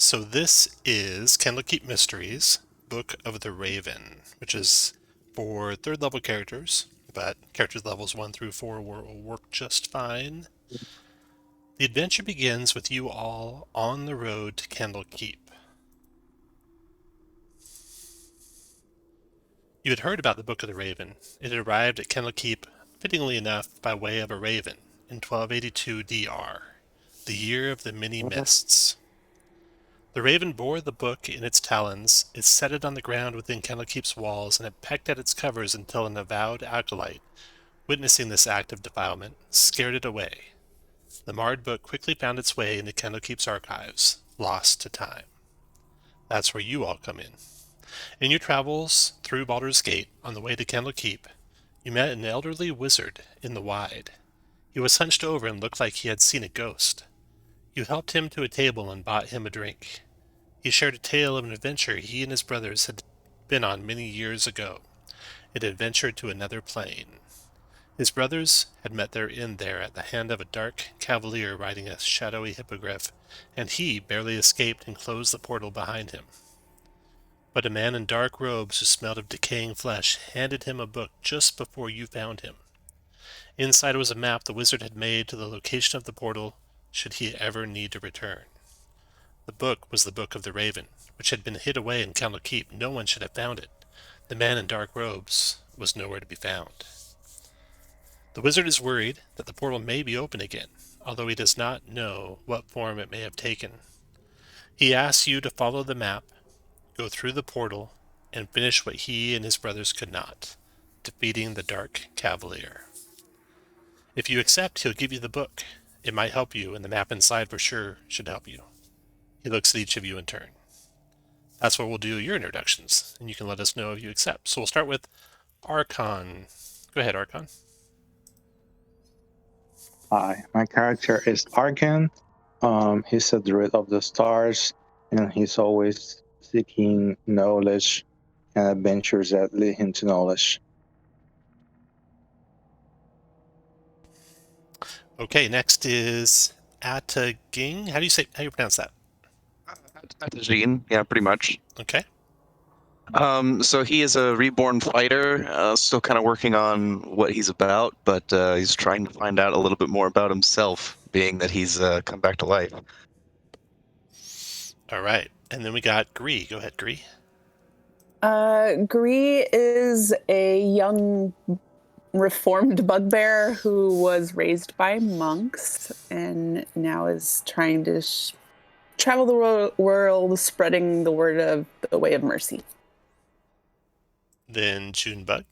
So this is Candlekeep Mysteries, Book of the Raven, which is for third level characters, but characters levels 1 through 4 will work just fine. The adventure begins with you all on the road to Candlekeep. You had heard about the Book of the Raven. It had arrived at Candlekeep, fittingly enough, by way of a raven in 1282 DR, the year of the many mists. The raven bore the book in its talons, it set it on the ground within Candlekeep's walls, and it pecked at its covers until an avowed acolyte, witnessing this act of defilement, scared it away. The marred book quickly found its way into Candlekeep's archives, lost to time. That's where you all come in. In your travels through Baldur's Gate, on the way to Candlekeep, you met an elderly wizard in the Wide. He was hunched over and looked like he had seen a ghost. You helped him to a table and bought him a drink. He shared a tale of an adventure he and his brothers had been on many years ago. It had ventured to another plane. His brothers had met their end there at the hand of a dark cavalier riding a shadowy hippogriff, and he barely escaped and closed the portal behind him. But a man in dark robes who smelled of decaying flesh handed him a book just before you found him. Inside was a map the wizard had made to the location of the portal should he ever need to return. The book was the Book of the Raven, which had been hid away in Candlekeep. No one should have found it. The man in dark robes was nowhere to be found. The wizard is worried that the portal may be open again, although he does not know what form it may have taken. He asks you to follow the map, go through the portal, and finish what he and his brothers could not, defeating the Dark Cavalier. If you accept, he'll give you the book. It might help you, and the map inside for sure should help you. He looks at each of you in turn. That's where we'll do your introductions, and you can let us know if you accept. So we'll start with Archon. Go ahead, Archon. Hi, my character is Arkhan. He's a druid of the stars, and he's always seeking knowledge and adventures that lead him to knowledge. Okay, next is Ataging. How do you pronounce that? Atagine, yeah, pretty much. Okay. So he is a reborn fighter, still kind of working on what he's about, but he's trying to find out a little bit more about himself, being that he's come back to life. All right. And then we got Gree. Go ahead, Gree. Gree is a young reformed bugbear who was raised by monks and now is trying to travel the world spreading the word of the way of mercy. Then Junebug.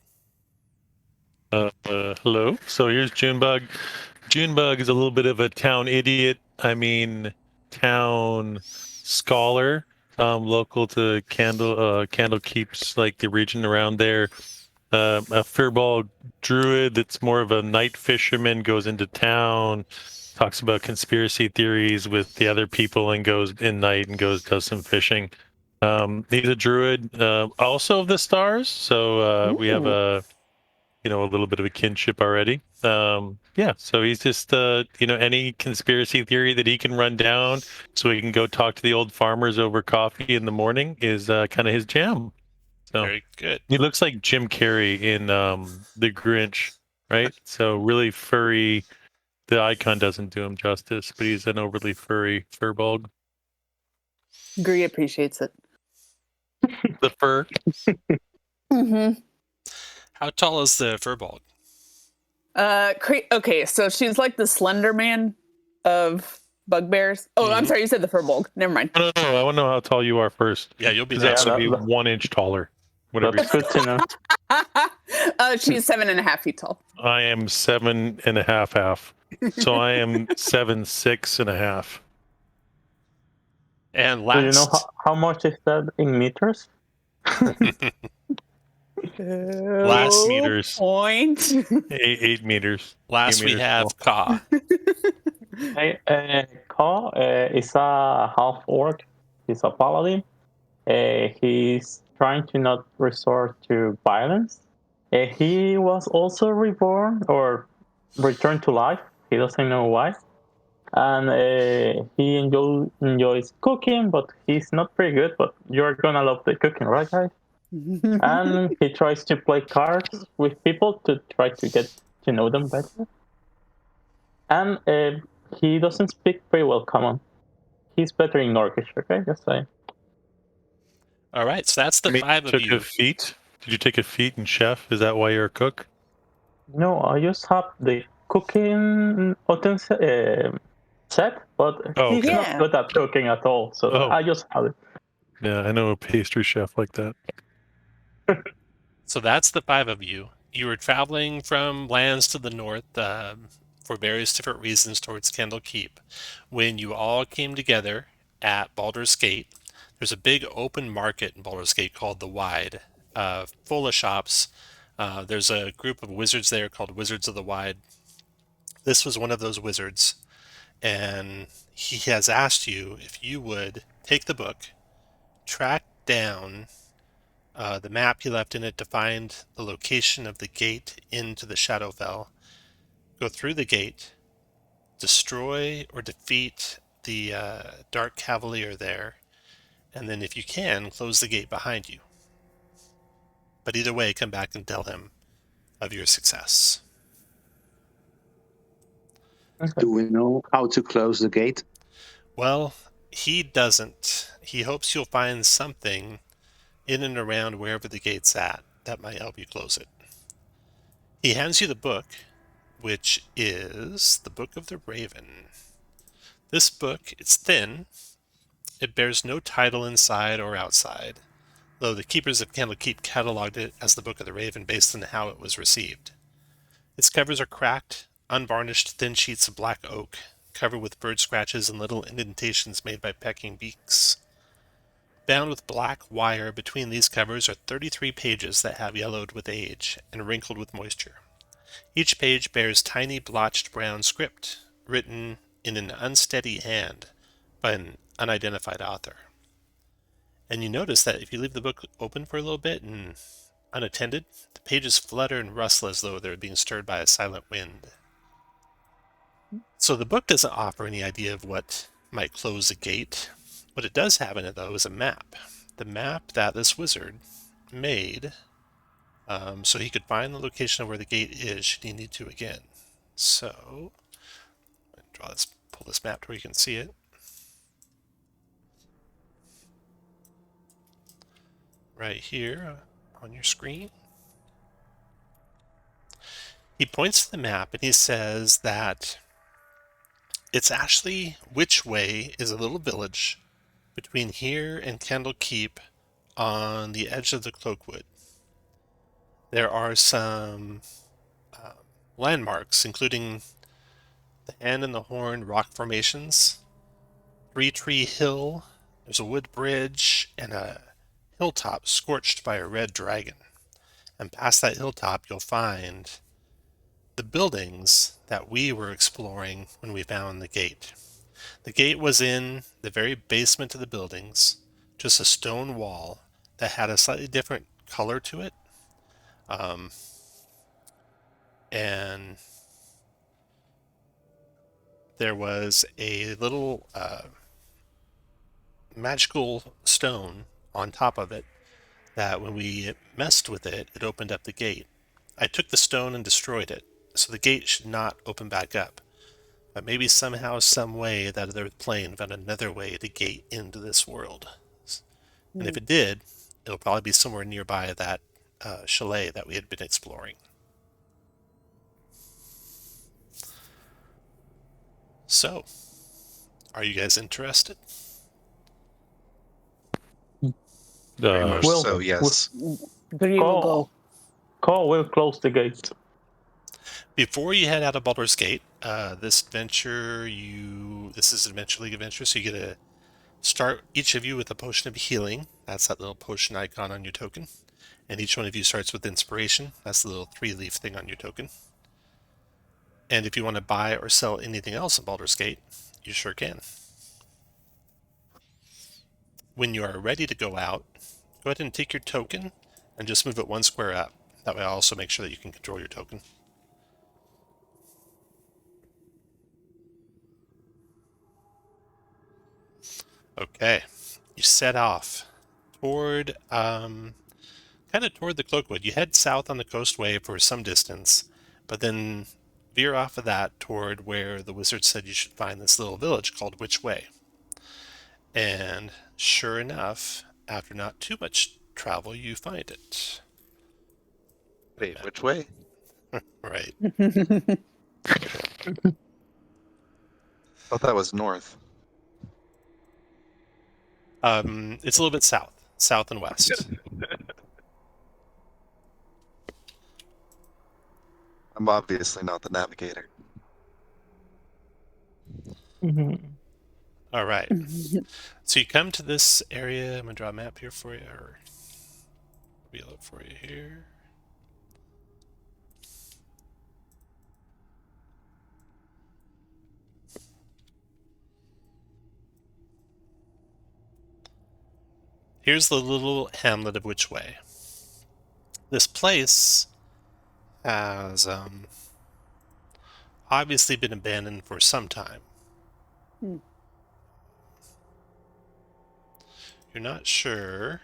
Hello. So here's Junebug. Junebug is a little bit of a town idiot. I mean, town scholar. Local to Candlekeep's, like the region around there. A furball druid that's more of a night fisherman, goes into town, talks about conspiracy theories with the other people, and goes in night and does some fishing. He's a druid, also of the stars, so we have a little bit of a kinship already. Yeah, so he's just any conspiracy theory that he can run down so he can go talk to the old farmers over coffee in the morning is kind of his jam. So very good. He looks like Jim Carrey in The Grinch, right? So really furry. The icon doesn't do him justice, but he's an overly furry furball. Gree appreciates it. The fur. Mm-hmm. How tall is the furball? Okay, so she's like the Slender Man of bugbears. Oh, I'm sorry, you said the furball. Never mind. No, I want to know how tall you are first. Yeah, you'll be next. Be 1 inch taller. Whatever. That's good to know. She's 7.5 feet tall. I am 7.5 half. So I am 7'6.5". And last, Do you know how much is that in meters? Last meters. Point. 8 meters. Last we have Ka. Ka is a half orc. He's a paladin. He's trying to not resort to violence. He was also reborn or returned to life. He doesn't know why. And he enjoys cooking, but he's not very good. But you're gonna love the cooking, right, guys? And he tries to play cards with people to try to get to know them better. And he doesn't speak very well common. He's better in Norkish, okay? Just saying. All right, so that's the And he 5 of took you. a feat. Did you take a feat in chef? Is that why you're a cook? No, I just have the cooking set, but Oh, he's okay. not Yeah. good at cooking at all. So Oh. I just have it. Yeah, I know a pastry chef like that. So that's the 5 of you. You were traveling from lands to the north for various different reasons towards Candlekeep. When you all came together at Baldur's Gate, there's a big open market in Baldur's Gate called the Wide, full of shops. There's a group of wizards there called Wizards of the Wide. This was one of those wizards, and he has asked you if you would take the book, track down the map he left in it to find the location of the gate into the Shadowfell, go through the gate, destroy or defeat the Dark Cavalier there, and then if you can, close the gate behind you. But either way, come back and tell him of your success. Do we know how to close the gate? Well, he doesn't. He hopes you'll find something in and around wherever the gate's at that might help you close it. He hands you the book, which is the Book of the Raven. This book, it's thin. It bears no title inside or outside, though the keepers of Candlekeep cataloged it as the Book of the Raven based on how it was received. Its covers are cracked, unvarnished thin sheets of black oak, covered with bird scratches and little indentations made by pecking beaks. Bound with black wire between these covers are 33 pages that have yellowed with age and wrinkled with moisture. Each page bears tiny blotched brown script, written in an unsteady hand by an unidentified author. And you notice that if you leave the book open for a little bit and unattended, the pages flutter and rustle as though they're being stirred by a silent wind. So the book doesn't offer any idea of what might close a gate. What it does have in it, though, is a map. The map that this wizard made so he could find the location of where the gate is should he need to again. So, pull this map to where you can see it. Right here on your screen. He points to the map and he says that it's actually Witchway is a little village between here and Candlekeep on the edge of the Cloakwood. There are some landmarks, including the Hand and the Horn rock formations, Three Tree Hill, there's a wood bridge, and a hilltop scorched by a red dragon. And past that hilltop, you'll find the buildings that we were exploring when we found the gate. The gate was in the very basement of the buildings, just a stone wall that had a slightly different color to it. And there was a little magical stone on top of it that when we messed with it, it opened up the gate. I took the stone and destroyed it, so the gate should not open back up. But maybe somehow, some way, that other plane found another way to gate into this world. And if it did, it'll probably be somewhere nearby that chalet that we had been exploring. So, are you guys interested? Very much Well, so, yes. There you go. Call will close the gate. Before you head out of Baldur's Gate, this adventure, this is Adventure League adventure, so you get to start each of you with a potion of healing. That's that little potion icon on your token. And each one of you starts with inspiration. That's the little 3-leaf thing on your token. And if you want to buy or sell anything else in Baldur's Gate, you sure can. When you are ready to go out, go ahead and take your token and just move it 1 square up. That way I'll also make sure that you can control your token. Okay, you set off toward, kind of toward the Cloakwood. You head south on the coastway for some distance, but then veer off of that toward where the wizard said you should find this little village called Which Way. And sure enough, after not too much travel, you find it. Wait, which way? Right. Thought that was north. It's a little bit south and west. I'm obviously not the navigator. All right. So you come to this area. I'm gonna draw a map here for you, or reveal it for you here. Here's the little hamlet of Which Way. This place has obviously been abandoned for some time. You're not sure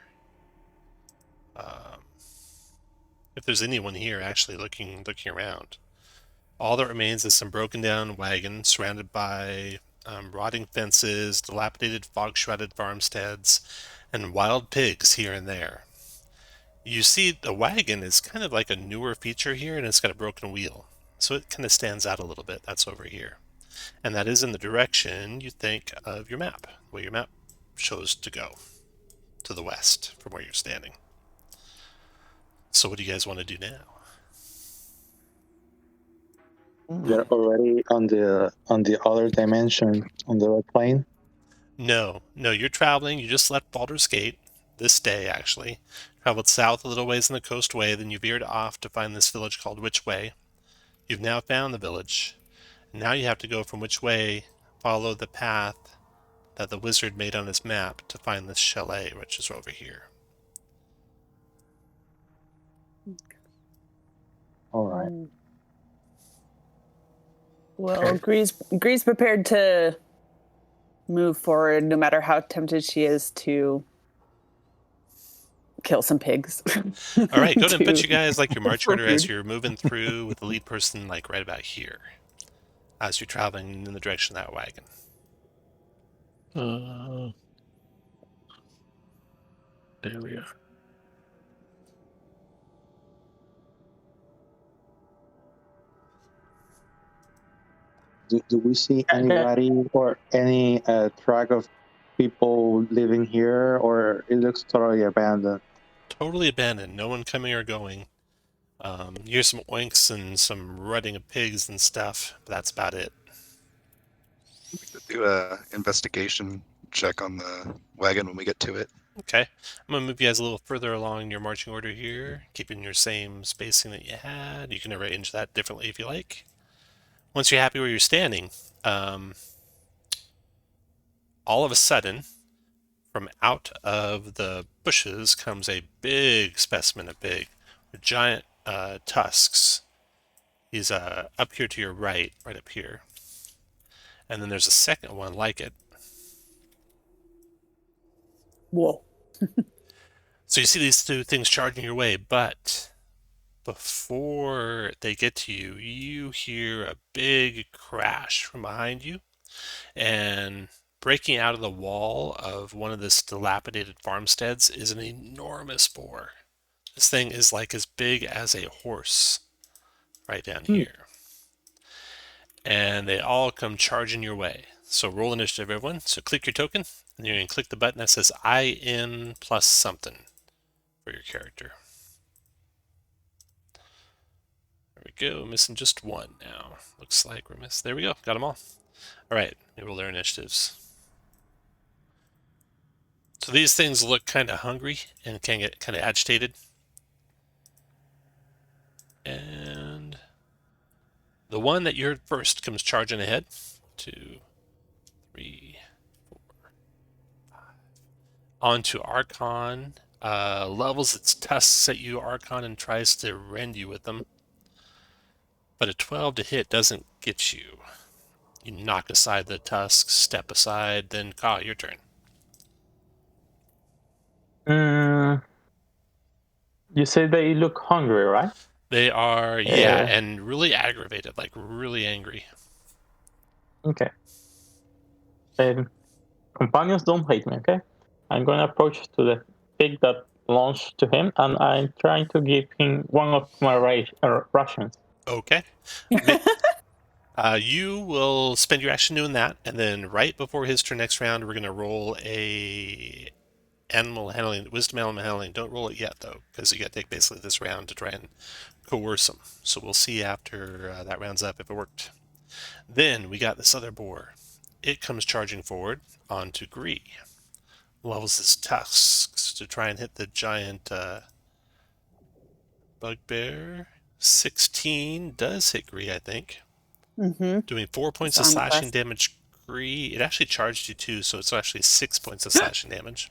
if there's anyone here actually looking around. All that remains is some broken down wagons surrounded by rotting fences, dilapidated fog-shrouded farmsteads, and wild pigs here and there. You see the wagon is kind of like a newer feature here, and it's got a broken wheel. So it kind of stands out a little bit. That's over here. And that is in the direction you think of your map, where your map shows to go, to the west from where you're standing. So what do you guys want to do now? You're already on the other dimension, on the other plane. No, you're traveling. You just left Baldur's Gate this day, actually. Traveled south a little ways in the coastway, then you veered off to find this village called Which Way. You've now found the village. Now you have to go from Which Way, follow the path that the wizard made on his map to find this chalet, which is over here. All right. Well, Gree's prepared to move forward, no matter how tempted she is to kill some pigs. All right, go ahead and put you guys like your march order as you're moving through, with the lead person like right about here, as you're traveling in the direction of that wagon. There we are. Do we see anybody or any track of people living here, or it looks totally abandoned? Totally abandoned. No one coming or going. You hear some oinks and some rutting of pigs and stuff, but that's about it. We could do a investigation check on the wagon when we get to it. Okay. I'm going to move you guys a little further along your marching order here, keeping your same spacing that you had. You can arrange that differently if you like. Once you're happy where you're standing, all of a sudden, from out of the bushes comes a big specimen of pig with giant tusks. He's up here to your right up here. And then there's a second one like it. Whoa. So you see these two things charging your way, but before they get to you, you hear a big crash from behind you, and breaking out of the wall of one of this dilapidated farmsteads is an enormous boar. This thing is like as big as a horse right down here. And they all come charging your way. So roll initiative, everyone. So click your token, and you're going to click the button that says IN plus something for your character. There we go. Missing just one now. Looks like we're missing. There we go. Got them all. All right. They roll their initiatives. So these things look kind of hungry and can get kind of agitated. And the one that you heard first comes charging ahead. 2, 3, 4, 5. Onto Arkhan. Levels its tusks at you, Arkhan, and tries to rend you with them. But a 12 to hit doesn't get you. You knock aside the tusks, step aside, then Ka, your turn. You say they look hungry, right? They are, Yeah. and really aggravated, like really angry. Okay. Companions don't hate me, okay? I'm going to approach to the pig that launched to him, and I'm trying to give him one of my rations. Okay. You will spend your action doing that, and then right before his turn next round, we're going to roll a wisdom animal handling. Don't roll it yet, though, because you got to take basically this round to try and coerce him. So we'll see after that round's up if it worked. Then we got this other boar. It comes charging forward onto Gree. Levels his tusks to try and hit the giant bugbear. 16 does hit Gree, I think. Mm-hmm. Doing 4 points of Sound slashing quest. damage. Gree. It actually charged you too, so it's actually 6 points of slashing damage.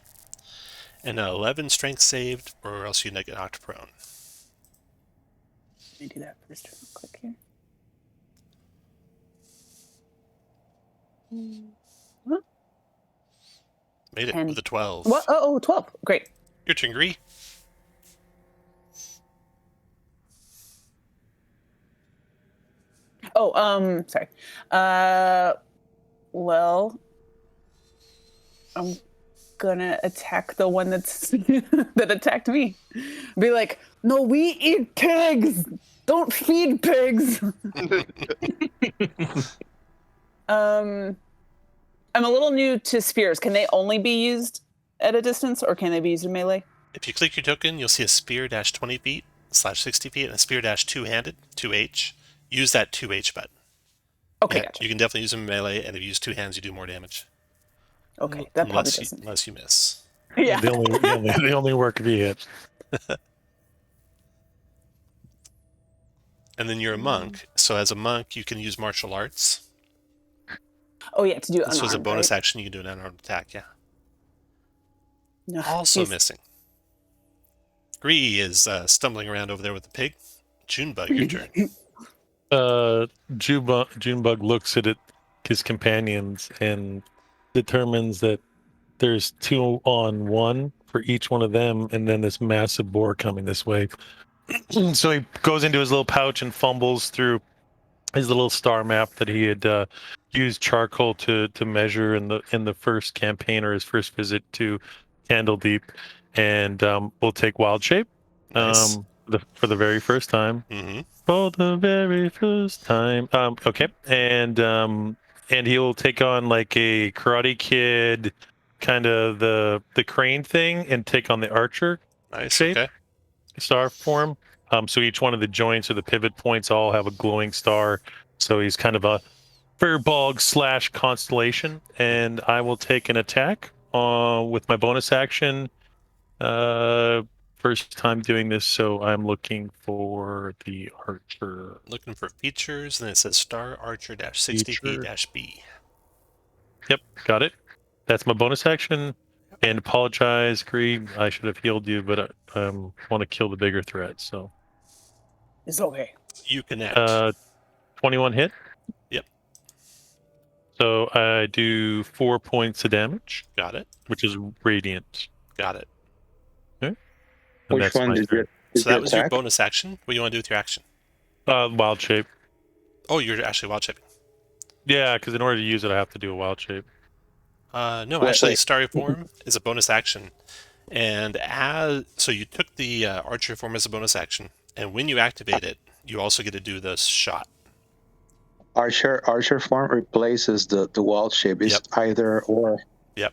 And an 11 strength saved, or else you get knocked prone. Let me do that first real quick here. Made it 10. with a 12. What? Oh, 12. Great. Your turn, Gree. Oh, sorry. Well, I'm gonna attack the one that's that attacked me. Be like, no, we eat pigs. Don't feed pigs. I'm a little new to spears. Can they only be used at a distance, or can they be used in melee? If you click your token, you'll see a spear dash 20 feet / 60 feet and a spear dash two-handed, 2H. Use that 2H button. Okay, Yeah, gotcha. you can definitely use them in melee, and if you use two hands, you do more damage. Okay, that probably unless doesn't. unless you miss. Yeah. They only work if you hit. And then you're a monk, so as a monk, you can use martial arts. Oh yeah, to do unarmed. This was a bonus right? action. You can do an unarmed attack. Yeah. No, Also jeez. missing. Gree is stumbling around over there with the pig. Junebug, your turn. Junebug looks at his companions and determines that there's 2 on 1 for each one of them, and then this massive boar coming this way. So he goes into his little pouch and fumbles through his little star map that he had used charcoal to measure in the first campaign or his first visit to Candlekeep, and we'll take wild shape. Nice. For the very first time. Mm-hmm. For the very first time. Okay, and he'll take on like a Karate Kid, kind of the crane thing, and take on the archer Nice. shape, Okay. star form. So each one of the joints or the pivot points all have a glowing star. So he's kind of a furball / constellation, and I will take an attack with my bonus action. First time doing this, so I'm looking for the archer. Looking for features, and then it says star archer dash 60 feet dash B. Yep, got it. That's my bonus action. And apologize, Gree. I should have healed you, but I want to kill the bigger threat. So It's okay. You connect. 21 hit. Yep. So I do 4 points of damage, Got it. which is radiant. Got it. And Which that's one my did turn. you So that was your attack? bonus action. What do you want to do with your action? Wild shape. Oh, you're actually wild shaping. Yeah, because in order to use it, I have to do a wild shape. No, Wait, actually, wait. starry form is a bonus action, and so you took the archer form as a bonus action, and when you activate it, you also get to do the shot. Archer form replaces the wild shape. It's Yep. either or. Yep.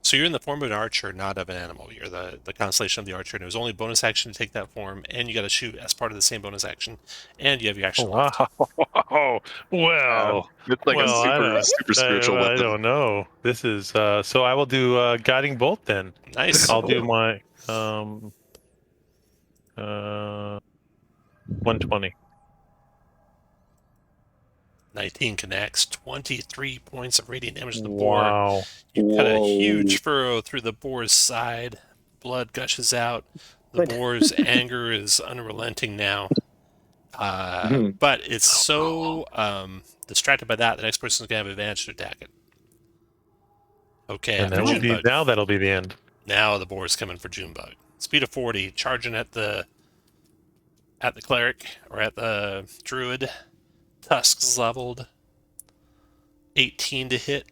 So you're in the form of an archer, not of an animal. You're the constellation of the archer, and it was only bonus action to take that form, and you got to shoot as part of the same bonus action, and you have your action left. Wow. Well, It's like well, a super spiritual I weapon. don't know. This is so I will do guiding bolt then. Nice. I'll do my 120. 19 connects. 23 points of radiant damage to the boar. Wow. You cut a Whoa. huge furrow through the boar's side. Blood gushes out. The Good. boar's anger is unrelenting now. But it's so distracted by that, the next person's going to have advantage to attack it. Okay, And after Junebug. that'll be the end. Now the boar's coming for Junebug. Speed of 40, charging at the cleric or at the druid. Tusks leveled. 18 to hit.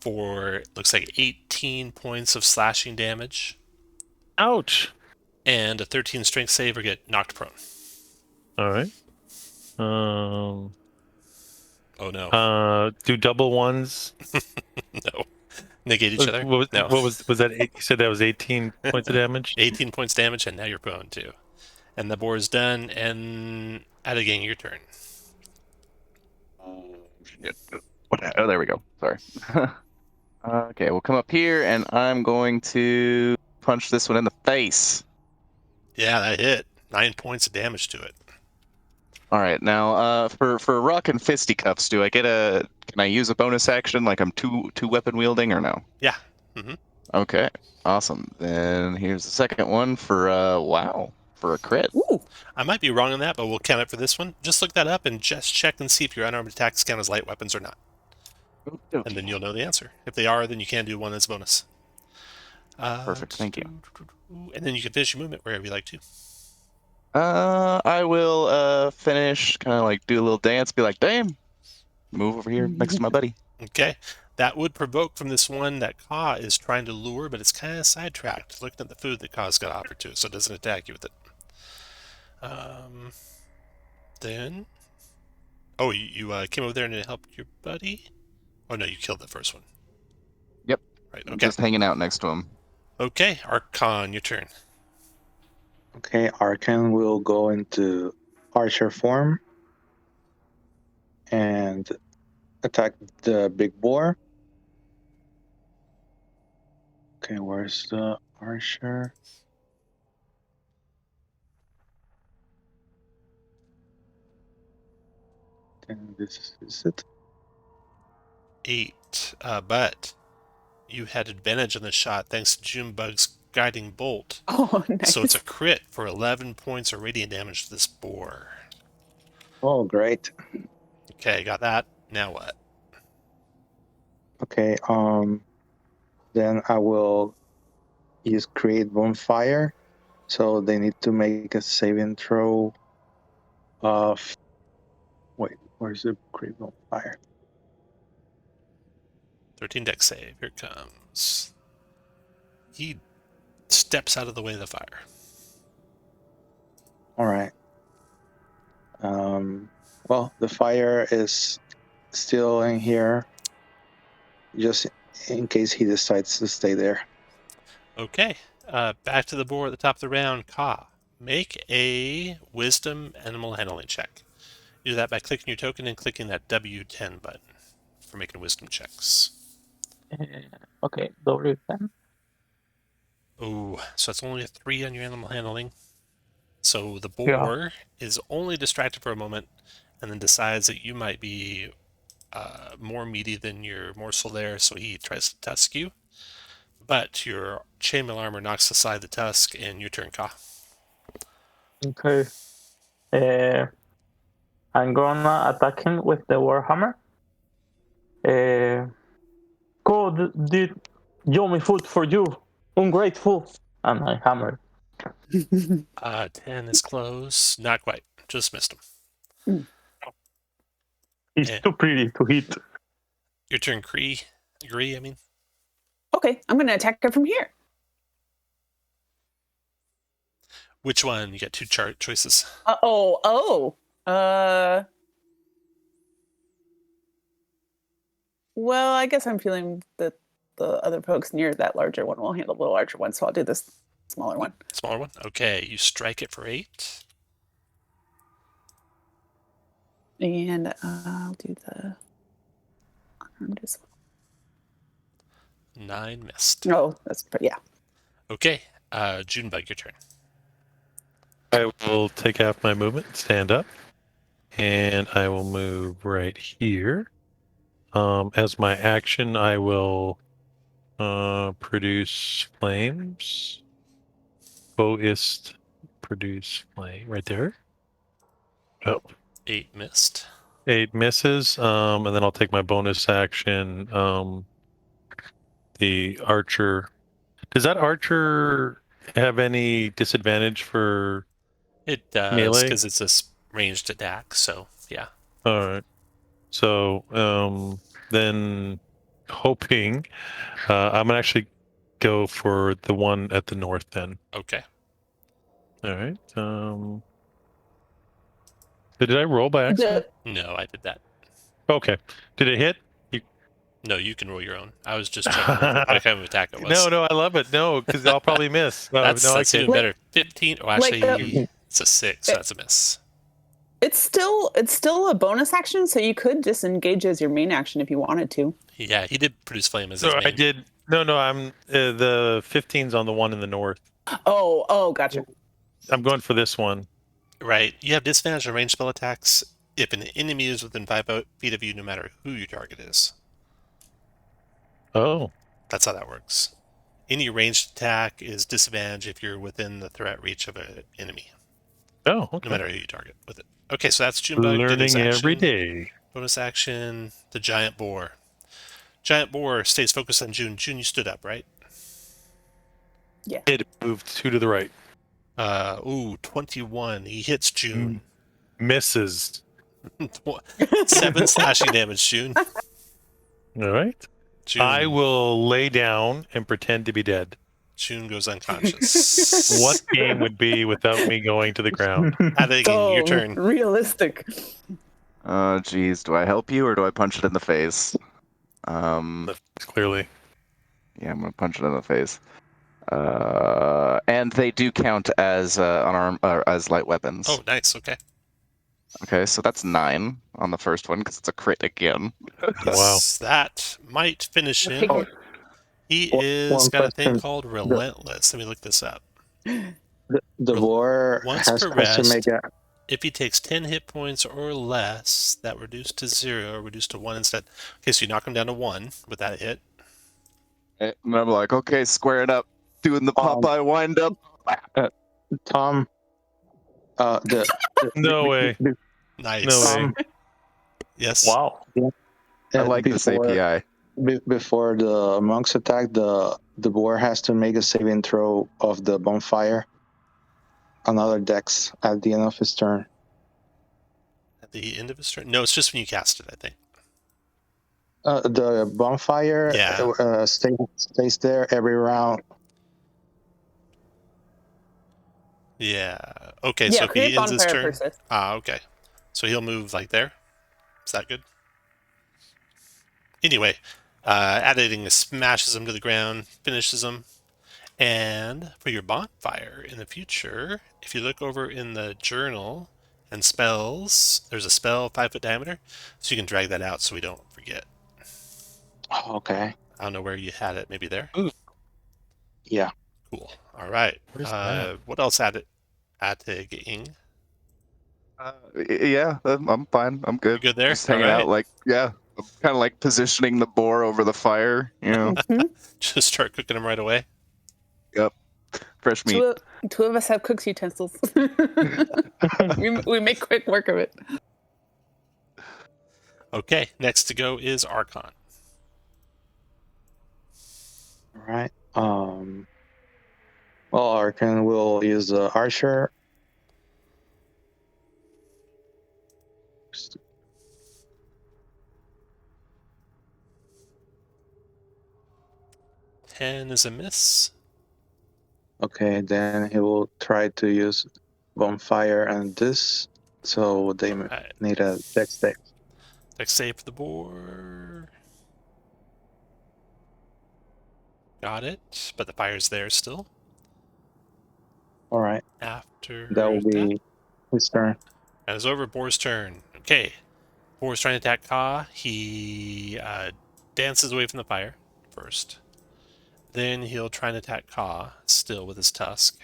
For looks like 18 points of slashing damage. Ouch. And a 13 strength save or get knocked prone. All right. Oh no. Do double ones. No. Negate each other? What No. was that? You said that was 18 points of damage? 18 points damage, and now you're prone too. And the boar is done, and Adagang, your turn. Shit. Oh, there we go. Sorry. Okay, we'll come up here, and I'm going to punch this one in the face. Yeah, that hit. 9 points of damage to it. All right, now for rock and fisticuffs, do I get a? Can I use a bonus action like I'm two weapon wielding or no? Yeah. Mm-hmm. Okay, awesome. Then here's the second one for wow, for a crit. Ooh. I might be wrong on that, but we'll count it for this one. Just look that up and just check and see if your unarmed attacks count as light weapons or not. And then you'll know the answer. If they are, then you can do one as bonus. Perfect, thank you. And then you can finish your movement wherever you like to. I will finish, kind of like do a little dance, be like, damn, move over here next to my buddy. Okay. That would provoke from this one that Ka is trying to lure, but it's kind of sidetracked, looking at the food that Ka's got offered to it, so it doesn't attack you with it. Then... Oh, you came over there and helped your buddy? Oh, no, you killed the first one. Yep. Right, okay. Just hanging out next to him. Okay, Arkhan, your turn. Okay, Arkhan will go into archer form and attack the big boar. Okay, where's the archer? Then this is it. 8, but you had advantage on the shot thanks to Junebug's guiding bolt. Oh, nice. So it's a crit for 11 points of radiant damage to this boar. Oh, great. Okay, got that. Now what? Okay, then I will use create bonfire. So they need to make a saving throw of... Wait, where's the create bonfire? 13 dex save. Here it comes. He steps out of the way of the fire. All right. Well, the fire is still in here, just in case he decides to stay there. Okay, back to the board at the top of the round. Ka, make a wisdom animal handling check. You do that by clicking your token and clicking that W10 button for making wisdom checks. Okay, W10. Oh, so it's only a 3 on your animal handling. So the boar is only distracted for a moment and then decides that you might be more meaty than your morsel there, so he tries to tusk you. But your chainmail armor knocks aside the tusk, and your turn, Ka. Okay. I'm gonna attack him with the Warhammer. God did yummy food for you, ungrateful. And I hammer. 10 is close. Not quite. Just missed him. He's too pretty to hit. Your turn, Gree. Agree, I mean. Okay, I'm going to attack her from here. Which one? You got two chart choices. Well, I guess I'm feeling that the other folks near that larger one will handle the larger one, so I'll do this smaller one. Smaller one? Okay, you strike it for 8. And I'll do the unarmed as well. 9 missed. Oh, that's pretty, yeah. Okay, Junebug, your turn. I will take half my movement, stand up, and I will move right here. As my action, I will produce flames. Boist produce flame right there. Oh. 8 missed. 8 misses, and then I'll take my bonus action the archer. Does that archer have any disadvantage for? It does, Melee? because it's a ranged attack, so yeah. All right. So then, hoping, I'm gonna actually go for the one at the north. Then. Okay. All right. Did I roll by accident? No, I did that. Okay. Did it hit? No, you can roll your own. I was just checking what kind of attack it was. No, I love it. No, because I'll probably miss. That's okay. even better. 15. Oh, actually, Like, it's a 6, so that's a miss. It's still a bonus action, so you could disengage as your main action if you wanted to. Yeah, he did produce flame as his So main. I did. No, I'm the 15's on the one in the north. Oh, gotcha. I'm going for this one. Right. You have disadvantage on ranged spell attacks if an enemy is within 5 feet of you, no matter who your target is. Oh. That's how that works. Any ranged attack is disadvantage if you're within the threat reach of an enemy, Oh, okay. no matter who you target with it. Okay, so that's Junebug. Learning every day. Bonus action, the giant boar. Giant boar stays focused on June. June, you stood up, right? It moved 2 to the right. 21. He hits June. Misses. 7 slashing damage, June. All right. June. I will lay down and pretend to be dead. June goes unconscious. What game would be without me going to the ground? Adagen, your turn. Realistic. Geez, do I help you or do I punch it in the face? Clearly. Yeah, I'm gonna punch it in the face. And they do count as unarmed as light weapons. Oh, nice. Okay. Okay, so that's 9 on the first one because it's a crit again. Wow. That might finish him. Okay. He One is got a thing question. called Relentless. Let me look this up. The boar Once has per to rest, make a. if he takes 10 hit points or less, that reduced to 0 or reduced to 1 instead. Okay, so you knock him down to 1 with that hit. And I'm like, okay, square it up, doing the Popeye wind up. Tom. No way. Nice. No way. Yes. Wow. I like this API. Before the monks attack, the boar has to make a saving throw of the bonfire. Another dex at the end of his turn. At the end of his turn? No, it's just when you cast it, I think. The bonfire stays there every round. Yeah. Okay, Yeah, so if create he ends his bonfire turn. persist. Okay. So he'll move like there. Is that good? Anyway, Adagen smashes him to the ground, finishes him. And for your bonfire in the future, if you look over in the journal and spells, there's a spell 5 foot diameter, so you can drag that out so we don't forget. Oh, okay. I don't know where you had it. Maybe there? Ooh. Yeah. Cool. All right. Where's that? What else Adagen? Yeah, I'm fine. I'm good. You good there? Just hanging All right. out, like, yeah, I'm kind of like positioning the boar over the fire, you know. Just start cooking them right away. Yep, fresh meat. Two of us have cook's utensils. we make quick work of it. Okay, next to go is Archon. All right. Well, Arkhan will use the archer. Ten is a miss. Okay, then he will try to use bonfire and this. So they Right. need a dex save. Dex save for the boar. Got it, but the fire's there still. All right. After That will be his turn. That is over. Boar's turn. Okay. Boar's trying to attack Ka. He dances away from the fire first. Then he'll try and attack Ka, still with his tusk.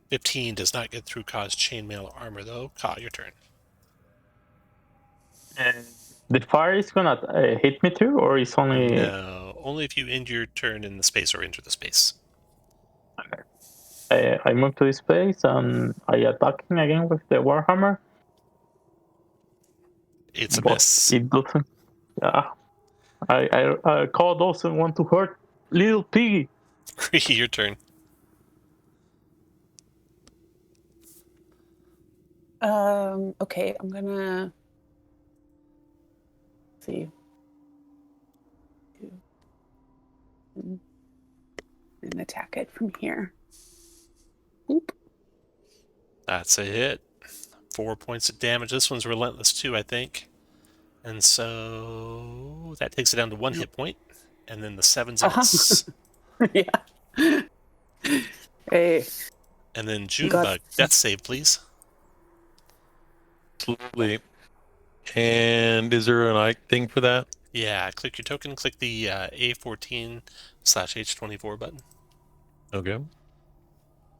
15 does not get through Ka's chainmail armor, though. Ka, your turn. The fire is gonna hit me too, or it's only... No, only if you end your turn in the space or enter the space. I move to this place and I attack him again with the Warhammer. It's a But miss. it doesn't... Yeah. I call doesn't want to hurt. little piggy. Your turn. Okay, I'm gonna see. And attack it from here. Oop. That's a hit. 4 points of damage. This one's relentless too, I think. And so that takes it down to 1 hit point. And then the 7's a miss. Yeah. Hey. And then Junebug, death save, please. Absolutely. And is there an ike thing for that? Yeah, click your token, click the A14/H24 button. Okay.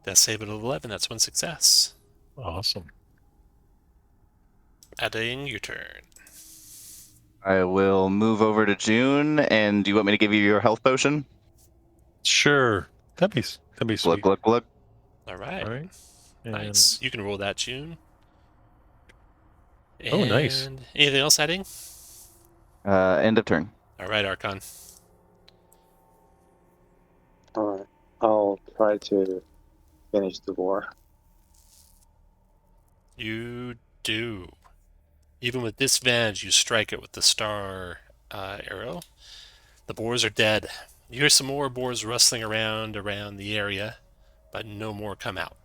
Death save at 11, that's 1 success. Awesome. Adding your turn. I will move over to June, and do you want me to give you your health potion? Sure. That'd be Glug, sweet. glug, glug. All right. All right. Nice. You can roll that, June. Oh, nice. And anything else adding? End of turn. All right, Archon. All right. I'll try to finish the war. You do. Even with disadvantage, you strike it with the star arrow. The boars are dead. You hear some more boars rustling around the area, but no more come out.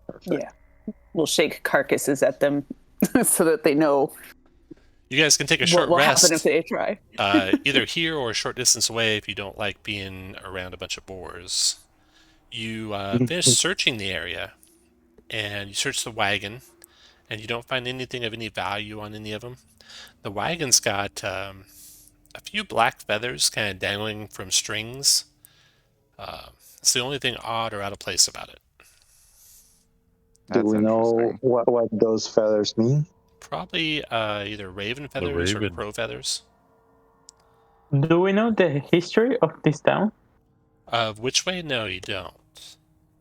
Perfect. Yeah. We'll shake carcasses at them so that they know You guys can take a what short will rest, happen if they try. either here or a short distance away if you don't like being around a bunch of boars. You finish searching the area, and you search the wagon, and you don't find anything of any value on any of them. The wagon's got a few black feathers kind of dangling from strings. It's the only thing odd or out of place about it. Do we know what those feathers mean? Probably either raven feathers or raven. crow feathers. Do we know the history of this town? Of which way? No, you don't.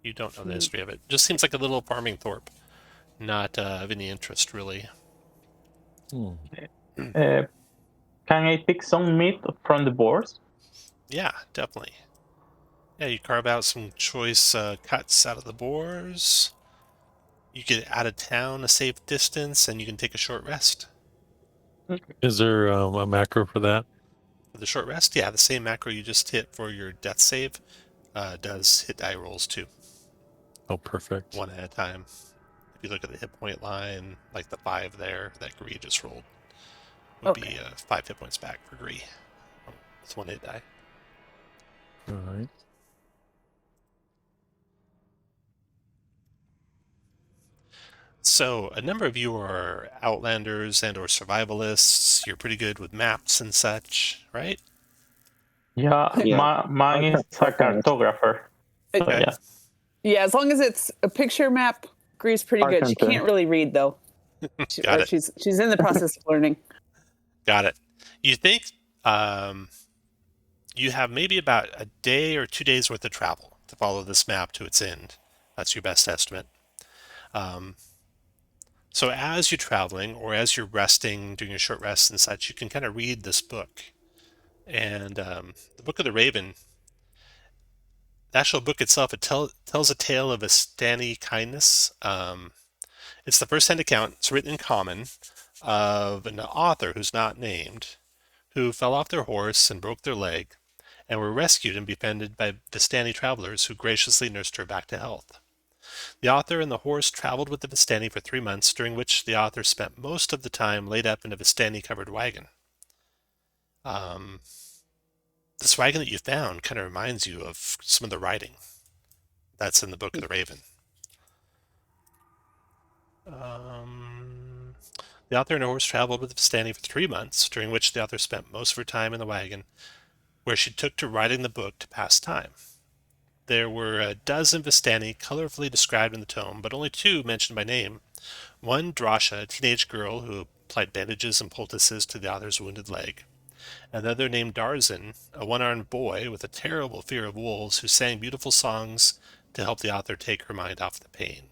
You don't know the history of it. Just seems like a little farming thorp. Not of any interest, really. Can I pick some meat from the boars? Yeah, definitely. Yeah, you carve out some choice cuts out of the boars. You get out of town a safe distance, and you can take a short rest. Is there a macro for that? For the short rest, yeah, the same macro you just hit for your death save does hit die rolls too. Oh, perfect. One at a time. If you look at the hit point line, like the 5 there, that Gree just rolled, would be 5 hit points back for Gree. It's 1 hit die. All right. So a number of you are outlanders and or survivalists. You're pretty good with maps and such, right? Yeah, Yeah. mine is a cartographer. So, Okay. yeah. Yeah, as long as it's a picture map, Gree's pretty good. She Archon. can't really read though. Got it. She's in the process of learning. Got it. You think you have maybe about a day or 2 days worth of travel to follow this map to its end. That's your best estimate. So as you're traveling or as you're resting, doing your short rests and such, you can kind of read this book. And the Book of the Raven, the actual book itself, it tells a tale of Vistani kindness. It's the first-hand account. It's written in common of an author who's not named, who fell off their horse and broke their leg, and were rescued and befriended by Vistani travelers who graciously nursed her back to health. The author and the horse traveled with the Vistani for 3 months, during which the author spent most of the time laid up in a Vistani-covered wagon. This wagon that you found kind of reminds you of some of the writing that's in the Book of the Raven. The author and her horse traveled with the Vistani for 3 months, during which the author spent most of her time in the wagon, where she took to writing the book to pass time. There were a dozen Vistani colorfully described in the tome, but only 2 mentioned by name. One, Drasha, a teenage girl who applied bandages and poultices to the author's wounded leg. Another named Darzan, a one-armed boy with a terrible fear of wolves who sang beautiful songs to help the author take her mind off the pain.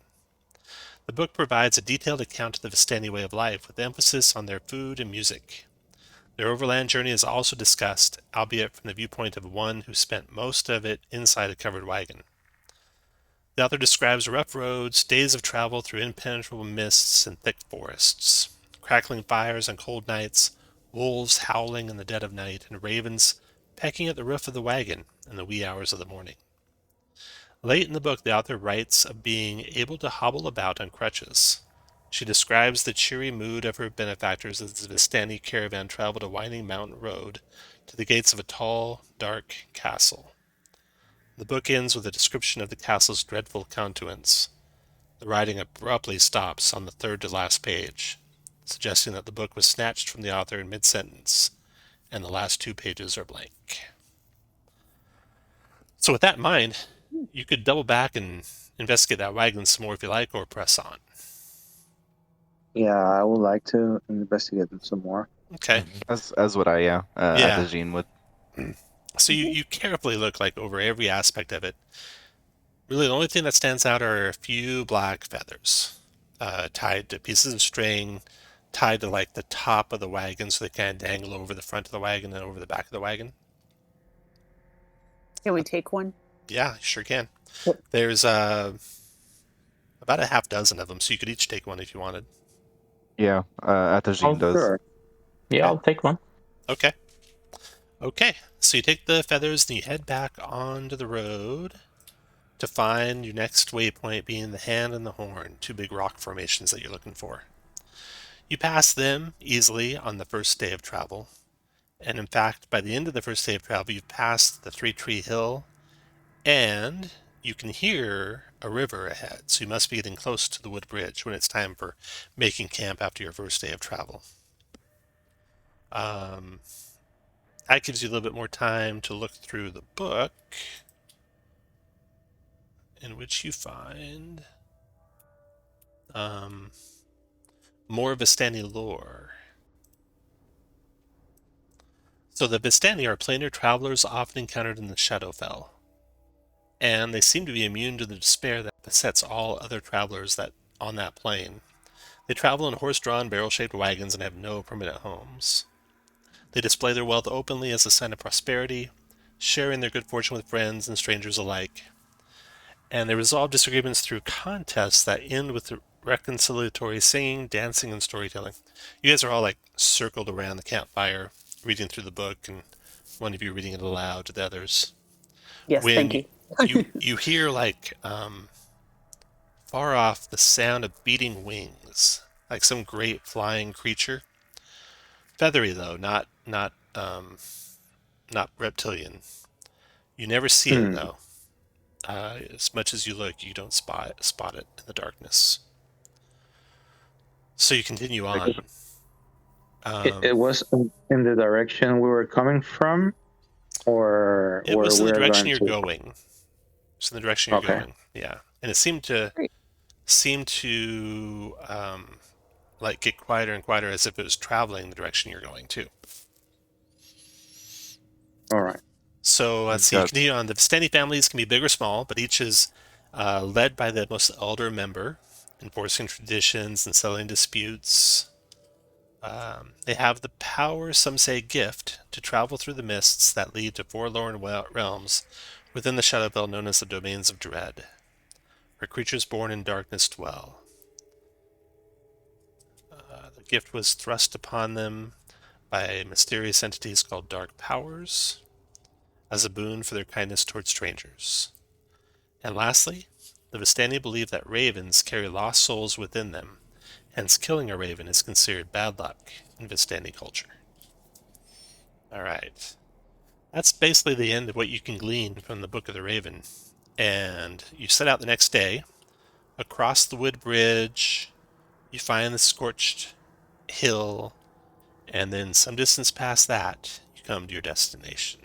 The book provides a detailed account of the Vistani way of life, with emphasis on their food and music. Their overland journey is also discussed, albeit from the viewpoint of one who spent most of it inside a covered wagon. The author describes rough roads, days of travel through impenetrable mists and thick forests, crackling fires on cold nights, wolves howling in the dead of night, and ravens pecking at the roof of the wagon in the wee hours of the morning. Late in the book, the author writes of being able to hobble about on crutches. She describes the cheery mood of her benefactors as the Vistani caravan traveled a winding mountain road to the gates of a tall, dark castle. The book ends with a description of the castle's dreadful countenance. The writing abruptly stops on the third to last page, suggesting that the book was snatched from the author in mid-sentence, and the last 2 pages are blank. So with that in mind, you could double back and investigate that wagon some more if you like, or press on. Yeah, I would like to investigate them some more. Okay. As would I, yeah. Yeah. Adagine would. So you carefully look like over every aspect of it. Really, the only thing that stands out are a few black feathers tied to pieces of string, tied to like the top of the wagon so they kind of dangle over the front of the wagon and over the back of the wagon. Can we take one? Yeah, sure can. Yep. There's about a half dozen of them, so you could each take one if you wanted. Yeah, Adagine does. Sure. Yeah, I'll take one. Okay. Okay, so you take the feathers and you head back onto the road to find your next waypoint being the Hand and the Horn, 2 big rock formations that you're looking for. You pass them easily on the first day of travel, and in fact, by the end of the first day of travel, you've passed the 3-Tree Hill, and you can hear a river ahead, so you must be getting close to the wood bridge when it's time for making camp after your first day of travel. That gives you a little bit more time to look through the book, in which you find more Vistani lore. So the Vistani are planar travelers often encountered in the Shadowfell, and they seem to be immune to the despair that besets all other travelers on that plane. They travel in horse-drawn, barrel-shaped wagons and have no permanent homes. They display their wealth openly as a sign of prosperity, sharing their good fortune with friends and strangers alike. And they resolve disagreements through contests that end with reconciliatory singing, dancing, and storytelling. You guys are all like circled around the campfire, reading through the book, and one of you reading it aloud to the others. Yes, thank you. you hear like far off the sound of beating wings, like some great flying creature. Feathery though, not reptilian. You never see it though. As much as you look, you don't spot it in the darkness. So you continue on. It was in the direction we were coming from, or it was in the direction you're going. going. It's in the direction you're going. Yeah, and it seemed to like get quieter and quieter as if it was traveling the direction you're going too. All right. So let's see. Continue on. The Vistani families can be big or small, but each is led by the most elder member, enforcing traditions and settling disputes. They have the power, some say gift, to travel through the mists that lead to forlorn realms within the Shadowfell known as the Domains of Dread, where creatures born in darkness dwell. The gift was thrust upon them by mysterious entities called Dark Powers, as a boon for their kindness towards strangers. And lastly, the Vistani believe that ravens carry lost souls within them, hence killing a raven is considered bad luck in Vistani culture. Alright. That's basically the end of what you can glean from the Book of the Raven. And you set out the next day. Across the wood bridge, you find the scorched hill, and then some distance past that, you come to your destination.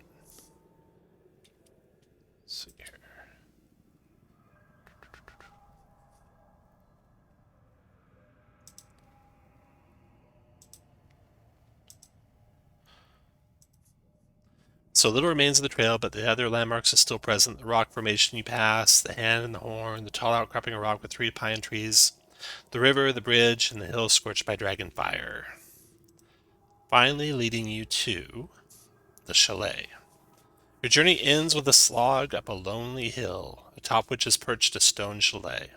Let's see here. So little remains of the trail, but the other landmarks are still present. The rock formation you pass, the Hand and the Horn, the tall outcropping of rock with 3 pine trees, the river, the bridge, and the hill scorched by dragon fire. finally leading you to the chalet. Your journey ends with a slog up a lonely hill, atop which is perched a stone chalet.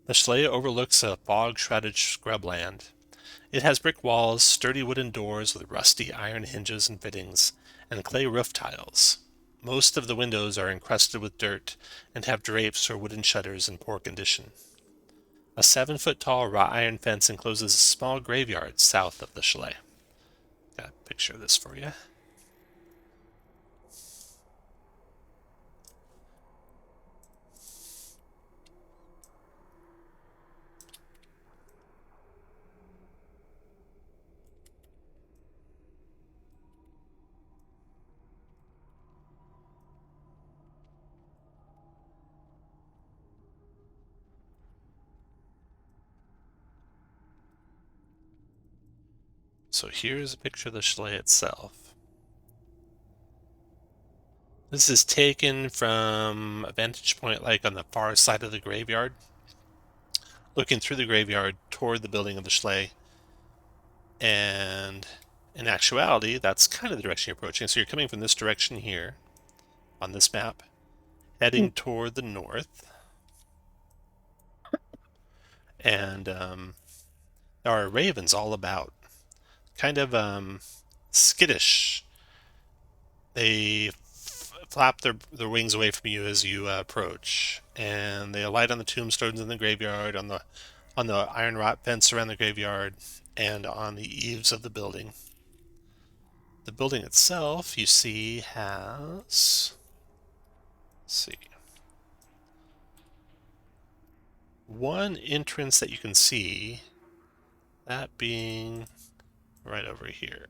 The chalet overlooks a fog-shrouded scrubland. It has brick walls, sturdy wooden doors with rusty iron hinges and fittings, and clay roof tiles. Most of the windows are encrusted with dirt and have drapes or wooden shutters in poor condition. A 7-foot-tall wrought iron fence encloses a small graveyard south of the chalet. Got a picture of this for you. So here's a picture of the chalet itself. This is taken from a vantage point like on the far side of the graveyard, looking through the graveyard toward the building of the chalet. And in actuality, that's kind of the direction you're approaching. So you're coming from this direction here on this map, heading toward the north. And there are ravens all about, kind of skittish. They flap their wings away from you as you approach, and they alight on the tombstones in the graveyard, on the iron wrought fence around the graveyard, and on the eaves of the building. The building itself, you see, has... Let's see. One entrance that you can see, that being right over here.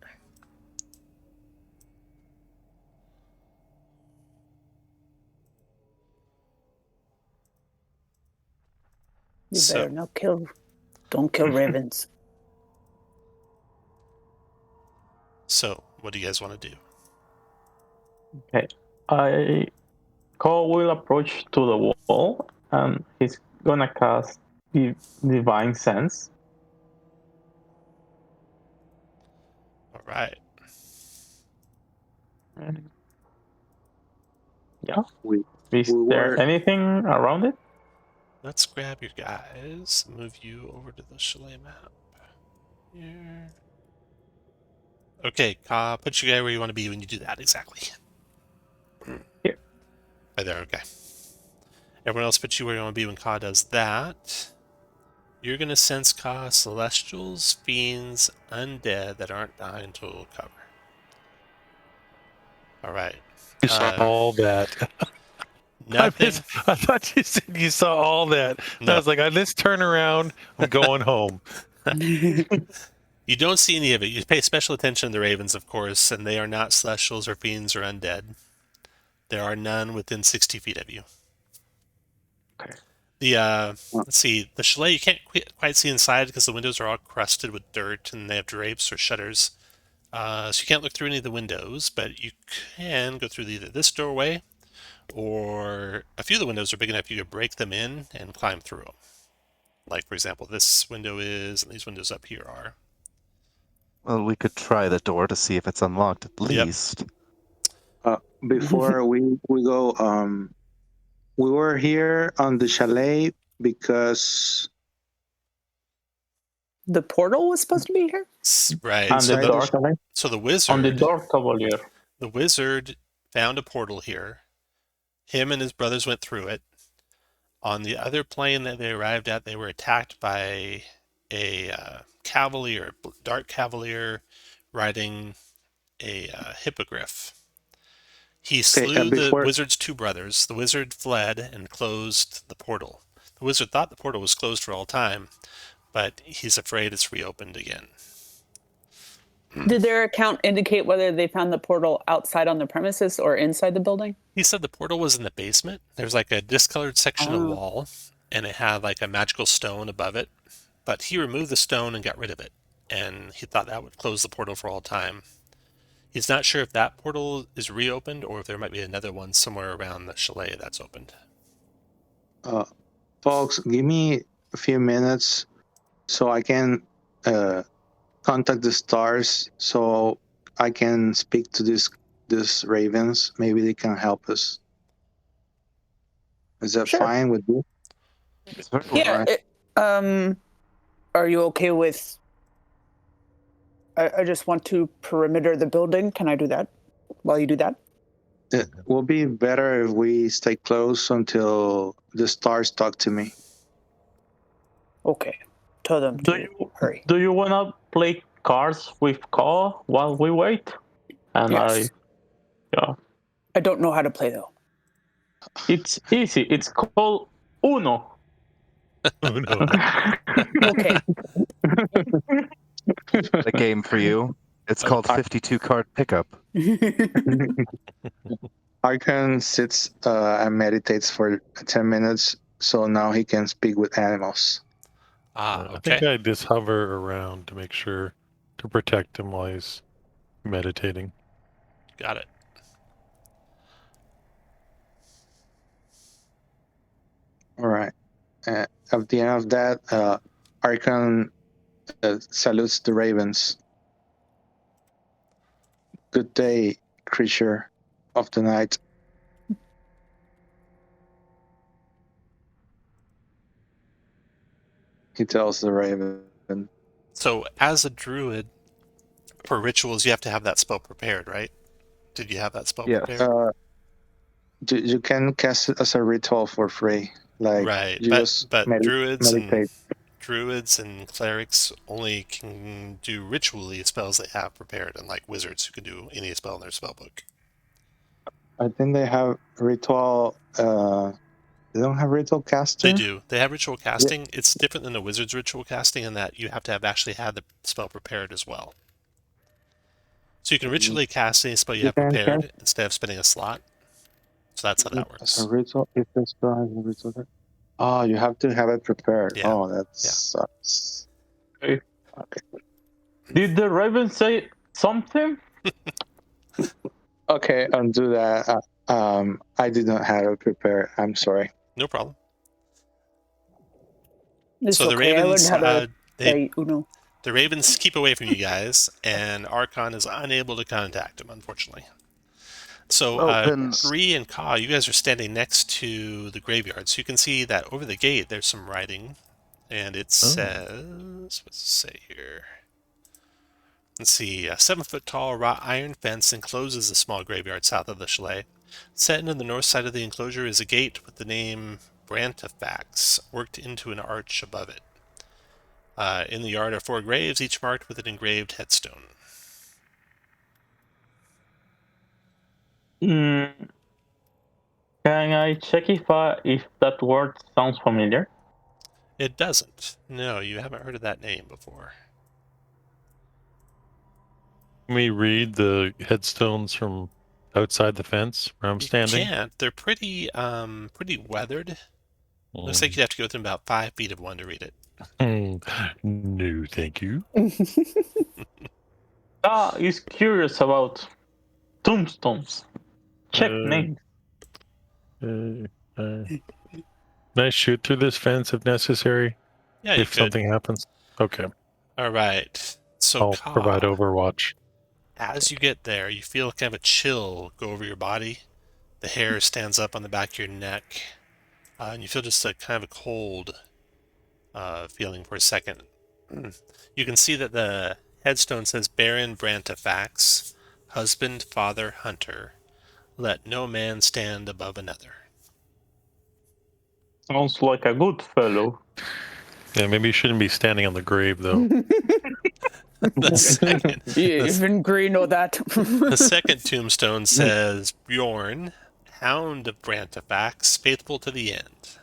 You better not don't kill ravens. So, what do you guys want to do? Okay. Cole will approach to the wall and he's gonna cast Divine Sense. All right. Yeah. We Is we there were- anything around it? Let's grab your guys, move you over to the chalet map. Here. Okay, put your guy where you want to be when you do that, exactly. Here. Right there, okay. Everyone else put you where you want to be when Ka does that. You're going to sense Ka celestials, fiends, undead that aren't dying total cover. Alright. You saw all that. Nothing. I thought you said you saw all that. No. I was like, let's turn around. I'm going home. You don't see any of it. You pay special attention to the ravens, of course, and they are not celestials or fiends or undead. There are none within 60 feet of you. Okay. Let's see, the chalet, you can't quite see inside because the windows are all crusted with dirt and they have drapes or shutters. So you can't look through any of the windows, but you can go through either this doorway or a few of the windows are big enough you could break them in and climb through them. Like, for example, this window is, and these windows up here are. Well, we could try the door to see if it's unlocked at least. Before we go, we were here on the chalet because The portal was supposed to be here? Right. And So the the, door, okay? so the wizard, On the door, Cavalier. the wizard found a portal here. Him and his brothers went through it. On the other plane that they arrived at, they were attacked by a cavalier, dark cavalier, riding a hippogriff. He slew the wizard's two brothers. The wizard fled and closed the portal. The wizard thought the portal was closed for all time, but he's afraid it's reopened again. Did their account indicate whether they found the portal outside on the premises or inside the building? He said the portal was in the basement. There's like a discolored section of wall, and it had like a magical stone above it. But he removed the stone and got rid of it, and he thought that would close the portal for all time. He's not sure if that portal is reopened or if there might be another one somewhere around the chalet that's opened. folks, give me a few minutes so I can contact the stars so I can speak to these ravens. Maybe they can help us. Is that Sure. fine with you? Yeah. Alright. Are you okay with? I just want to perimeter the building. Can I do that while you do that? It will be better if we stay close until the stars talk to me. Okay. Tell them to hurry. Do you wanna play cards with Call while we wait? And Yes. I don't know how to play though. It's easy. It's called Uno. Oh no. Okay. A game for you. It's called 52 card pickup. Arkhan sits and meditates for 10 minutes, so now he can speak with animals. I think I just hover around to make sure to protect him while he's meditating. Got it. All right. At the end of that, Arkhan salutes the ravens. Good day, creature of the night. He tells the raven. So, as a druid, for rituals, you have to have that spell prepared, right? Did you have that spell prepared? You can cast it as a ritual for free. Like, right, you just but meditate. druids and clerics only can do ritually spells they have prepared, unlike wizards who can do any spell in their spellbook. I think they have ritual. They don't have ritual casting? They do. They have ritual casting. Yeah. It's different than the wizard's ritual casting in that you have to have actually had the spell prepared as well. So you can ritually cast any spell you have prepared instead of spending a slot. So that's how that works. As a ritual, if the spell has a ritual. Oh, you have to have it prepared. Yeah. Oh, that sucks. Okay. Did the raven say something? Okay, undo that. I did not have it prepared. I'm sorry. No problem. It's so okay. the ravens, the ravens keep away from you guys, and Archon is unable to contact them, unfortunately. So Bree and Ka, you guys are standing next to the graveyard, so you can see that over the gate there's some writing, and it says, what's it say here? Let's see, a 7-foot tall wrought iron fence encloses the small graveyard south of the chalet. Set into the north side of the enclosure is a gate with the name Brantifax worked into an arch above it. In the yard are 4 graves, each marked with an engraved headstone. Can I check if that word sounds familiar? It doesn't. No, you haven't heard of that name before. Can we read the headstones from outside the fence where I'm standing? You can't. They're pretty weathered. Looks like you'd have to go within about 5 feet of one to read it. No, thank you. He's curious about tombstones. Check names. Can I shoot through this fence if necessary? Yeah, if something happens. Okay. All right. So I'll provide overwatch. As you get there, you feel kind of a chill go over your body. The hair stands up on the back of your neck, and you feel just a kind of a cold feeling for a second. You can see that the headstone says Baron Brantifax, husband, father, hunter. Let no man stand above another. Sounds like a good fellow. Yeah, maybe you shouldn't be standing on the grave, though. The second, even green know that. The second tombstone says Bjorn, hound of Brantifax, faithful to the end.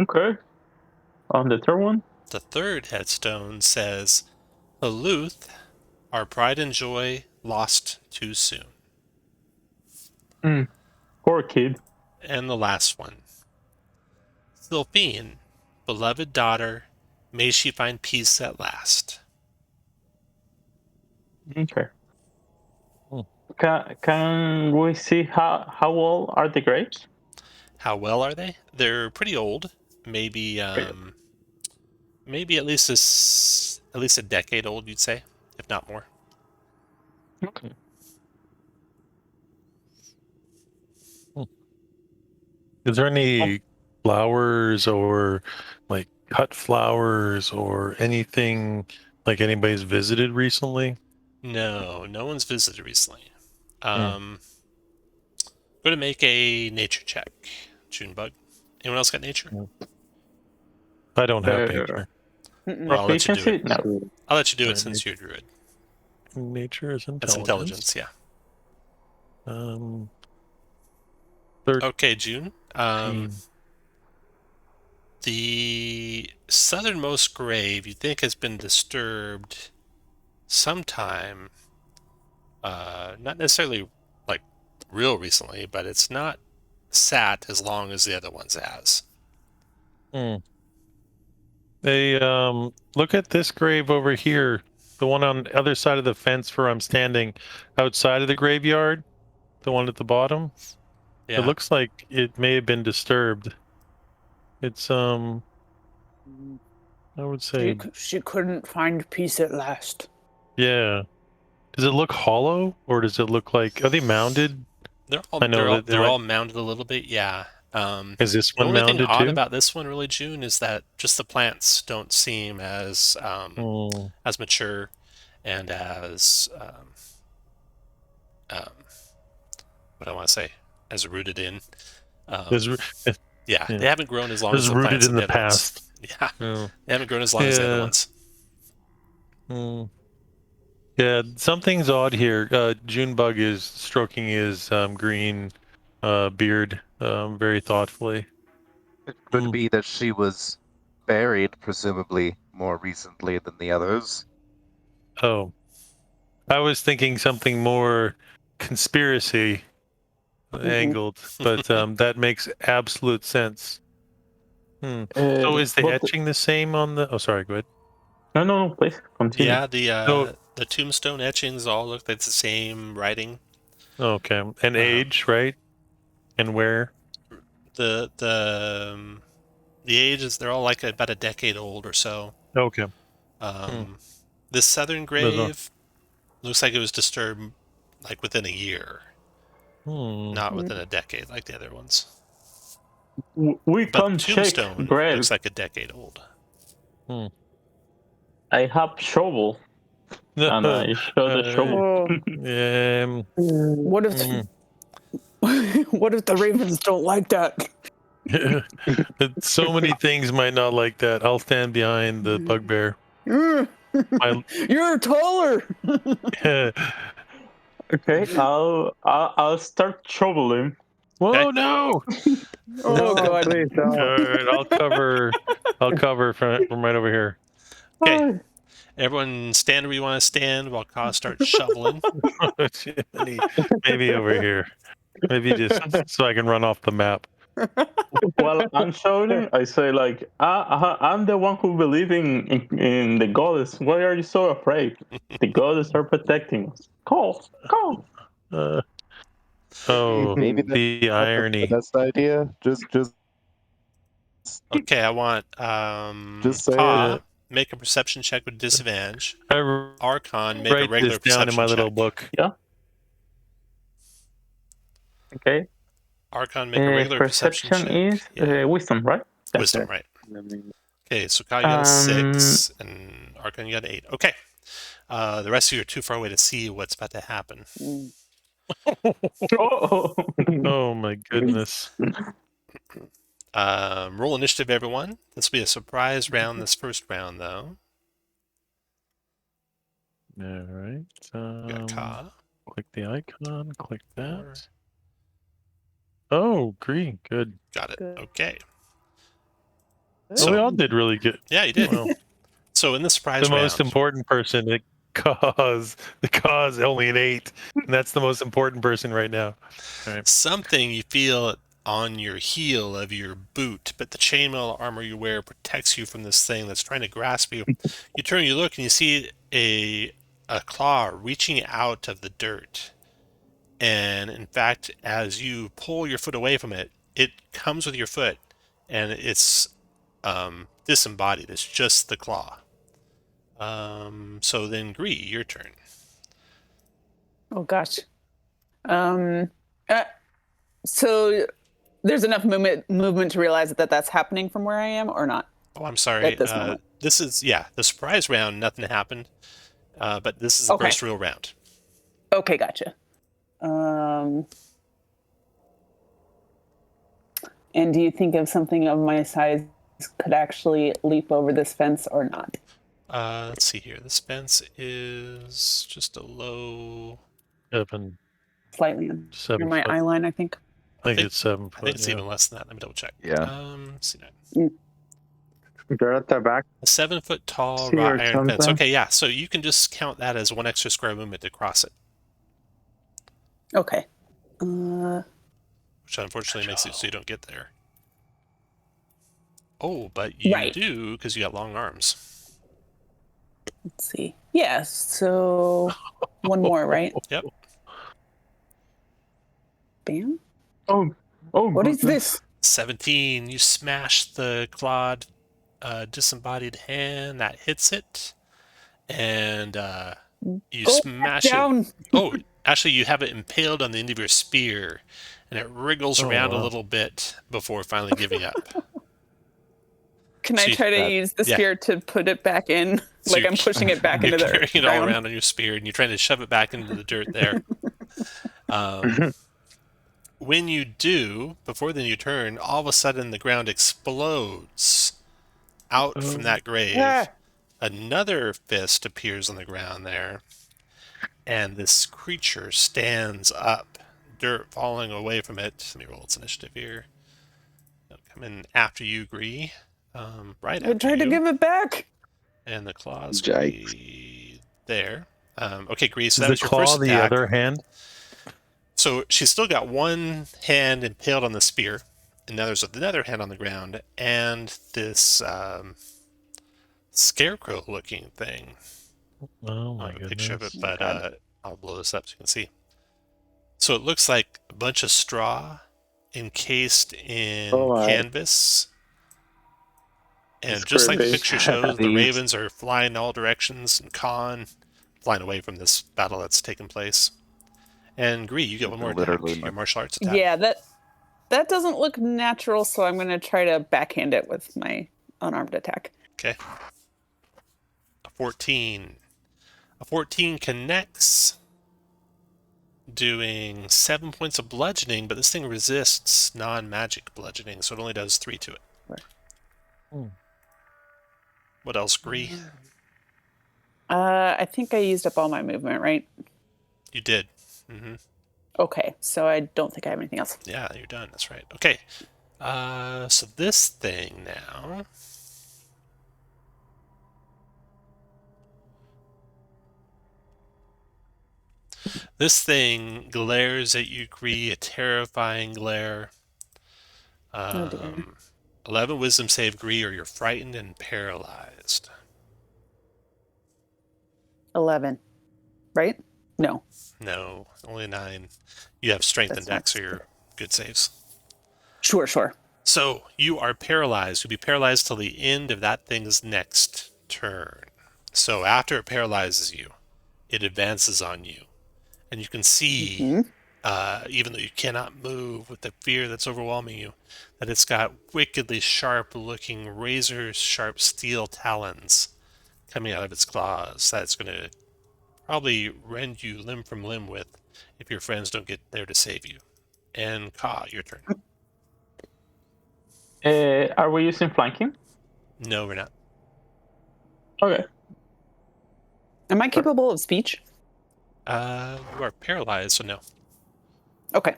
Okay. On the third one? The third headstone says Aluth, our pride and joy, lost too soon. Poor kid. And the last one. Sylphine, beloved daughter, may she find peace at last. Okay. Can we see how old are the graves? How well are they? They're pretty old. maybe maybe at least a decade old, you'd say, if not more. Okay. Is there any flowers or like cut flowers or anything like anybody's visited recently? No one's visited recently. Going to make a nature check, Junebug. Anyone else got nature? I don't have nature. Well, I'll let you do Proficiency? it. No. I'll let you do it Alright, since you're a druid. Nature is That's intelligence. intelligence, yeah. 13. Okay, June. The southernmost grave you think has been disturbed sometime, not necessarily like real recently, but it's not sat as long as the other ones has. They look at this grave over here, the one on the other side of the fence where I'm standing, outside of the graveyard, the one at the bottom. Yeah. It looks like it may have been disturbed. It's I would say She couldn't find peace at last. yeah. Does it look hollow, or does it look like, are they mounded? They're all mounded a little bit, yeah. Is this The one only thing mounded odd too? about this one, really, June, is that just the plants don't seem as mature and as what I want to say, as rooted in. Yeah, they haven't grown as long as the rooted plants in the the other past. ones. Yeah, they haven't grown as long as the other ones. Yeah, something's odd here. Junebug is stroking his green beard very thoughtfully. It could be that she was buried, presumably more recently than the others. Oh, I was thinking something more conspiracy angled, but that makes absolute sense. So is the etching the same on the... Oh, sorry, go ahead. No, please continue. Yeah, the tombstone etchings all look like the same writing. Okay, and age, right? And where? The age is, they're all like about a decade old or so. Okay. This southern grave looks like it was disturbed like within a year, not within a decade like the other ones. We But can check tombstone grave. looks like a decade old. I have shovel, and I show the shovel. What if what if the ravens don't like that? So many things might not like that. I'll stand behind the bugbear. You're taller. Okay, I'll start shoveling. Whoa, no! Oh god! Please don't. All right, I'll cover from right over here. Okay, everyone stand where you want to stand while Ka starts shoveling. Maybe over here. Maybe just so I can run off the map. While I'm shoveling, I say like, I'm the one who believes in the goddess. Why are you so afraid? The goddess are protecting us. Call. Oh, Maybe the irony. That's the idea. Just Okay, I want Just say Ka make a perception check with disadvantage. Archon make a write regular this down perception in my little check. book. Yeah. Okay. Archon make a regular perception check. Is wisdom, right? Wisdom, right? Okay, so Ka, you got a 6, and Archon, you got an 8. Okay. The rest of you are too far away to see what's about to happen. Oh my goodness. Roll initiative, everyone. This will be a surprise round this first round, though. All right. Got Ka. Click the icon. Click that. Oh, green. Good. Got it. Okay. So we all did really good. Yeah, you did. Well, So in the surprise the round, most important person, the cause only an 8, and that's the most important person right now. All right. something you feel on your heel of your boot, but the chainmail armor you wear protects you from this thing that's trying to grasp you. You turn, you look, and you see a claw reaching out of the dirt. And in fact, as you pull your foot away from it, it comes with your foot, and it's disembodied. It's just the claw. So then, Gree, your turn. Oh gosh. So there's enough movement to realize that that's happening from where I am, or not? Oh, I'm sorry. At this moment. This is the surprise round. Nothing happened, but this is the first real round. Okay, gotcha. And do you think of something of my size could actually leap over this fence or not? Let's see here. This fence is just a low. 7 Slightly under my foot. eye line, I think. I think it's 7 foot. I think it's even less than that. Let me double check. Yeah. Let's see that. They're at the back. A 7 foot tall See wrought or iron fence. something? Okay, yeah. So you can just count that as one extra square movement to cross it, Okay. which unfortunately makes it so you don't get there. Oh, but you do because you got long arms. Let's see. Yeah, so one more, right? Yep. Bam. Oh, What is goodness. this? 17. You smash the clawed, disembodied hand that hits it, and you Go smash down. it. Oh, actually, you have it impaled on the end of your spear, and it wriggles around a little bit before finally giving up. Can So I you- try to use the spear to put it back in? So Like you're- I'm pushing it back You're into the carrying it all ground? around on your spear, and you're trying to shove it back into the dirt there. When you do, before then you turn, all of a sudden the ground explodes out from that grave. Ah. Another fist appears on the ground there, and this creature stands up, dirt falling away from it. Let me roll its initiative here. It'll come in after you, Gree. Right I after tried to you. give it back. And the claws Yikes. will be there. Okay, Gree, so Is that the was your claw first the attack. other hand? So she's still got one hand impaled on the spear, and now there's another hand on the ground, and this scarecrow-looking thing. Oh I my have a picture of goodness. it, but I'll blow this up so you can see. So it looks like a bunch of straw encased in canvas. And It's just like the creepy. picture shows, the These- ravens are flying in all directions, and Khan flying away from this battle that's taken place. And Gree, you get one more attack, Literally your my- martial arts attack. Yeah, that doesn't look natural, so I'm going to try to backhand it with my unarmed attack. Okay. A 14. A 14 connects, doing 7 points of bludgeoning, but this thing resists non-magic bludgeoning, so it only does 3 to it. What else, Gree? I think I used up all my movement, right? You did. Mm-hmm. Okay, so I don't think I have anything else. Yeah, you're done. That's right. Okay. So this thing now. This thing glares at you, Gree, a terrifying glare. Oh dear. 11 wisdom save, Gree, or you're frightened and paralyzed. 11, right? No. No, only 9. You have strength and That's dex, so not you're good saves. Sure. So you are paralyzed. You'll be paralyzed till the end of that thing's next turn. So after it paralyzes you, it advances on you. And you can see, even though you cannot move with the fear that's overwhelming you, that it's got wickedly sharp-looking, razor-sharp steel talons coming out of its claws that it's going to probably rend you limb from limb with if your friends don't get there to save you. And Ka, your turn. Are we using flanking? No, we're not. Okay. Am I capable of speech? You are paralyzed, so no. Okay.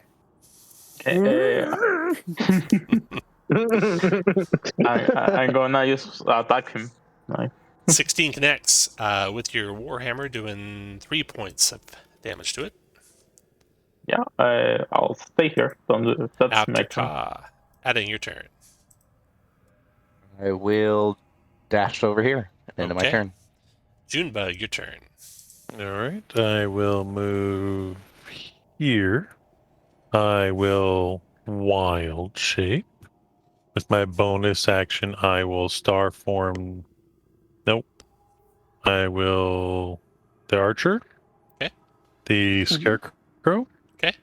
I'm gonna just attack him. Like, 16 connects with your Warhammer doing 3 points of damage to it. yeah, I'll stay here. That's After my turn. Ka, adding your turn. I will dash over here at the end of my Okay. turn. Junebug, your turn. All right. I will move here. I will wild shape. With my bonus action, I will star form. Nope. I will. The archer. Okay. The scarecrow. Okay.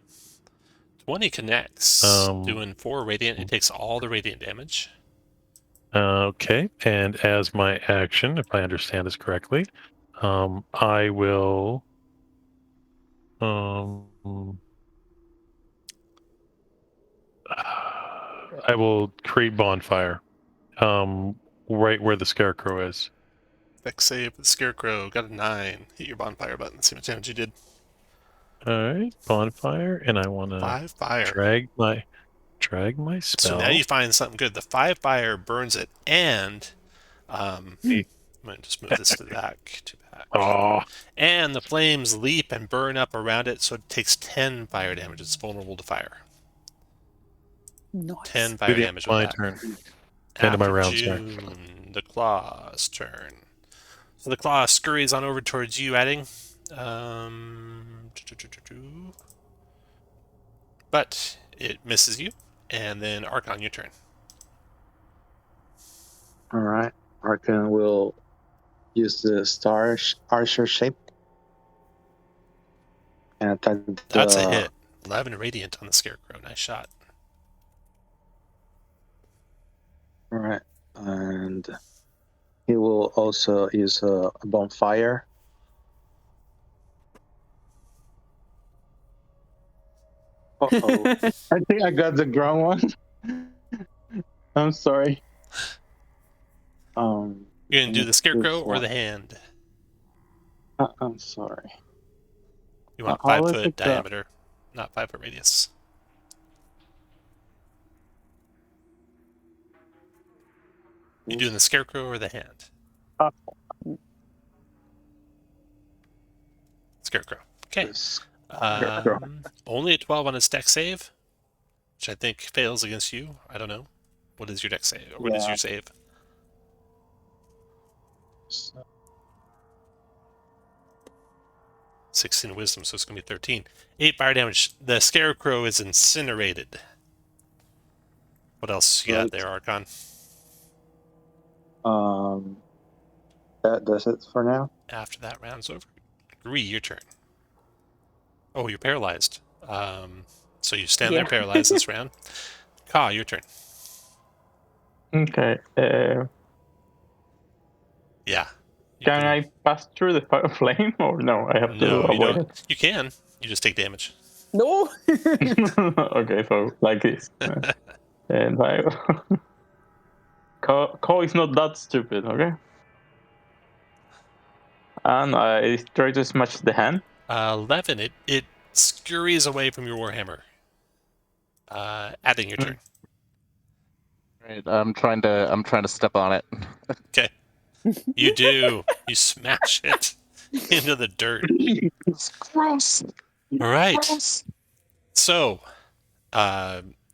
20 connects, doing 4 radiant. It takes all the radiant damage. Okay, and as my action, if I understand this correctly, I will. I will create bonfire, right where the scarecrow is. Dex save with the Scarecrow. Got a 9. Hit your bonfire button. See how much damage you did. All right, bonfire, and I want to 5 fire. drag my spell. So now you find something good. The 5 fire burns it, and I'm going to just move this to the back. Oh, And the flames leap and burn up around it, so it takes 10 fire damage. It's vulnerable to fire. Nice. 10 fire damage with my that. turn. End of my round, sorry. June, the claw's turn. So the claw scurries on over towards you, adding. But it misses you, and then Archon, your turn. All right. Arkhan will use the star archer shape and attack the. That's a hit. 11 radiant on the Scarecrow. Nice shot. All right, and he will also use a bonfire. Uh-oh. I think I got the ground one. I'm sorry. You're going to do the Scarecrow or the hand? I'm sorry. You want I'll 5 look foot at diameter, not 5 foot radius. You doing the Scarecrow or the hand? Scarecrow. Okay. Only a 12 on his dex save, which I think fails against you. I don't know. What is your dex save? Or what is your save? 16 wisdom, so it's going to be 13. 8 fire damage. The Scarecrow is incinerated. What else you got there, Archon? That does it for now. After that round's over. Agree, your turn. Oh, you're paralyzed. So you stand there paralyzed this round. Ka, your turn. Okay. Yeah. Can I pass through the fire flame or no? I have to avoid it. You can. You just take damage. No. Okay, so like this. And I. Ko is not that stupid, okay? And I try to smash the hand. 11. It scurries away from your warhammer. Adding your turn. Right, I'm trying to step on it. Okay. You do. You smash it into the dirt. It's gross. All right. Gross. So,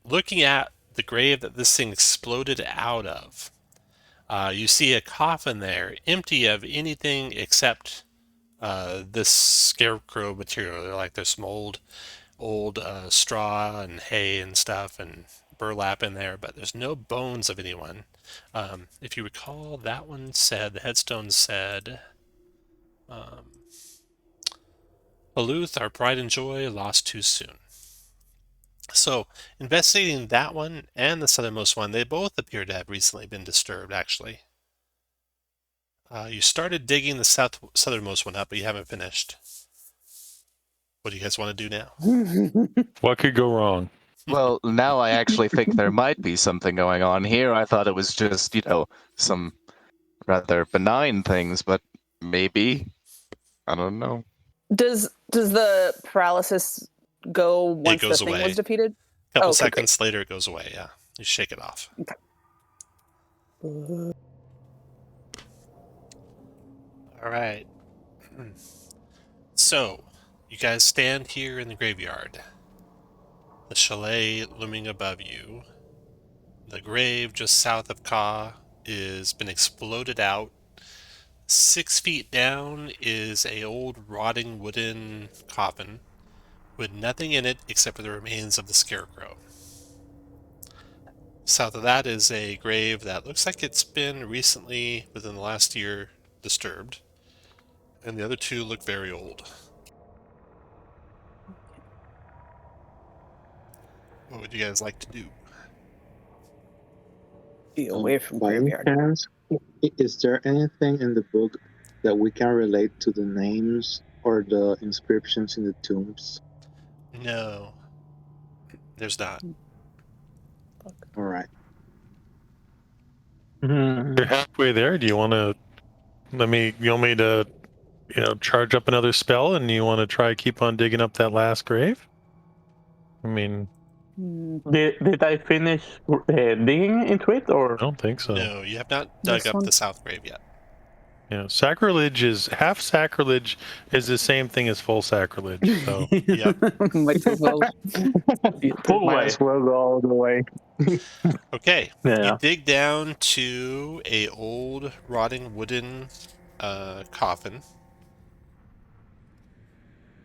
looking at the grave that this thing exploded out of, you see a coffin there, empty of anything except this scarecrow material. Like there's some old straw and hay and stuff and burlap in there, but there's no bones of anyone. If you recall, that one said, the headstone said, Aluth, our pride and joy, lost too soon. So, investigating that one and the southernmost one, they both appear to have recently been disturbed, actually. You started digging the southernmost one up, but you haven't finished. What do you guys want to do now? What could go wrong? Well, now I actually think there might be something going on here. I thought it was just, some rather benign things, but maybe. I don't know. Does the paralysis go once the thing away. was defeated? A couple seconds later, it goes away, yeah. You shake it off. Okay. All right. So, you guys stand here in the graveyard. The chalet looming above you. The grave just south of Ka is been exploded out. 6 feet down is a old rotting wooden coffin with nothing in it except for the remains of the scarecrow. South of that is a grave that looks like it's been recently, within the last year, disturbed. And the other two look very old. What would you guys like to do? Be away from By any graveyard. chance, is there anything in the book that we can relate to the names or the inscriptions in the tombs? No. There's not. All right. You're halfway there. Do you want to? You want me to, charge up another spell, and you want to try keep on digging up that last grave? I mean, Did I finish digging into it, I or don't think so. No, you have not dug This up one? the south grave yet. Yeah, half sacrilege is the same thing as full sacrilege. So Yep. Might as well. full Might way? as well go all the way. Okay. Yeah. You dig down to a old rotting wooden coffin.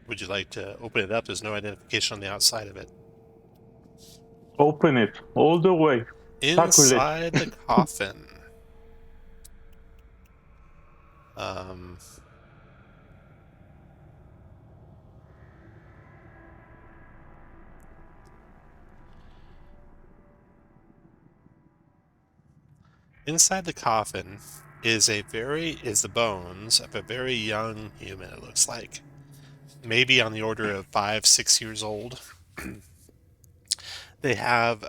Would you like to open it up? There's no identification on the outside of it. Open it all the way. Inside the coffin. Inside the coffin is the bones of a very young human, it looks like. Maybe on the order of 5-6 years old. They have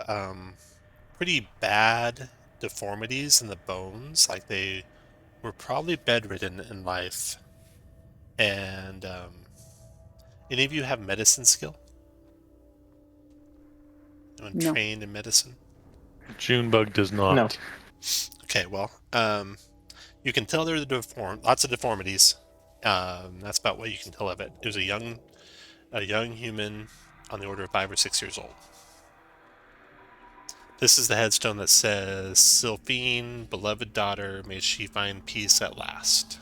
pretty bad deformities in the bones, like they were probably bedridden in life. And any of you have medicine skill? Anyone No. trained in medicine? Junebug does not. No. Okay, well, you can tell they're lots of deformities. That's about what you can tell of it. It was a young human on the order of 5 or 6 years old. This is the headstone that says, "Sylphine, beloved daughter, may she find peace at last."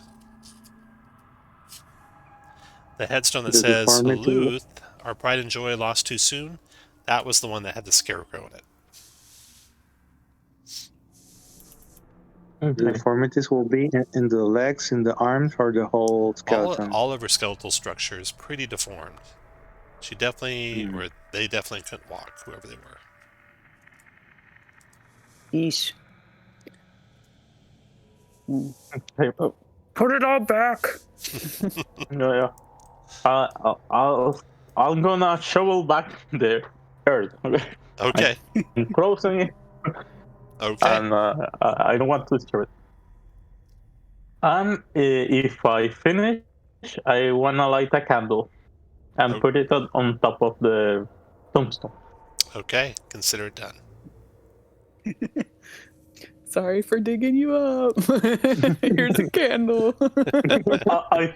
The headstone that The says, deformity- "Luth, our pride and joy lost too soon," that was the one that had the scarecrow in it. The deformities will be in the legs, in the arms, or the whole skeleton. All of her skeletal structure is pretty deformed. She definitely, or they definitely couldn't walk, whoever they were. Yeesh. Okay. Put it all back. Yeah. I'm gonna shovel back the earth. Okay. I'm closing it, Okay. and I don't want to disturb it. And if I finish, I wanna light a candle and put it on top of the tombstone. Okay. Consider it done. Sorry for digging you up. Here's a candle. I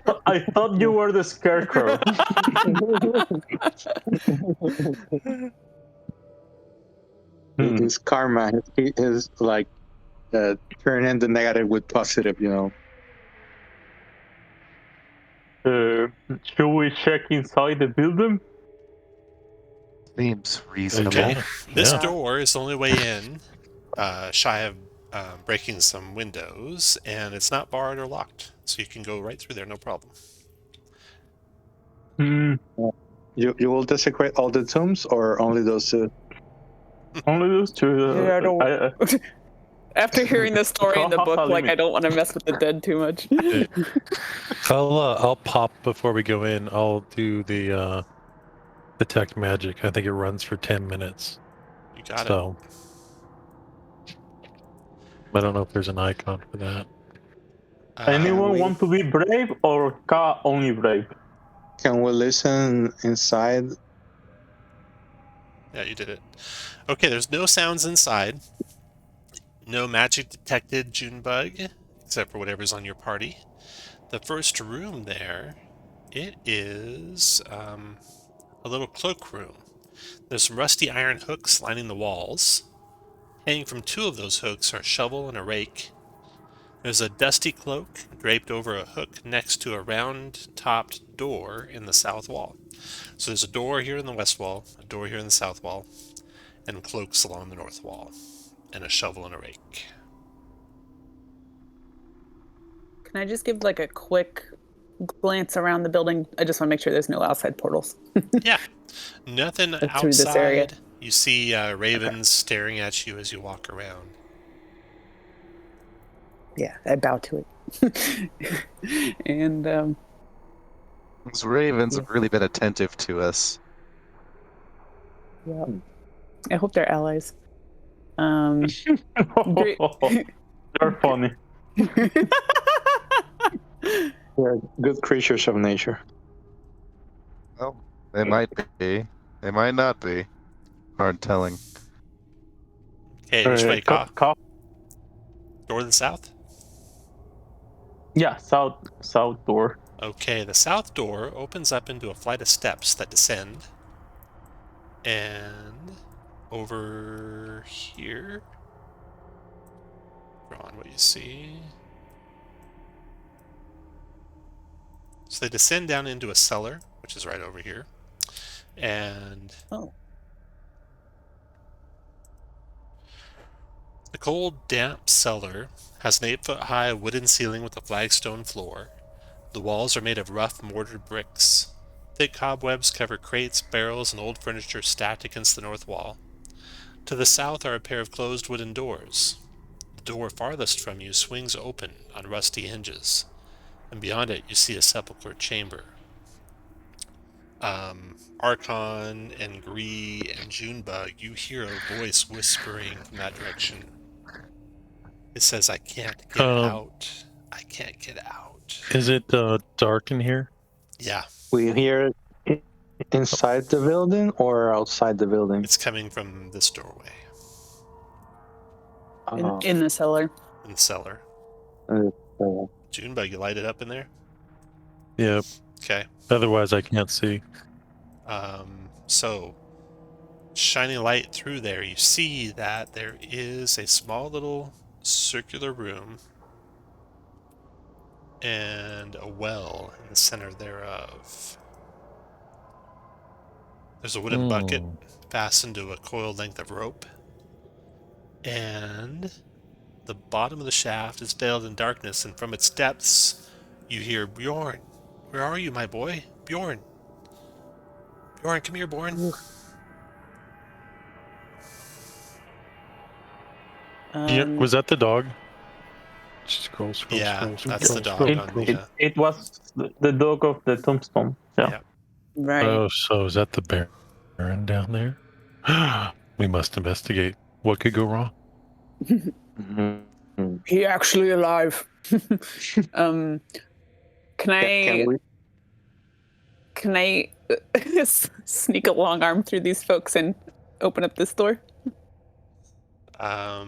thought you were the scarecrow. His karma is like turning the negative with positive, Should we check inside the building? Seems reasonable. Okay. This Yeah. door is the only way in, shy of breaking some windows, and it's not barred or locked, so you can go right through there, no problem. You will desecrate all the tombs or only those two? Only those two. Yeah, I don't- After hearing the story in the book, like, I don't want to mess with the dead too much. I'll pop before we go in. I'll do the detect magic. I think it runs for 10 minutes. You got it. So I don't know if there's an icon for that. Anyone want to be brave or Ka only brave? Can we listen inside? Yeah, you did it. Okay, there's no sounds inside. No magic detected, Junebug, except for whatever's on your party. The first room there, it is a little cloak room. There's some rusty iron hooks lining the walls. Hanging from two of those hooks are a shovel and a rake. There's a dusty cloak draped over a hook next to a round-topped door in the south wall. So there's a door here in the west wall, a door here in the south wall, and cloaks along the north wall. and a shovel and a rake. Can I just give like a quick glance around the building? I just want to make sure there's no outside portals. Yeah, nothing Through this area. outside. You see ravens staring at you as you walk around. Yeah, I bow to it. And Those ravens have really been attentive to us. yeah, I hope they're allies. Great. You're funny. They're good creatures of nature. Well, they might be. They might not be. Hard telling. Okay, which way, Ka? North and south? Yeah, south door. Okay, the south door opens up into a flight of steps that descend. And over here, draw on what you see. So they descend down into a cellar, which is right over here. And the cold, damp cellar has an 8-foot-high wooden ceiling with a flagstone floor. The walls are made of rough mortared bricks. Thick cobwebs cover crates, barrels, and old furniture stacked against the north wall. To the south are a pair of closed wooden doors. The door farthest from you swings open on rusty hinges, and beyond it you see a sepulchral chamber. Archon and Gree and Junebug, you hear a voice whispering from that direction. It says, "I can't get out. I can't get out." Is it dark in here? Yeah, We hear it inside the building or outside the building? it's coming from this doorway in the cellar. in the cellar. Junebug, you light it up in there? Yep. Okay. Otherwise, I can't see. So, shining light through there, you see that there is a small little circular room and a well in the center thereof. There's a wooden bucket fastened to a coiled length of rope, and the bottom of the shaft is veiled in darkness, and from its depths you hear, "Bjorn, where are you, my boy? Bjorn! Bjorn, come here, Bjorn." Was that the dog? Scroll, Yeah, scroll, that's the scroll, dog scroll, on scroll. the... It was the dog of the tombstone. Yeah. Right. Oh, so is that the Baron down there? We must investigate. What could go wrong? He actually alive. Can I sneak a long arm through these folks and open up this door? I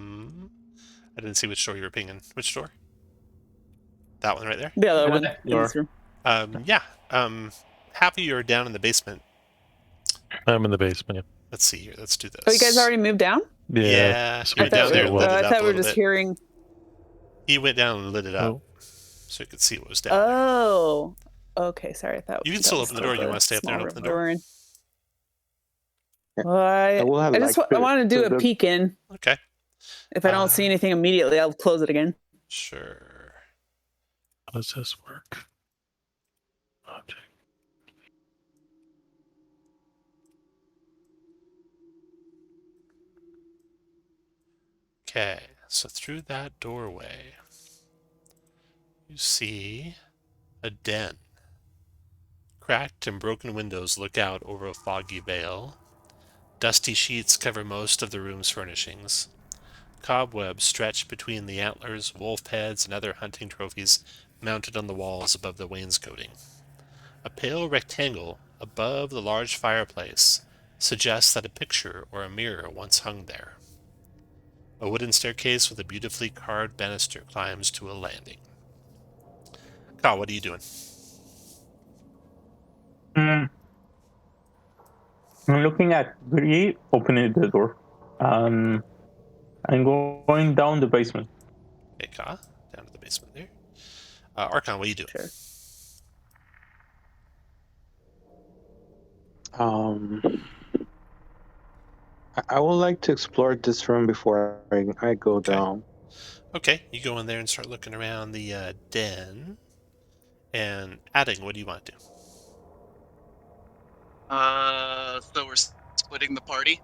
didn't see which door you were pinging. Which door? That one right there? The other Yeah, one that in this room. Yeah. Half of you are down in the basement. I'm in the basement. Yeah. Let's see here. Let's do this. Oh, you guys already moved down? Yeah. So We went down there and lit it I up thought a we were little just bit. hearing. He went down and lit it up, Oh. so you could see what was down there. Oh. Okay, sorry. I thought You can that still was open the door. You want to stay up there and small open the room we door? were in. Yeah. Well, I want to do a peek in. Okay. If I don't see anything immediately, I'll close it again. Sure. How does this work? Object. Okay. So through that doorway, you see a den. Cracked and broken windows look out over a foggy vale. Dusty sheets cover most of the room's furnishings. Cobwebs stretch between the antlers, wolf heads, and other hunting trophies mounted on the walls above the wainscoting. A pale rectangle above the large fireplace suggests that a picture or a mirror once hung there. A wooden staircase with a beautifully carved banister climbs to a landing. Kyle, what are you doing? I'm looking at Gree opening the door. I'm going down the basement. Okay, Ka, down to the basement there. Archon, what are you doing? Sure. I would like to explore this room before I go down. Okay, you go in there and start looking around the den. And adding, what do you want to do? So we're splitting the party.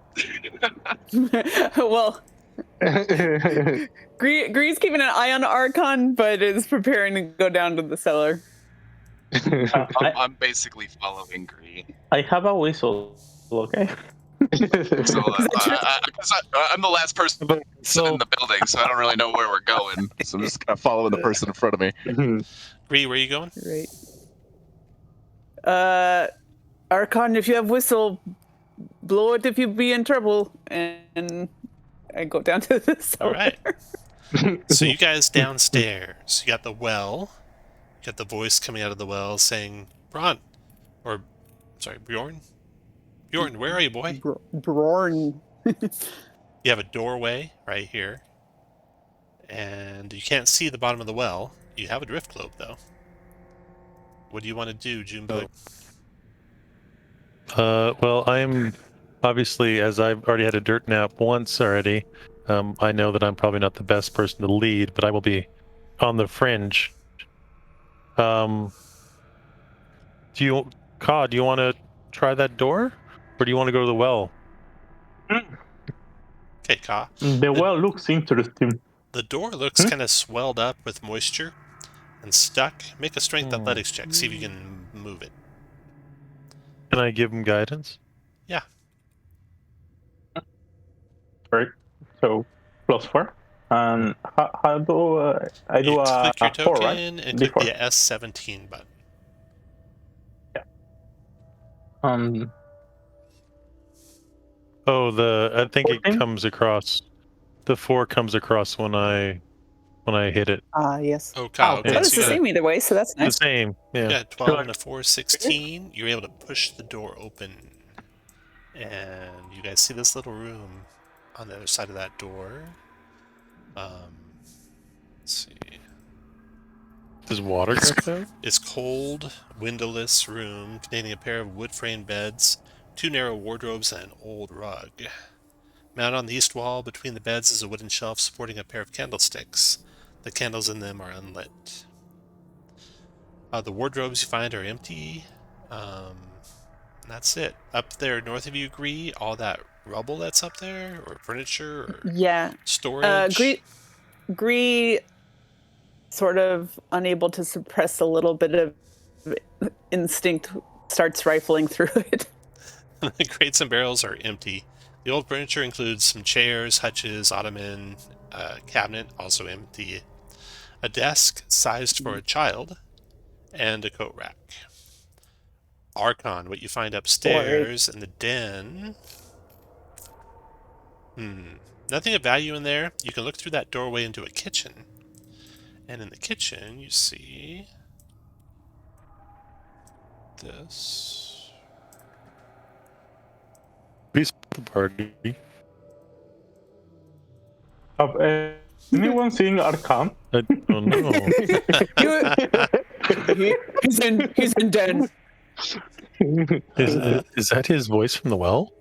Well, Gree's keeping an eye on Archon, but is preparing to go down to the cellar. I'm basically following Green. I have a whistle, okay? So I'm the last person in the building, so I don't really know where we're going. So I'm just kind of following the person in front of me. Gree, where are you going? Right. Archon, if you have whistle, blow it if you be in trouble. And I go down to the cellar. All right. So you guys downstairs, you got the well. You got the voice coming out of the well saying, Bjorn, where are you, boy? Bjorn. You have a doorway right here. And you can't see the bottom of the well. You have a drift globe, though. What do you want to do, Junebug? Well, I'm obviously, as I've already had a dirt nap once already, I know that I'm probably not the best person to lead, but I will be on the fringe. Do you want to try that door? Or do you want to go to the well? Okay, Ka. The well looks interesting. The door looks kind of swelled up with moisture and stuck. Make a strength athletics check. See if you can move it. Can I give him guidance? Yeah. Right. So +4. And how do I do Click your token 4, right? and D4. click the S17 button. I think 14? it comes across. The 4 comes across when I hit it. Yes. Oh, Ka. Okay, But it's so the you same either way, so that's The nice. same. Yeah. got 12 and a 4, 16. You're able to push the door open. And you guys see this little room on the other side of that door. Let's see. Does water go there? It's cold, windowless room containing a pair of wood-framed beds, 2 narrow wardrobes, and an old rug. Mounted on the east wall between the beds is a wooden shelf supporting a pair of candlesticks. The candles in them are unlit. The wardrobes you find are empty. That's it. Up there north of you, Gree, all that rubble that's up there, or furniture, or storage. Gree, sort of unable to suppress a little bit of instinct, starts rifling through it. The crates and barrels are empty. The old furniture includes some chairs, hutches, ottoman, cabinet, also empty, a desk sized for a child, and a coat rack. Archon, what you find upstairs in the den. Nothing of value in there. You can look through that doorway into a kitchen. And in the kitchen, you see this. Peace of the party. Have anyone seen Arkhan? I don't know. He's in den. Is that his voice from the well?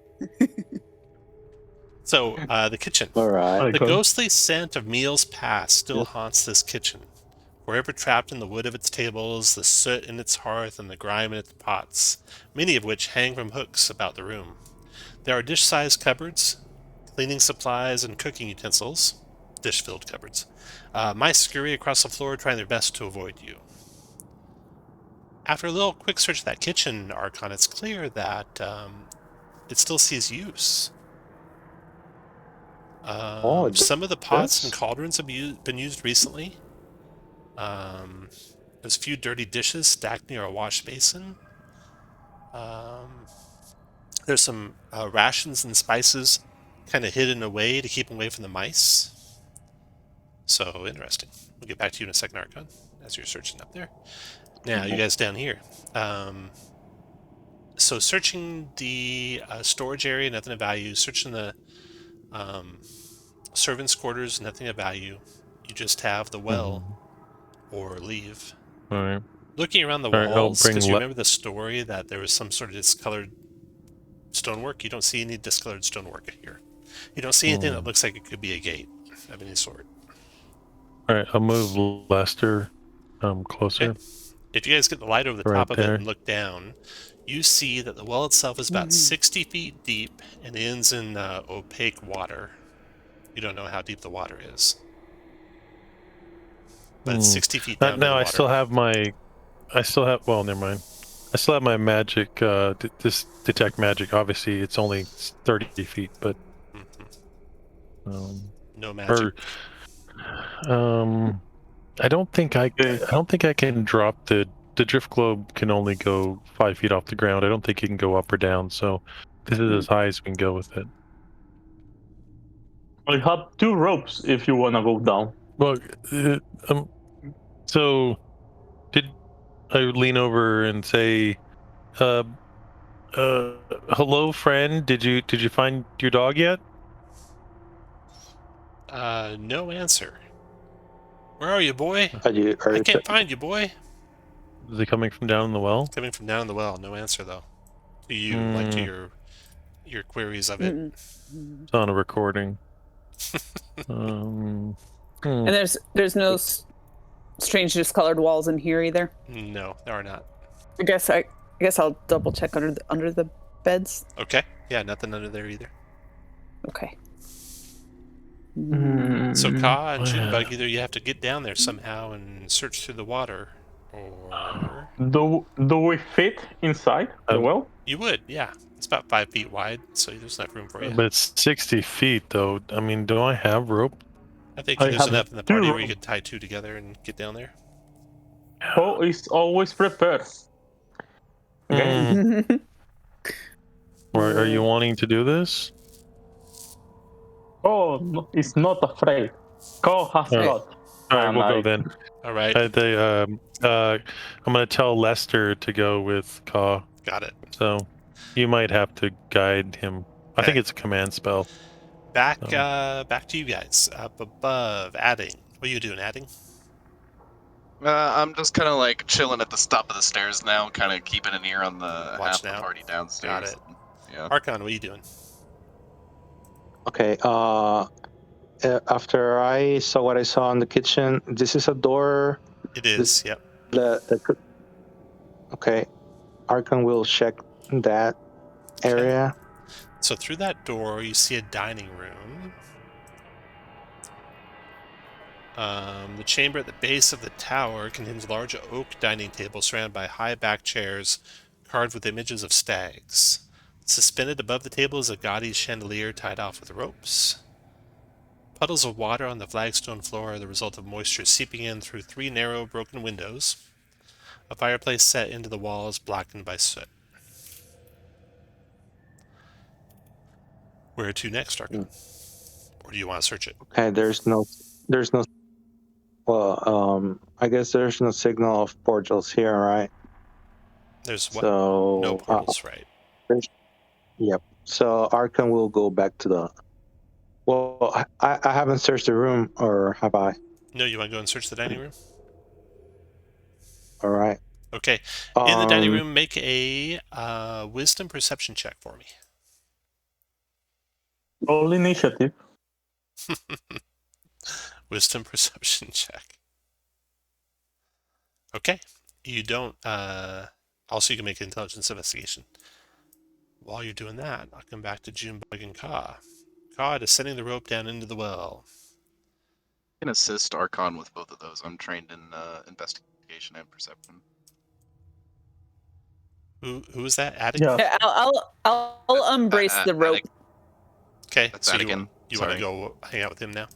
So, the kitchen. All right. The ghostly scent of meals past still haunts this kitchen. Forever trapped in the wood of its tables, the soot in its hearth, and the grime in its pots, many of which hang from hooks about the room. There are dish-sized cupboards, cleaning supplies, and cooking utensils. Dish-filled cupboards. Mice scurry across the floor, trying their best to avoid you. After a little quick search of that kitchen, Archon, it's clear that it still sees use. Some of the pots and cauldrons have been used recently. There's a few dirty dishes stacked near a wash basin. There's some rations and spices kind of hidden away to keep them away from the mice. So, interesting. We'll get back to you in a second, Archon, as you're searching up there. Now, you guys down here. So, searching the storage area, nothing of value. Searching the servants' quarters, nothing of value. You just have the well or leave. All right. Looking around the All right, walls, because you remember the story that there was some sort of discolored stonework. You don't see any discolored stonework here. You don't see anything that looks like it could be a gate of any sort. All right, I'll move Lester closer. Okay. If you guys get the light over the Right top of it there. and look down, you see that the well itself is about 60 feet deep and ends in opaque water. You don't know how deep the water is. But it's 60 feet down to the Now water. well, never mind. I still have my magic, this detect magic. Obviously, it's only 30 feet, but no magic. I don't think I can drop the drift globe. Can only go 5 feet off the ground. I don't think you can go up or down. So this is as high as we can go with it. I have 2 ropes if you want to go down. Well, so did I lean over and say, hello, friend? Did you find your dog yet? No answer. Where are you, boy? I can't find you, boy. Is he coming from down in the well? Coming from down in the well. No answer, though. To you, like to your queries of it. It's on a recording. And there's no strange discolored walls in here either. No, there are not. I guess I'll double check under the beds. Okay. Yeah, nothing under there either. Okay. So Ka and Junebug, either you have to get down there somehow and search through the water, or Do we fit inside the well? you would, yeah. It's about 5 feet wide, so there's enough room for you. But it's 60 feet, though. I mean, do I have rope? I think I there's have enough in the party two where you rope. could tie 2 together and get down there. Oh, is always prepared. Okay. Are you wanting to do this? Oh, no, it's not afraid. Ko has Oh. got. All right, And we'll I- go then. All right, I'm gonna tell Lester to go with Ka. got it. So you might have to guide him. I think it's a command spell. Back to you guys. Up above, adding. What are you doing, adding? I'm just kind of like chilling at the top of the stairs now, kind of keeping an ear on the half now. the party downstairs. Got it. Yeah. Archon, what are you doing? Okay. After I saw what I saw in the kitchen, this is a door. It is, yep. Okay. Arkhan will check that area. So through that door, you see a dining room. The chamber at the base of the tower contains a large oak dining table surrounded by high back chairs carved with images of stags. Suspended above the table is a gaudy chandelier tied off with ropes. Puddles of water on the flagstone floor are the result of moisture seeping in through 3 narrow, broken windows. A fireplace set into the walls blackened by soot. Where to next, Arkhan? Or do you want to search it? Okay, there's no well, I guess there's no signal of portals here, right? There's what? So No portals, right? Yep. So Arkhan will go back to the. Well, I haven't searched the room, or have I? No, you want to go and search the dining room? All right. Okay. In the dining room, make a wisdom perception check for me. Roll initiative. Wisdom perception check. Okay. You don't. Also, you can make an intelligence investigation. While you're doing that, I'll come back to Junebug and Ka. Ka, descending the rope down into the well. I can assist Archon with both of those. I'm trained in investigation and perception. Who is that? Attic? Yeah. I'll embrace the rope. Attic. Okay. That's So you Attican. want to Sorry. go hang out with him now?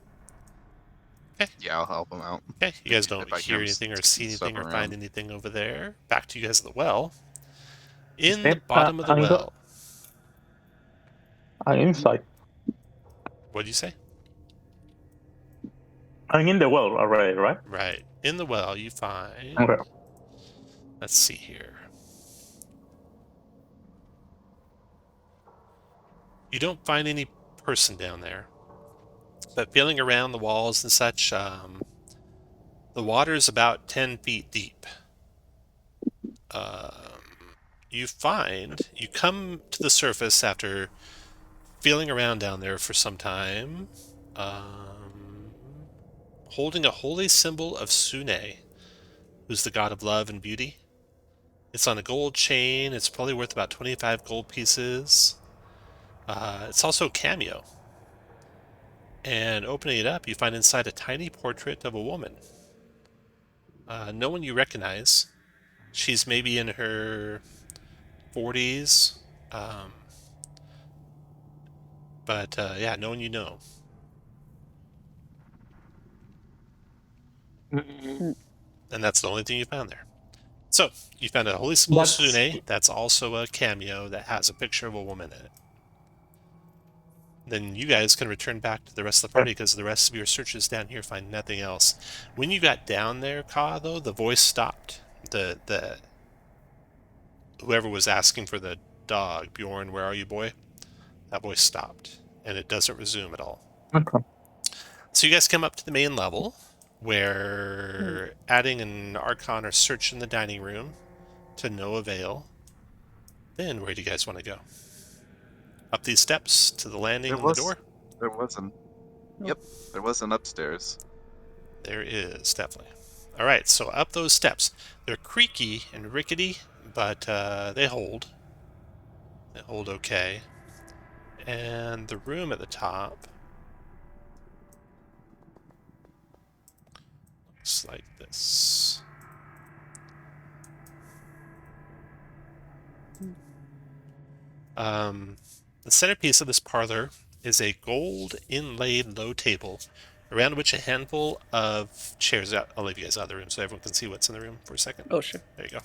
Yeah, I'll help him out. Okay. You guys don't If I hear can anything or stick see some anything or stuff find around. anything over there. Back to you guys at the well. In the Yep, bottom of the I'm go- well. I'm inside. What do you say? I'm in the well already, right? Right. In the well, you find. Okay. Let's see here. You don't find any person down there. But feeling around the walls and such, the water is about 10 feet deep. you come to the surface after feeling around down there for some time, holding a holy symbol of Sune, who's the god of love and beauty. It's on a gold chain. It's probably worth about 25 gold pieces. It's also a cameo. And opening it up, you find inside a tiny portrait of a woman. No one you recognize. She's maybe in her 40s. But yeah, no one you know. And that's the only thing you found there. So, you found a holy symbol of Sune. That's also a cameo that has a picture of a woman in it. Then you guys can return back to the rest of the party because the rest of your searches down here find nothing else. When you got down there, Ka, though, the voice stopped. The whoever was asking for the dog, Bjorn, where are you, boy? That voice stopped, and it doesn't resume at all. Okay. So you guys come up to the main level, where Adding and Archon are searching the dining room to no avail. Then where do you guys want to go? Up these steps to the landing and the door? There wasn't. Yep, there was an upstairs. There is, definitely. All right, so up those steps. They're creaky and rickety, but they hold. They hold okay. And the room at the top looks like this. The centerpiece of this parlor is a gold inlaid low table around which a handful of chairs. I'll leave you guys out of the room so everyone can see what's in the room for a second. Oh, sure. There you go.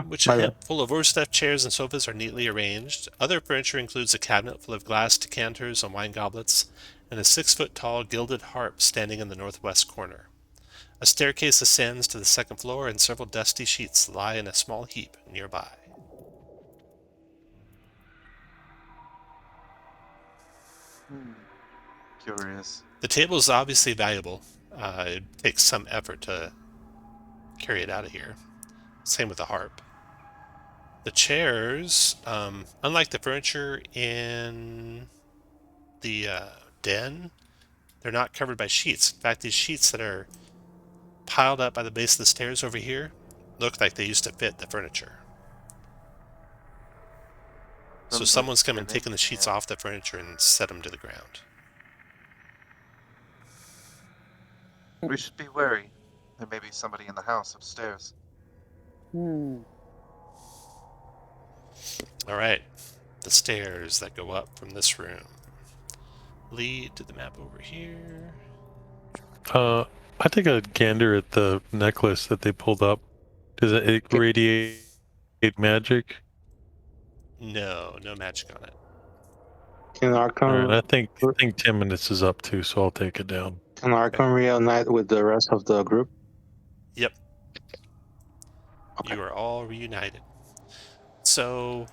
Which a handful of overstuffed chairs and sofas are neatly arranged. Other furniture includes a cabinet full of glass decanters and wine goblets, and a 6-foot-tall gilded harp standing in the northwest corner. A staircase ascends to the second floor, and several dusty sheets lie in a small heap nearby. Curious. The table is obviously valuable. It takes some effort to carry it out of here. Same with the harp. The chairs, unlike the furniture in the den, they're not covered by sheets. In fact, these sheets that are piled up by the base of the stairs over here look like they used to fit the furniture. So someone's come and taken the sheets off the furniture and set them to the ground. We should be wary. There may be somebody in the house upstairs. All right. The stairs that go up from this room lead to the map over here. I take a gander at the necklace that they pulled up. Does it radiate magic? No magic on it. Can Archon? Right, I think 10 minutes is up too, so I'll take it down. Can Archon reunite with the rest of the group? Yep. Okay. You are all reunited. So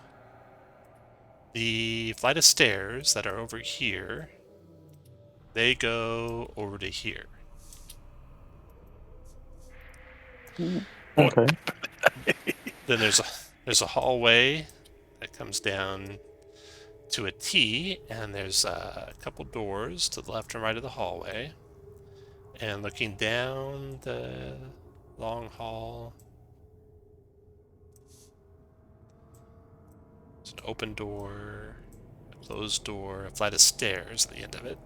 the flight of stairs that are over here, they go over to here. Okay. Then there's a hallway that comes down to a T, and there's a couple doors to the left and right of the hallway. And looking down the long hall, there's an open door, a closed door, a flight of stairs at the end of it.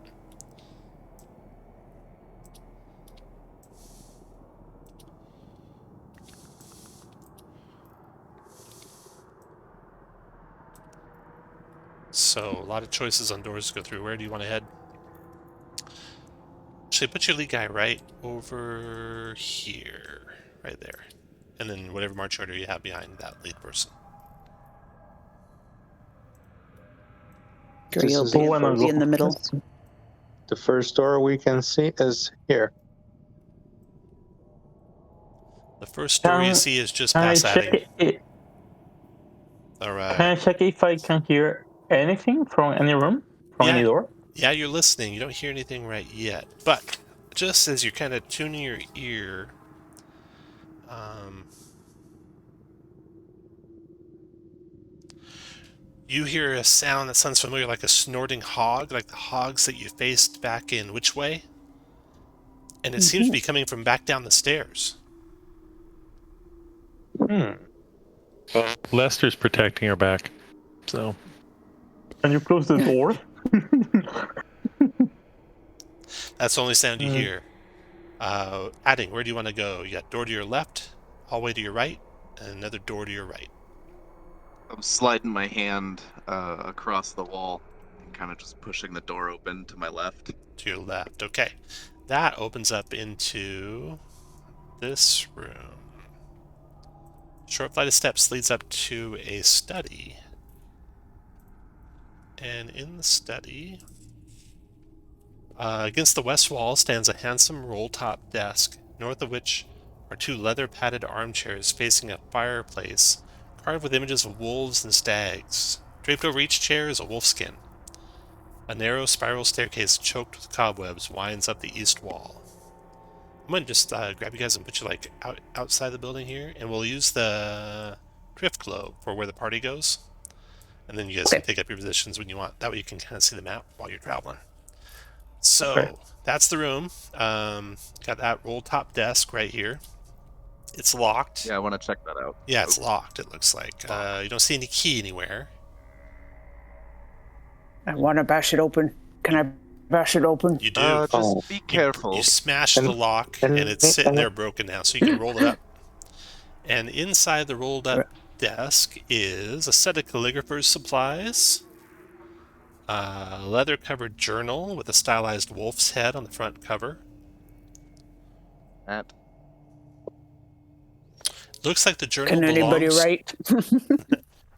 So, a lot of choices on doors to go through. Where do you want to head? Actually, put your lead guy right over here. Right there. And then whatever march order you have behind that lead person. This is will be in the middle. The first door we can see is here. The first door you see is just Can I past check Adding. it? All right. Can I check if I can hear anything from any room, from any door? Yeah, you're listening. You don't hear anything right yet. But just as you're kind of tuning your ear, You hear a sound that sounds familiar, like a snorting hog, like the hogs that you faced back in Which Way? And it seems to be coming from back down the stairs. Lester's protecting her back. So. Can you close the door? That's the only sound you hear. Adding, where do you want to go? You got door to your left, hallway to your right, and another door to your right. I'm sliding my hand across the wall and kind of just pushing the door open to my left. To your left. Okay. That opens up into this room. Short flight of steps leads up to a study. And in the study, against the west wall stands a handsome roll-top desk, north of which are two leather-padded armchairs facing a fireplace carved with images of wolves and stags. Draped over each chair is a wolfskin. A narrow spiral staircase choked with cobwebs winds up the east wall. I'm going to just grab you guys and put you like outside the building here, and we'll use the drift globe for where the party goes. And then you guys can take up your positions when you want. That way you can kind of see the map while you're traveling. So that's the room. Got that roll-top desk right here. It's locked. Yeah, I want to check that out. Yeah, it's locked, it looks like. You don't see any key anywhere. I want to bash it open. Can I bash it open? You do. Just be careful. You smash the lock, and it's sitting there broken now, so you can roll it up. And inside the rolled up desk is a set of calligrapher's supplies, a leather-covered journal with a stylized wolf's head on the front cover. That. Looks like the journal Can anybody belongs... write?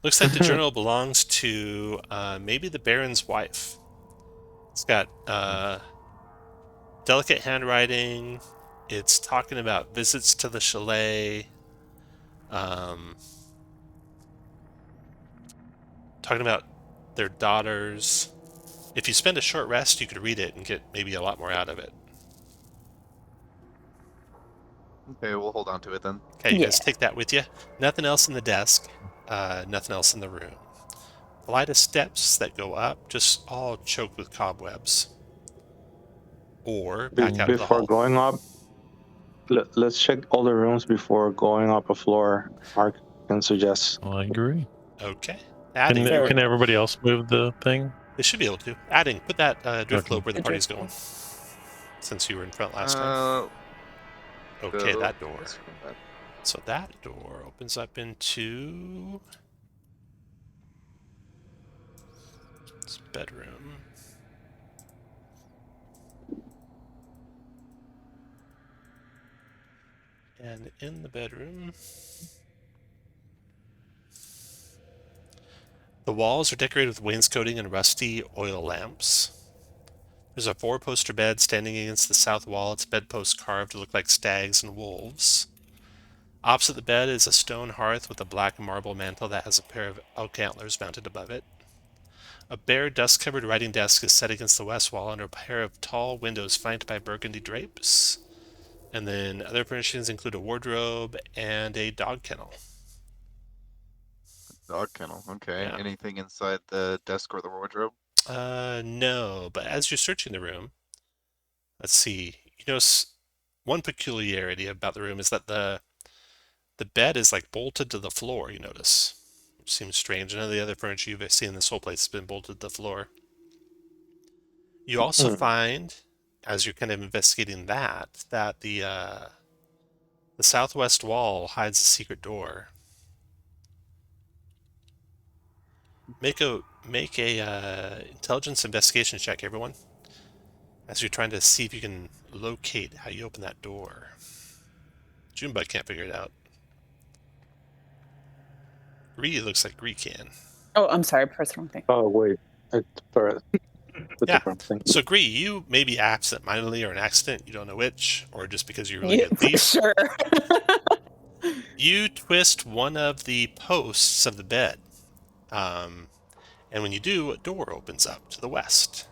Looks like the journal belongs to maybe the Baron's wife. It's got delicate handwriting. It's talking about visits to the chalet. Talking about their daughters. If you spend a short rest, you could read it and get maybe a lot more out of it. Okay, we'll hold on to it then. Okay, you guys take that with you. Nothing else in the desk. Nothing else in the room. Flight of steps that go up, just all choked with cobwebs. Or back out of the Before hall. going up, let's check all the rooms before going up a floor. Mark can suggest. I agree. Okay. Adding. Can everybody else move the thing? They should be able to. Adding. Put that drift globe where the The party's drift going. Since you were in front last time. Okay, go that door. this way. So that door opens up into this bedroom. And in the bedroom, the walls are decorated with wainscoting and rusty oil lamps. There's a 4-poster bed standing against the south wall, its bedposts carved to look like stags and wolves. Opposite the bed is a stone hearth with a black marble mantle that has a pair of elk antlers mounted above it. A bare, dust-covered writing desk is set against the west wall under a pair of tall windows flanked by burgundy drapes. And then other furnishings include a wardrobe and a dog kennel. Dog kennel. Okay. Yeah. Anything inside the desk or the wardrobe? No, but as you're searching the room, let's see. You notice one peculiarity about the room is that the bed is like bolted to the floor, you notice. Which seems strange. None of the other furniture you've seen in this whole place has been bolted to the floor. You also find, as you're kind of investigating that the southwest wall hides a secret door. Make a intelligence investigation check, everyone, as you're trying to see if you can locate how you open that door. Junebug can't figure it out. Gree looks like Gree can. Oh, I'm sorry. Press wrong thing. Oh wait, the Yeah. wrong thing. So Gree, you may be absent-mindedly or an accident, you don't know which, or just because you're really good thief. Sure. You twist one of the posts of the bed. And when you do, a door opens up to the west.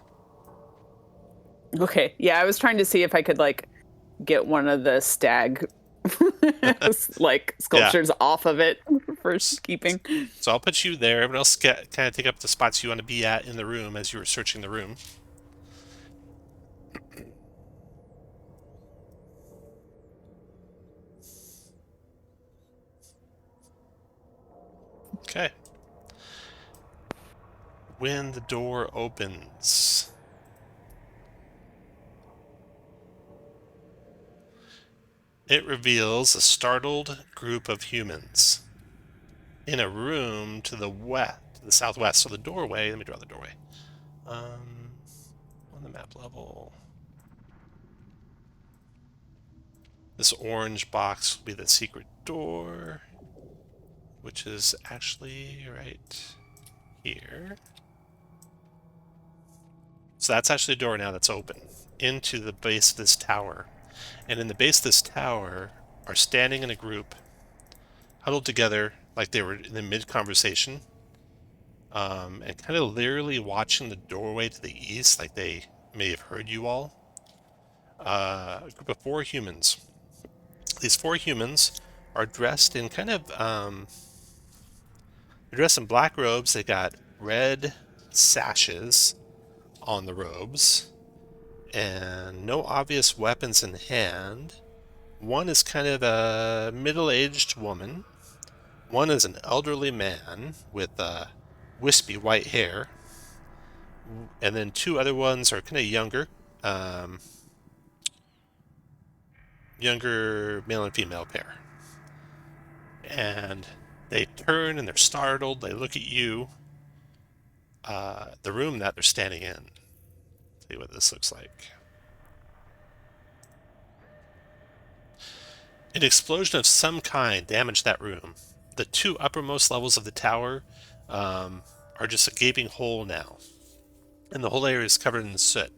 Okay. Yeah, I was trying to see if I could like get one of the stag like sculptures off of it keeping. So I'll put you there. Everyone else kind of take up the spots you want to be at in the room as you were searching the room. Okay. When the door opens, it reveals a startled group of humans in a room to the southwest. So the doorway, let me draw the doorway. On the map level. This orange box will be the secret door, which is actually right here. So that's actually a door now that's open into the base of this tower. And in the base of this tower are standing in a group, huddled together like they were in the mid-conversation, and kind of literally watching the doorway to the east like they may have heard you all. A group of 4 humans. These 4 humans are dressed in kind of, they're dressed in black robes. They got red sashes on the robes and no obvious weapons in hand. One is kind of a middle-aged woman. One is an elderly man with wispy white hair. And then 2 other ones are kind of younger. Younger male and female pair. And they turn and they're startled. They look at you. The room that they're standing in. See what this looks like. An explosion of some kind damaged that room. The 2 uppermost levels of the tower are just a gaping hole now, and the whole area is covered in soot.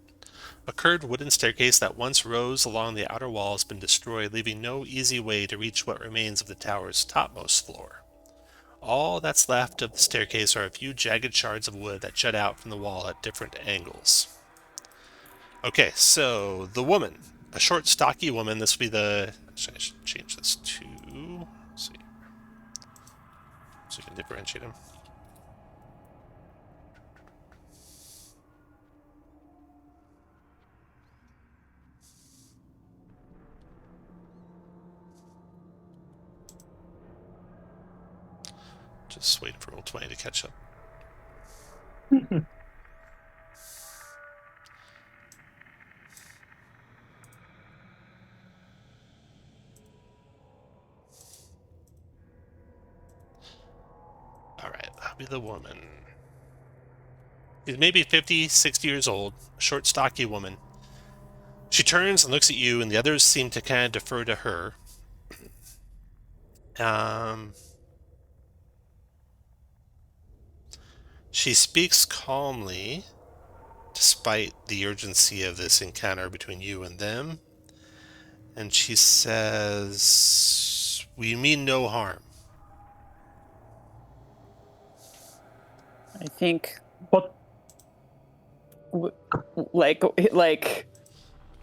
A curved wooden staircase that once rose along the outer wall has been destroyed, leaving no easy way to reach what remains of the tower's topmost floor. All that's left of the staircase are a few jagged shards of wood that jut out from the wall at different angles. Okay, so the woman. A short, stocky woman. This will be the... Actually, I should change this to... Let's see. So you can differentiate them. Just waiting for Roll20 to catch up. Alright, that'll be the woman. She's maybe 50, 60 years old, a short, stocky woman. She turns and looks at you, and the others seem to kind of defer to her. She speaks calmly, despite the urgency of this encounter between you and them. And she says, "We mean no harm." I think, What? like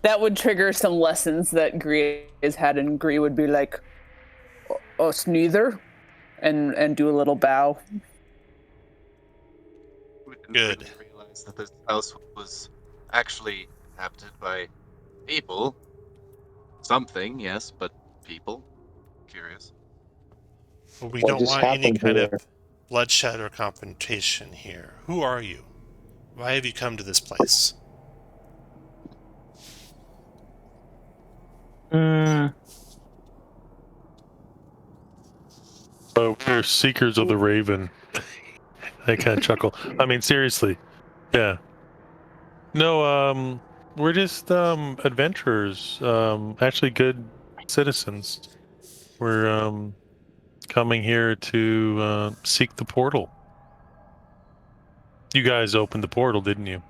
that would trigger some lessons that Gree has had, and Gree would be like, "Us neither," and do a little bow. We didn't Good. really realize that this house was actually inhabited by people. Something, yes, but people. Curious. Well, we What don't just want any happened kind here? of bloodshed or confrontation here. Who are you? Why have you come to this place? We're seekers of the Raven. I kind of chuckle. I mean, seriously. Yeah. No, we're just adventurers. Actually, good citizens. We're coming here to seek the portal. You guys opened the portal, didn't you?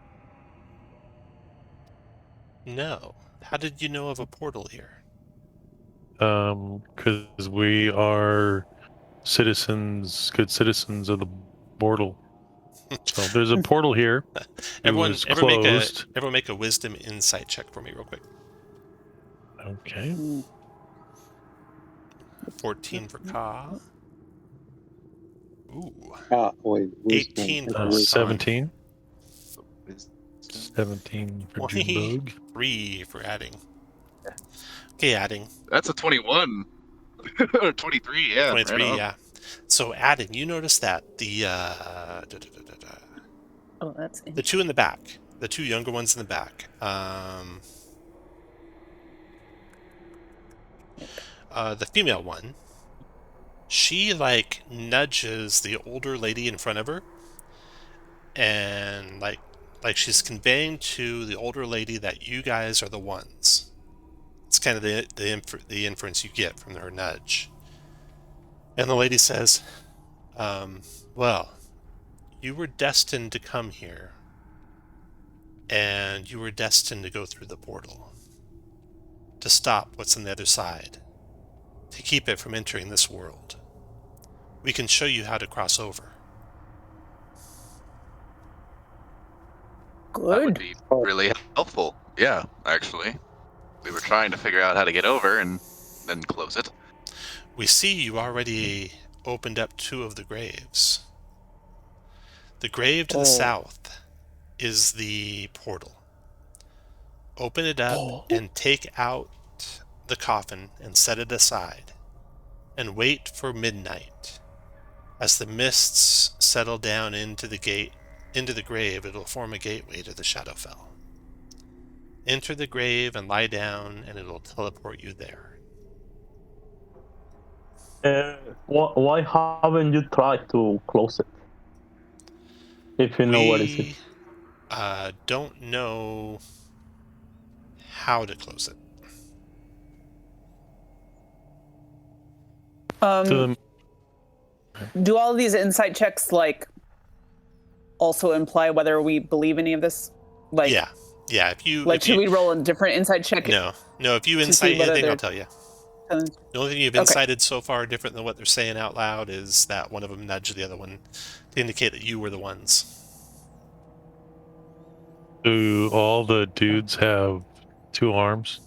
No. How did you know of a portal here? Because we are citizens, good citizens of the portal. So there's a portal here. Everyone closed. make a wisdom insight check for me real quick. Okay. 14 for Ka. Ooh. Wait, wisdom. 18 That's for wisdom. 17. Wisdom. 17 for Junebug. 3 for adding. Okay, adding. That's a 21. Or 23, yeah. 23, right on. yeah. So adding, you notice that the Oh, that's the two in the back, the two younger ones in the back, the female one, she like nudges the older lady in front of her, and like she's conveying to the older lady that you guys are the ones. It's kind of the inference you get from her nudge. And the lady says, well, you were destined to come here, and you were destined to go through the portal, to stop what's on the other side, to keep it from entering this world. We can show you how to cross over. That would good. be really helpful. Yeah, actually. We were trying to figure out how to get over and then close it. We see you already opened up 2 of the graves. The grave to the south is the portal. Open it up and take out the coffin and set it aside, and wait for midnight. As the mists settle down into the grave, it'll form a gateway to the Shadowfell. Enter the grave and lie down, and it'll teleport you there. Why haven't you tried to close it? If you know what is it. We don't know how to close it. To Do all of these insight checks like also imply whether we believe any of this? Like, Yeah. If you like, should we roll a different insight check? No. If you to see insight whether anything, I'll they're- tell you. Uh, The only thing you've Okay. incited so far different than what they're saying out loud is that one of them nudged the other one to indicate that you were the ones. do all the dudes have 2 arms?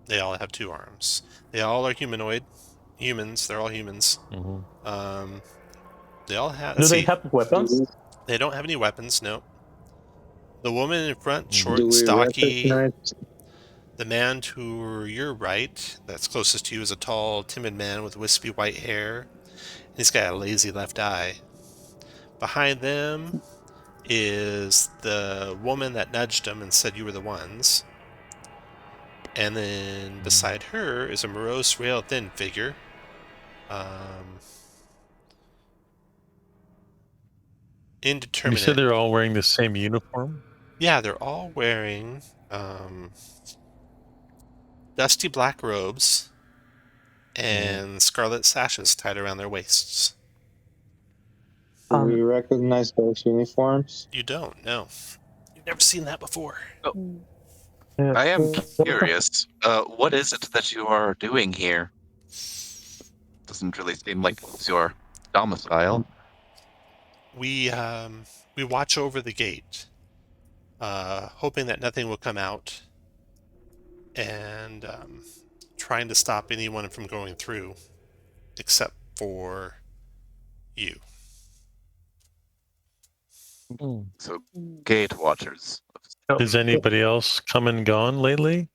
They all have 2 arms. They all are humanoid. Humans. They're all humans. Mm-hmm. They all have... Do they have weapons? They don't have any weapons, no. The woman in front, short Do and we stocky. recognize? The man to your right, that's closest to you, is a tall, timid man with wispy white hair. He's got a lazy left eye. Behind them is the woman that nudged him and said you were the ones. And then beside her is a morose, rail-thin figure. Indeterminate. You said they're all wearing the same uniform? Yeah, they're all wearing dusty black robes and scarlet sashes tied around their waists. Do we recognize those uniforms? You don't, no. You've never seen that before. I am curious. What is it that you are doing here? Doesn't really seem like it's your domicile. We watch over the gate, hoping that nothing will come out, and trying to stop anyone from going through, except for you. So, gate watchers. Has anybody else come and gone lately?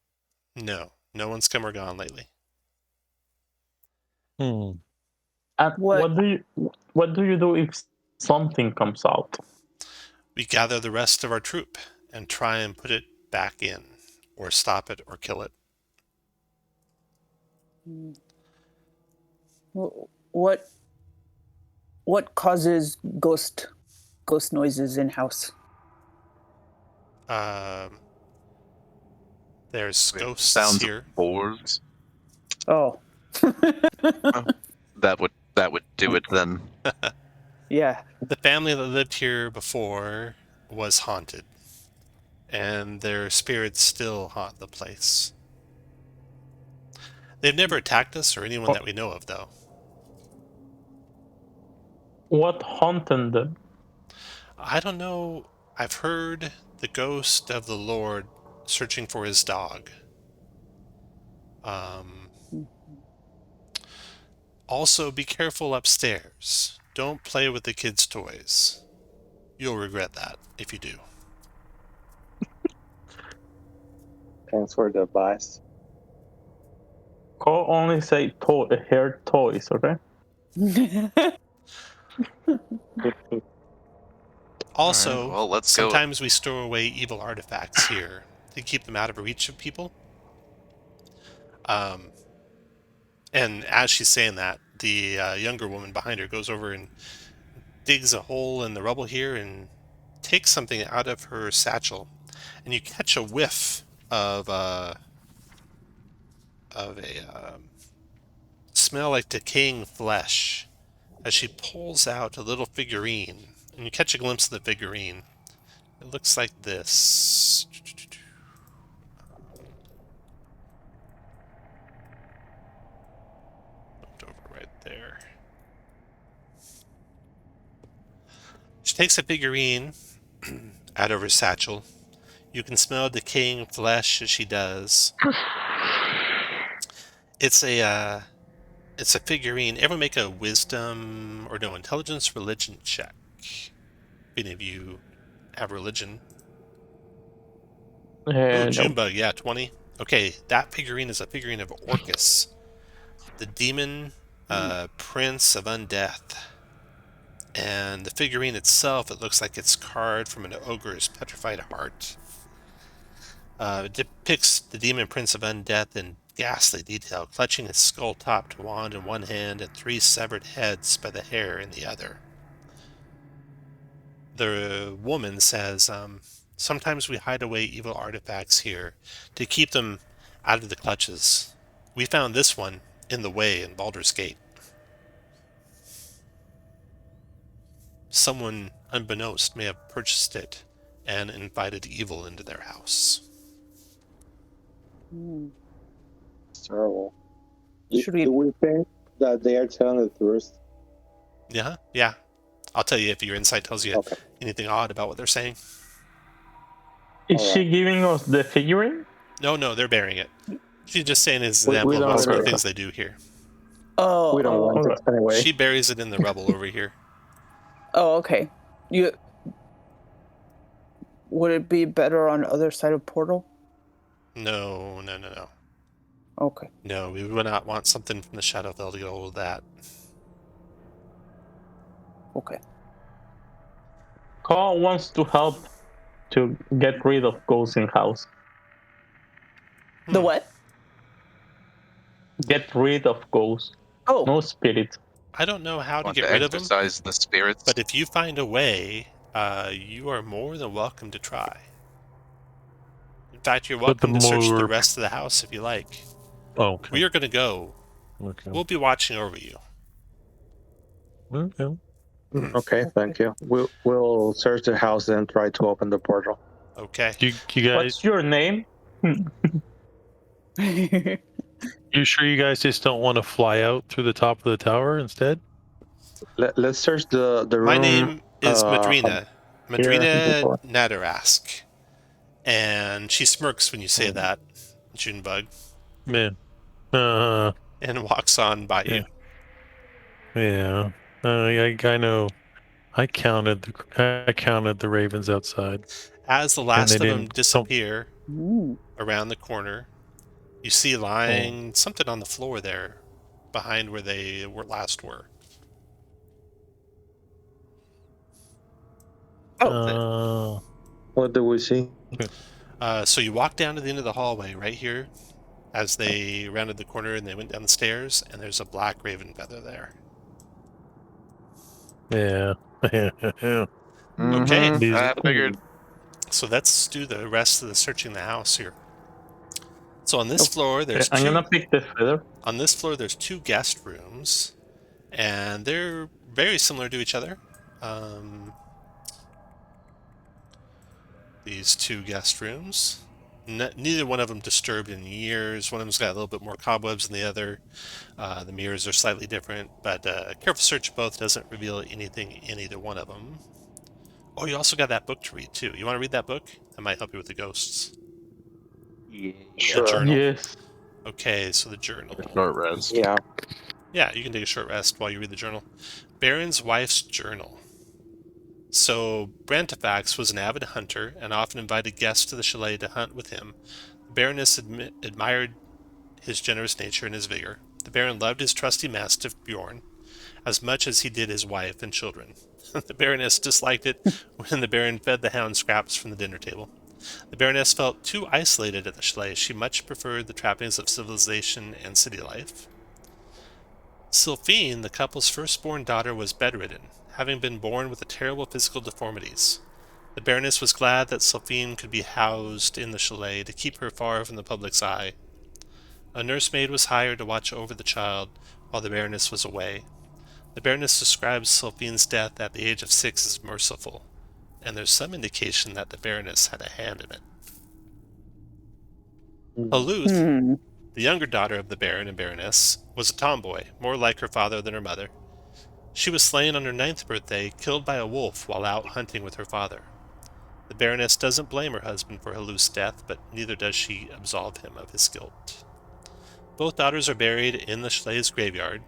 No one's come or gone lately. And what do you do if something comes out? We gather the rest of our troop and try and put it back in, or stop it, or kill it. What causes ghost noises in house? There's ghosts Sounds here. of boars. Oh, That would do it then. yeah. The family that lived here before was haunted, and their spirits still haunt the place. They've never attacked us or anyone that we know of, though. What haunted them? I don't know. I've heard the ghost of the Lord searching for his dog. Also, be careful upstairs. Don't play with the kids' toys. You'll regret that if you do. Thanks for the advice. Call only say hair toys, okay? Also, Alright, well, let's go. sometimes we store away evil artifacts here to keep them out of reach of people. And as she's saying that, the younger woman behind her goes over and digs a hole in the rubble here and takes something out of her satchel, and you catch a whiff of a smell like decaying flesh as she pulls out a little figurine, and you catch a glimpse of the figurine. It looks like this. Looked over right there. She takes a figurine out of her satchel. You can smell decaying flesh as she does. It's a figurine. Everyone make a wisdom or no intelligence religion check. If any of you have religion. Oh, No. Junebug, yeah, 20. Okay, that figurine is a figurine of Orcus, the demon prince of undeath. And the figurine itself, it looks like it's carved from an ogre's petrified heart. It depicts the demon prince of undeath in ghastly detail, clutching his skull-topped wand in one hand and 3 severed heads by the hair in the other. The woman says, sometimes we hide away evil artifacts here to keep them out of the clutches. We found this one in the way in Baldur's Gate. Someone, unbeknownst, may have purchased it and invited evil into their house. It's terrible. Should we- Do we think that they are telling the truth? Yeah. I'll tell you if your insight tells you Okay. anything odd about what they're saying. Is she giving us the figurine? No, they're bearing it. She's just saying it's an We example of don't what sort of know. things they do here. Oh, We don't want alright. it anyway. She buries it in the rubble over here. Oh, okay. Would it be better on the other side of portal? No. Okay. No, we would not want something from the Shadowfell to get hold of that. Okay. Call wants to help to get rid of ghosts in house. The what? Get rid of ghosts. Oh, No spirit. I don't know how to Want get to rid of them, exorcise the spirits? but if you find a way, you are more than welcome to try. In fact, you're But the welcome to search the more- rest of the house if you like. Oh, okay. We are going to go. Okay. We'll be watching over you. Okay. Okay, thank you. We'll search the house and try to open the portal. Okay. You guys, What's your name? you sure you guys just don't want to fly out through the top of the tower instead? Let's search the room. My name is Madrina. Madrina before. Nadarask. And she smirks when you say that, Junebug, Man. and walks on by you. Yeah. I know. I counted the ravens outside. As the last they of them didn't- disappear Ooh. around the corner, you see lying something on the floor there, behind where they last were. What do we see? So you walk down to the end of the hallway right here, as they rounded the corner and they went down the stairs, and there's a black raven feather there. Yeah. Okay. Mhm, I figured. So let's do the rest of the searching the house here. So on this floor, there's I'm gonna pick the feather. On this floor, there's 2 guest rooms, and they're very similar to each other. These 2 guest rooms. Neither one of them disturbed in years. One of them's got a little bit more cobwebs than the other. The mirrors are slightly different, but a careful search of both doesn't reveal anything in either one of them. Oh, you also got that book to read, too. You want to read that book? That might help you with the ghosts. Yeah. The journal. Yes. Okay, so the journal. Short rest. Yeah. Yeah, you can take a short rest while you read the journal. Baron's wife's journal. So, Brantifax was an avid hunter and often invited guests to the chalet to hunt with him. The Baroness admired his generous nature and his vigor. The Baron loved his trusty mastiff Bjorn as much as he did his wife and children. The Baroness disliked it when the Baron fed the hound scraps from the dinner table. The Baroness felt too isolated at the chalet. She much preferred the trappings of civilization and city life. Sylphine, the couple's firstborn daughter, was bedridden, having been born with terrible physical deformities. The Baroness was glad that Sylphine could be housed in the chalet to keep her far from the public's eye. A nursemaid was hired to watch over the child while the Baroness was away. The Baroness describes Sylphine's death at the age of 6 as merciful, and there's some indication that the Baroness had a hand in it. Haluth, the younger daughter of the Baron and Baroness, was a tomboy, more like her father than her mother. She was slain on her 9th birthday, killed by a wolf while out hunting with her father. The Baroness doesn't blame her husband for Haluth's death, but neither does she absolve him of his guilt. Both daughters are buried in the chalet's graveyard.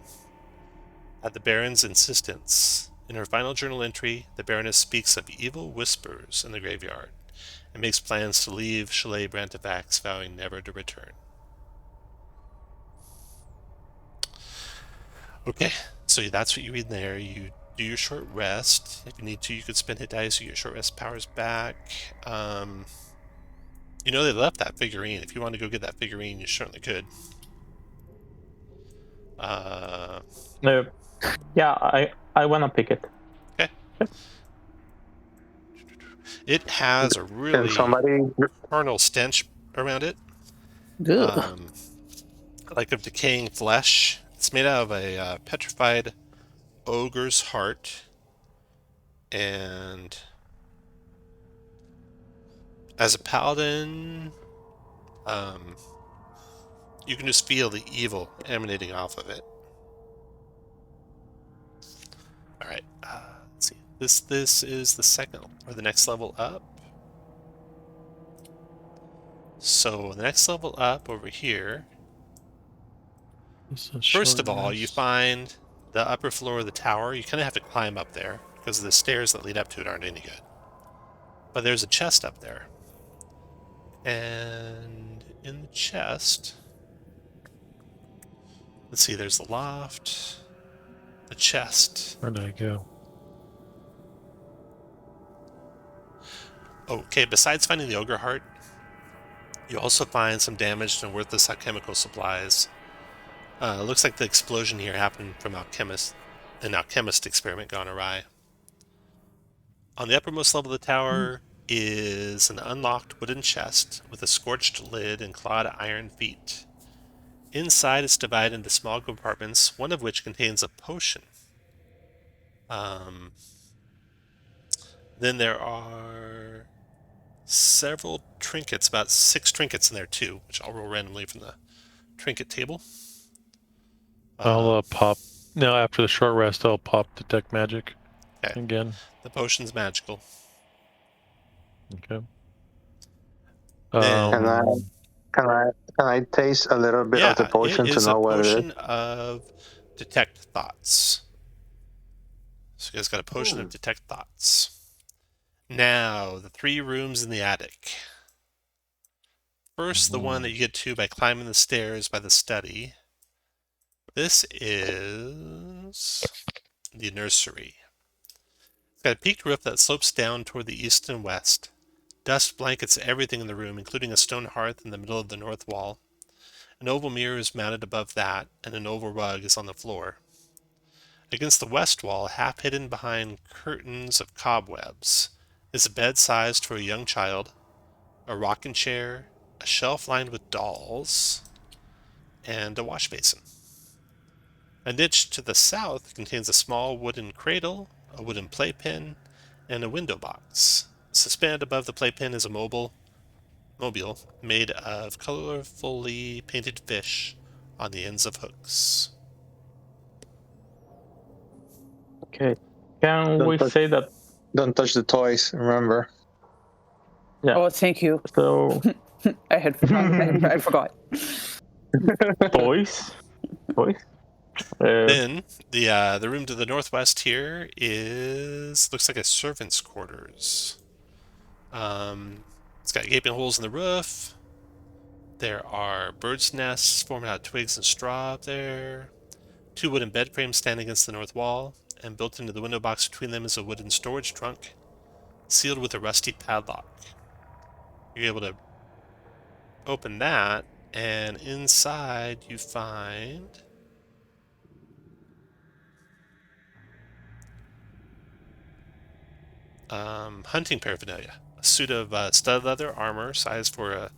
At the Baron's insistence, in her final journal entry, the Baroness speaks of evil whispers in the graveyard and makes plans to leave Chalet Brantifax, vowing never to return. Okay, so that's what you read there. You do your short rest. If you need to, you could spend hit dice, you get your short rest powers back. You know they left that figurine. If you want to go get that figurine, you certainly could. No. Yeah, I wanna pick it. Okay. It has a Can really somebody? carnal stench around it, Ugh. like of decaying flesh. It's made out of a petrified ogre's heart, and as a paladin, you can just feel the evil emanating off of it. All right, let's see. This is the second or the next level up. So the next level up over here. First of all, you find the upper floor of the tower. You kind of have to climb up there because the stairs that lead up to it aren't any good. But there's a chest up there. And in the chest, let's see, there's the loft, the chest. Where did I go? Okay, besides finding the ogre heart, you also find some damaged and worthless alchemical supplies. It looks like the explosion here happened from an alchemist experiment gone awry. On the uppermost level of the tower is an unlocked wooden chest with a scorched lid and clawed iron feet. Inside it's divided into small compartments, one of which contains a potion. Then there are several trinkets, about 6 trinkets in there too, which I'll roll randomly from the trinket table. I'll pop. No, after the short rest, I'll pop detect magic again. The potion's magical. Okay. Then, Can I taste a little bit of the potion to know what it is? it is a potion of detect thoughts. So you guys got a potion of detect thoughts. Now, the 3 rooms in the attic. First, the one that you get to by climbing the stairs by the study. This is the nursery. It's got a peaked roof that slopes down toward the east and west. Dust blankets everything in the room, including a stone hearth in the middle of the north wall. An oval mirror is mounted above that, and an oval rug is on the floor. Against the west wall, half hidden behind curtains of cobwebs, is a bed sized for a young child, a rocking chair, a shelf lined with dolls, and a wash basin. A niche to the south contains a small wooden cradle, a wooden playpen, and a window box. Suspended above the playpen is a mobile made of colorfully painted fish on the ends of hooks. Okay. Can we say that? Don't touch the toys, remember? Yeah. Oh, thank you. So I had forgotten. I forgot. toys. Then the room to the northwest here looks like a servant's quarters. It's got gaping holes in the roof. There are birds' nests formed out of twigs and straw up there. 2 wooden bed frames stand against the north wall, and built into the window box between them is a wooden storage trunk, sealed with a rusty padlock. You're able to open that, and inside you find hunting paraphernalia. A suit of stud leather armor sized for a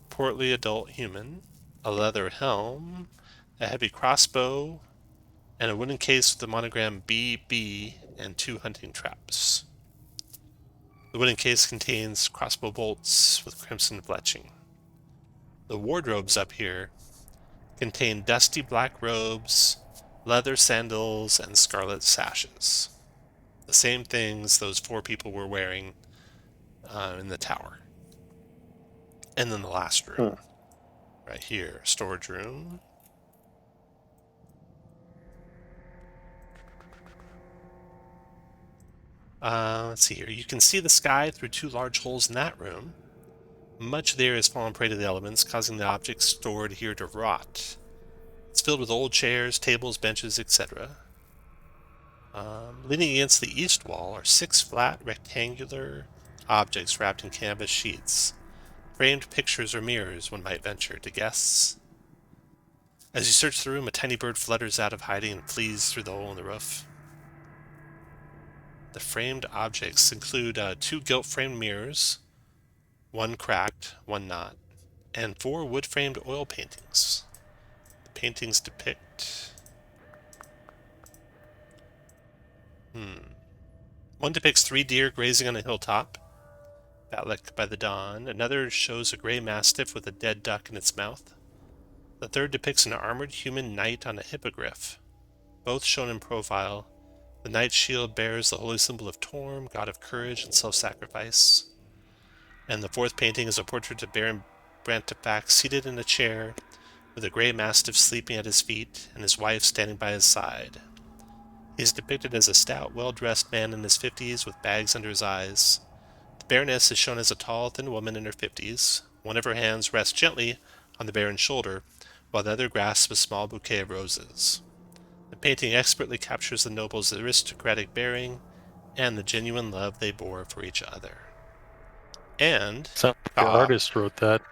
portly adult human, a leather helm, a heavy crossbow, and a wooden case with the monogram BB and 2 hunting traps. The wooden case contains crossbow bolts with crimson fletching. The wardrobes up here contain dusty black robes, leather sandals, and scarlet sashes. The same things those 4 people were wearing in the tower. And then the last room, right here, storage room. Let's see here. You can see the sky through 2 large holes in that room. Much there has fallen prey to the elements, causing the objects stored here to rot. It's filled with old chairs, tables, benches, etc. Leaning against the east wall are 6 flat, rectangular objects wrapped in canvas sheets. Framed pictures or mirrors, one might venture to guess. As you search the room, a tiny bird flutters out of hiding and flees through the hole in the roof. The framed objects include 2 gilt-framed mirrors, 1 cracked, 1 not, and 4 wood-framed oil paintings. The paintings depict... One depicts 3 deer grazing on a hilltop, batlicked by the dawn. Another shows a gray mastiff with a dead duck in its mouth. The third depicts an armored human knight on a hippogriff. Both shown in profile. The knight's shield bears the holy symbol of Torm, god of courage and self-sacrifice. And the 4th painting is a portrait of Baron Brantifax seated in a chair, with a gray mastiff sleeping at his feet and his wife standing by his side. He is depicted as a stout, well-dressed man in his 50s with bags under his eyes. The Baroness is shown as a tall, thin woman in her 50s. One of her hands rests gently on the Baron's shoulder, while the other grasps a small bouquet of roses. The painting expertly captures the noble's aristocratic bearing and the genuine love they bore for each other. And Sounds like the artist wrote that.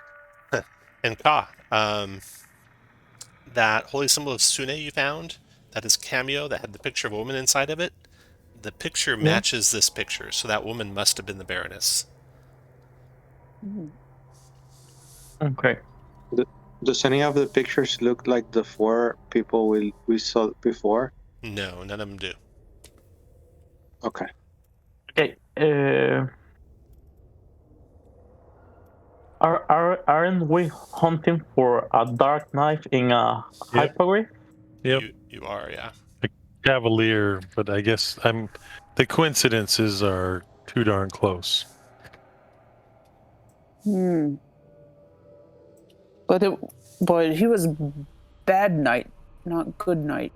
And Ka, that holy symbol of Sune you found, that is cameo that had the picture of a woman inside of it, the picture matches this picture, so that woman must have been the Baroness. Okay. Does any of the pictures look like the 4 people we saw before? No, none of them do. Okay. Okay. Aren't we hunting for a dark knife in a hypogriff? Yep. You are, yeah. A cavalier, but I guess the coincidences are too darn close. But he was bad knight, not good knight.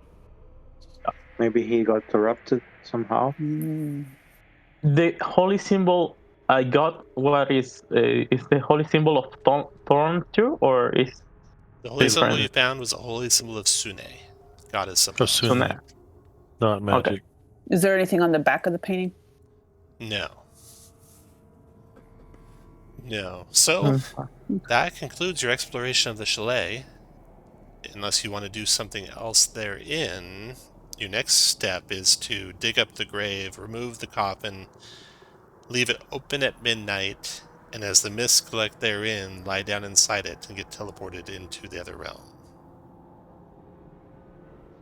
Maybe he got corrupted somehow. The holy symbol I got, what is the holy symbol of Thorn too, or is the holy symbol different? you found was a holy symbol of Sune, goddess symbol. Oh, Sune. Not magic. Okay. Is there anything on the back of the painting? No. So that concludes your exploration of the chalet. Unless you want to do something else therein, your next step is to dig up the grave, remove the coffin, leave it open at midnight, and as the mists collect therein, lie down inside it and get teleported into the other realm.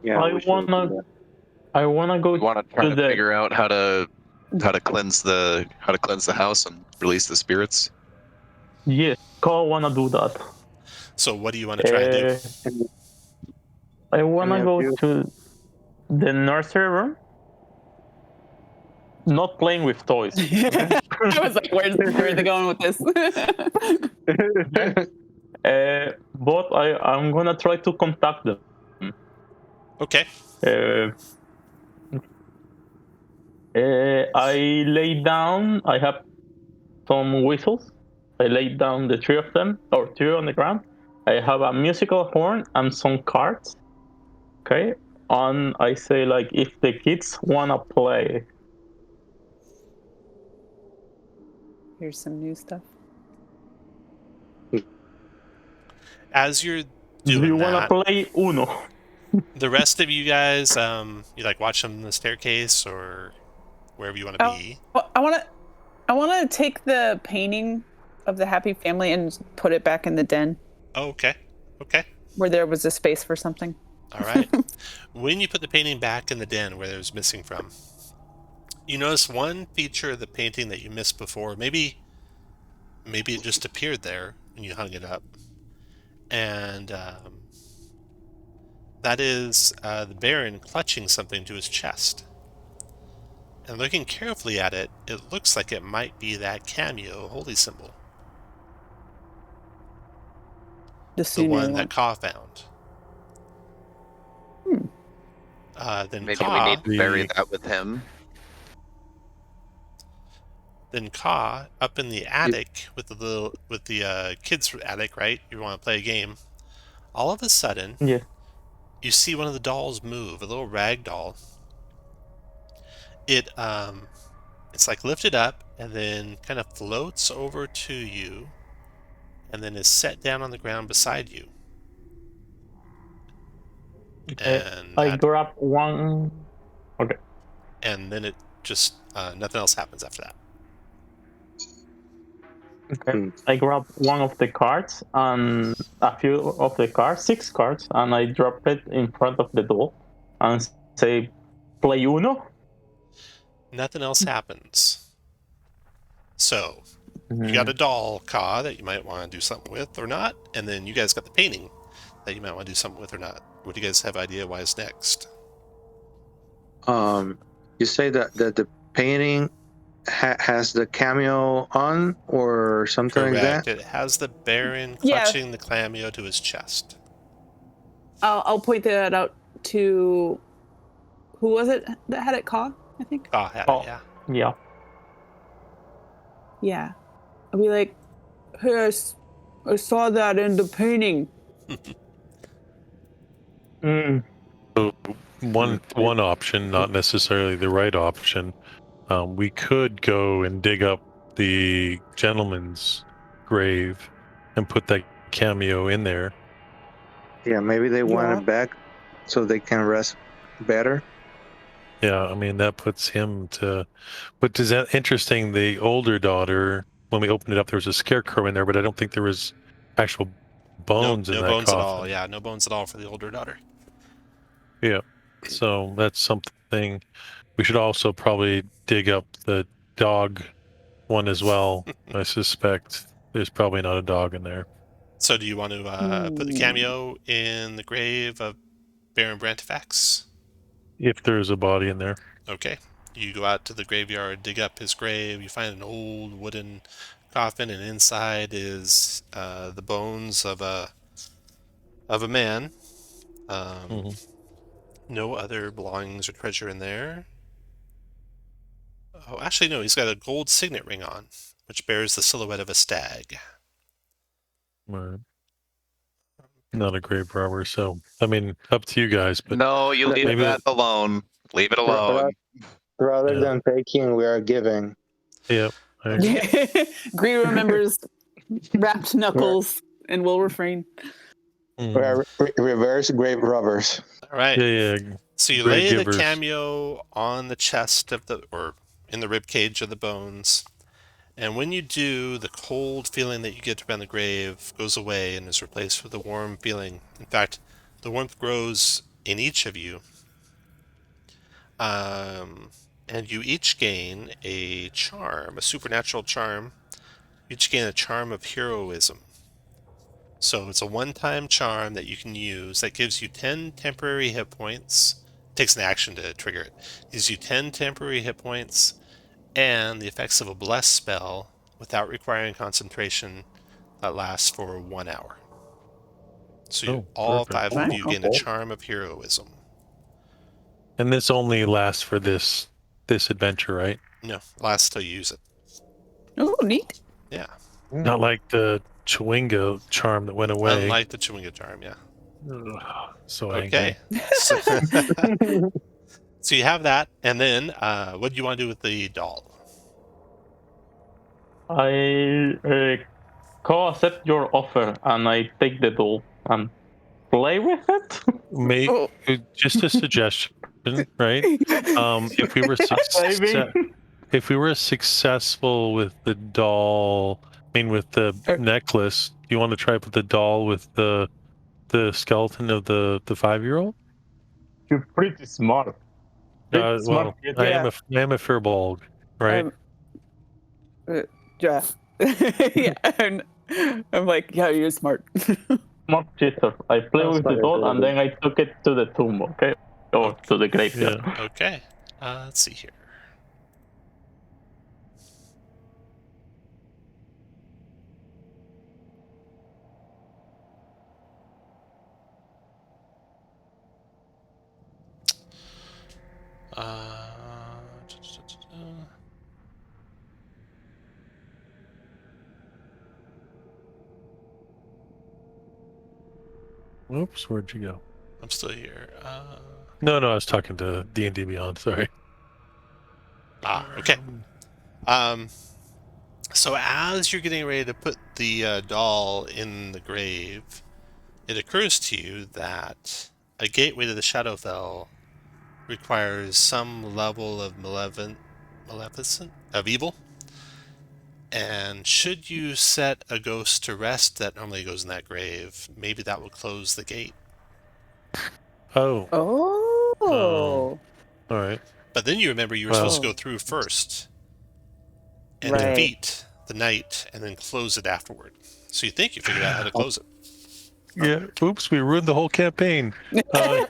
Yeah, I wanna go. We want to try to to figure out how to cleanse the house and release the spirits. Yes, Cole wanna do that. So what do you want to try and do? I wanna Any go of you? to the nursery room. Not playing with toys. I was like, where are they going with this? But I'm gonna try to contact them. Okay. I lay down. I have some whistles. I laid down the three of them, or two on the ground. I have a musical horn and some cards. Okay. And I say, like, if the kids wanna play. Here's some new stuff. As you're Do you doing wanna that, play Uno? the rest of you guys, you like watch them in the staircase or wherever you want to be. Well, I want to take the painting of the happy family and put it back in the den Oh, okay. Okay. where there was a space for something. All right. When you put the painting back in the den where it was missing from, you notice one feature of the painting that you missed before. Maybe it just appeared there and you hung it up. And that is the Baron clutching something to his chest. And looking carefully at it, it looks like it might be that cameo holy symbol. The one that Ka found. Then Maybe Ka, we need to bury that with him. Then Ka, up in the attic with the kids' attic, right? You want to play a game. All of a sudden, Yeah. you see one of the dolls move, a little rag doll. It's like lifted up and then kind of floats over to you, and then is set down on the ground beside you. Okay. And I grab one. Okay. And then it just nothing else happens after that. Okay. I grab one of the cards and a few of the cards, 6 cards, and I drop it in front of the door and say, "Play Uno." Nothing else happens. So you got a doll, Ka, that you might want to do something with or not, and then you guys got the painting that you might want to do something with or not. What do you guys have idea why is next? You say that the painting has the cameo on or something Correct. like that? It has the Baron clutching the cameo to his chest. I'll point that out to who was it that had it, Ka? I think. Ka had it, yeah. Yeah. Yeah. I'll be like, hey, I saw that in the painting. One option, not necessarily the right option. We could go and dig up the gentleman's grave and put that cameo in there. Yeah, maybe they want it back so they can rest better. Yeah, I mean that puts him to. But is that interesting? The older daughter, when we opened it up, there was a scarecrow in there, but I don't think there was actual bones in no that bones coffin. at all. Yeah, no bones at all for the older daughter. Yeah, so that's something. We should also probably dig up the dog one as well. I suspect there's probably not a dog in there. So do you want to put the cameo in the grave of Baron Brantifax? If there's a body in there. Okay. You go out to the graveyard, dig up his grave, you find an old wooden coffin, and inside is the bones of a man. No other belongings or treasure in there. Oh, actually, no, he's got a gold signet ring on, which bears the silhouette of a stag. Right. Not a grave robber, so I mean, up to you guys. But no, you leave that alone. Leave it alone. Rather than taking, we are giving. Yeah. Gree remembers wrapped knuckles and will refrain. We are reverse grave robbers. All right. Yeah. So you lay the cameo on the chest of or in the rib cage of the bones, and when you do, the cold feeling that you get around the grave goes away and is replaced with a warm feeling. In fact, the warmth grows in each of you, and you each gain a charm, a supernatural charm. You each gain a charm of heroism. So it's a one-time charm that you can use that gives you 10 temporary hit points. It takes an action to trigger it. It gives you 10 temporary hit points and the effects of a bless spell without requiring concentration that lasts for 1 hour. So all 5 of you gain a charm of heroism. And this only lasts for this adventure, right? No, lasts till you use it. Oh, neat. Yeah. Not like the Chewingo charm that went away. Unlike the Chewinga charm, yeah. Ugh, so Okay. angry. So, so you have that, and then what do you want to do with the doll? I accept your offer, and I take the doll and play with it. Oh. Just a suggestion, right? If we were Maybe. if we were successful with the doll, with the necklace, do you want to try with the doll with the skeleton of the 5-year-old? You're pretty smart. Well, kid. I am a furbolg, right? Yeah. Yeah. I'm like, yeah, you're smart. Smart cheater. I play with the doll, and then I took it to the tomb, okay? Or to the graveyard. Yeah. Okay. Let's see here. Oops, where'd you go? I'm still here. No, I was talking to D&D Beyond. Sorry. Okay. So as you're getting ready to put the doll in the grave, it occurs to you that a gateway to the Shadowfell requires some level of maleficent of evil. And should you set a ghost to rest that normally goes in that grave, maybe that will close the gate. Oh. Oh. All right. But then you remember you were supposed to go through first and defeat the knight and then close it afterward. So you think you figured out how to close it. Yeah. Oops, we ruined the whole campaign. All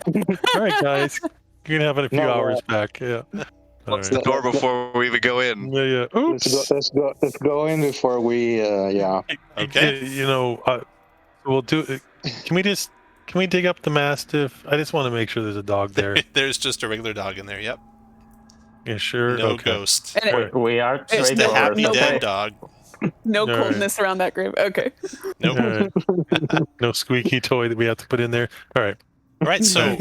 right, guys. You're gonna have a few hours back. Yeah. Close the door before we even go in. Yeah. Oops. Let's go in before we. Okay. We'll do it. Can we dig up the mastiff? I just want to make sure there's a dog there. There's just a regular dog in there. Yep. Yeah, sure. No Okay. ghost. We are Just a happy okay. dead dog. No All coldness around that grave. Okay. Nope. All right. No squeaky toy that we have to put in there. All right. All right. So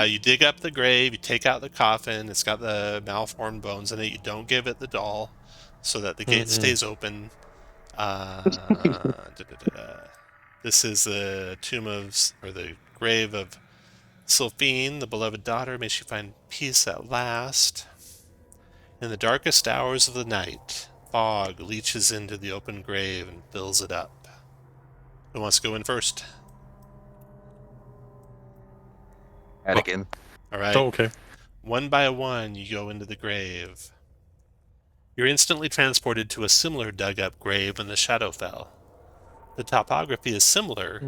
you dig up the grave. You take out the coffin. It's got the malformed bones in it. You don't give it the doll, so that the gate stays open. This is the tomb the grave of Sylphine, the beloved daughter. May she find peace at last. In the darkest hours of the night, fog leaches into the open grave and fills it up. Who wants to go in first? Again. All right. Oh, okay. One by one, you go into the grave. You're instantly transported to a similar dug-up grave in the Shadowfell. The topography is similar,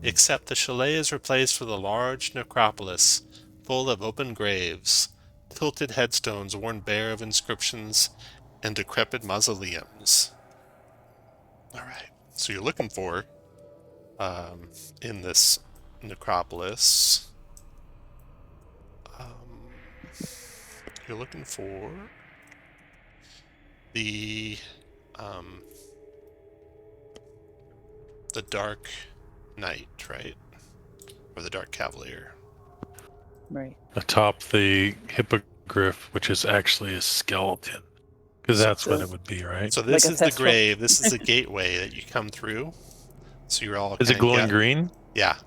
except the chalet is replaced with a large necropolis full of open graves, tilted headstones worn bare of inscriptions, and decrepit mausoleums. Alright, so you're looking for, in this necropolis, you're looking for the Dark Knight, right? Or the Dark Cavalier. Right. Atop the hippogriff, which is actually a skeleton. Because that's what it would be, right? So this Like is the ancestral. grave. This is the gateway that you come through. So you're all. Is it kinda glowing green? Yeah.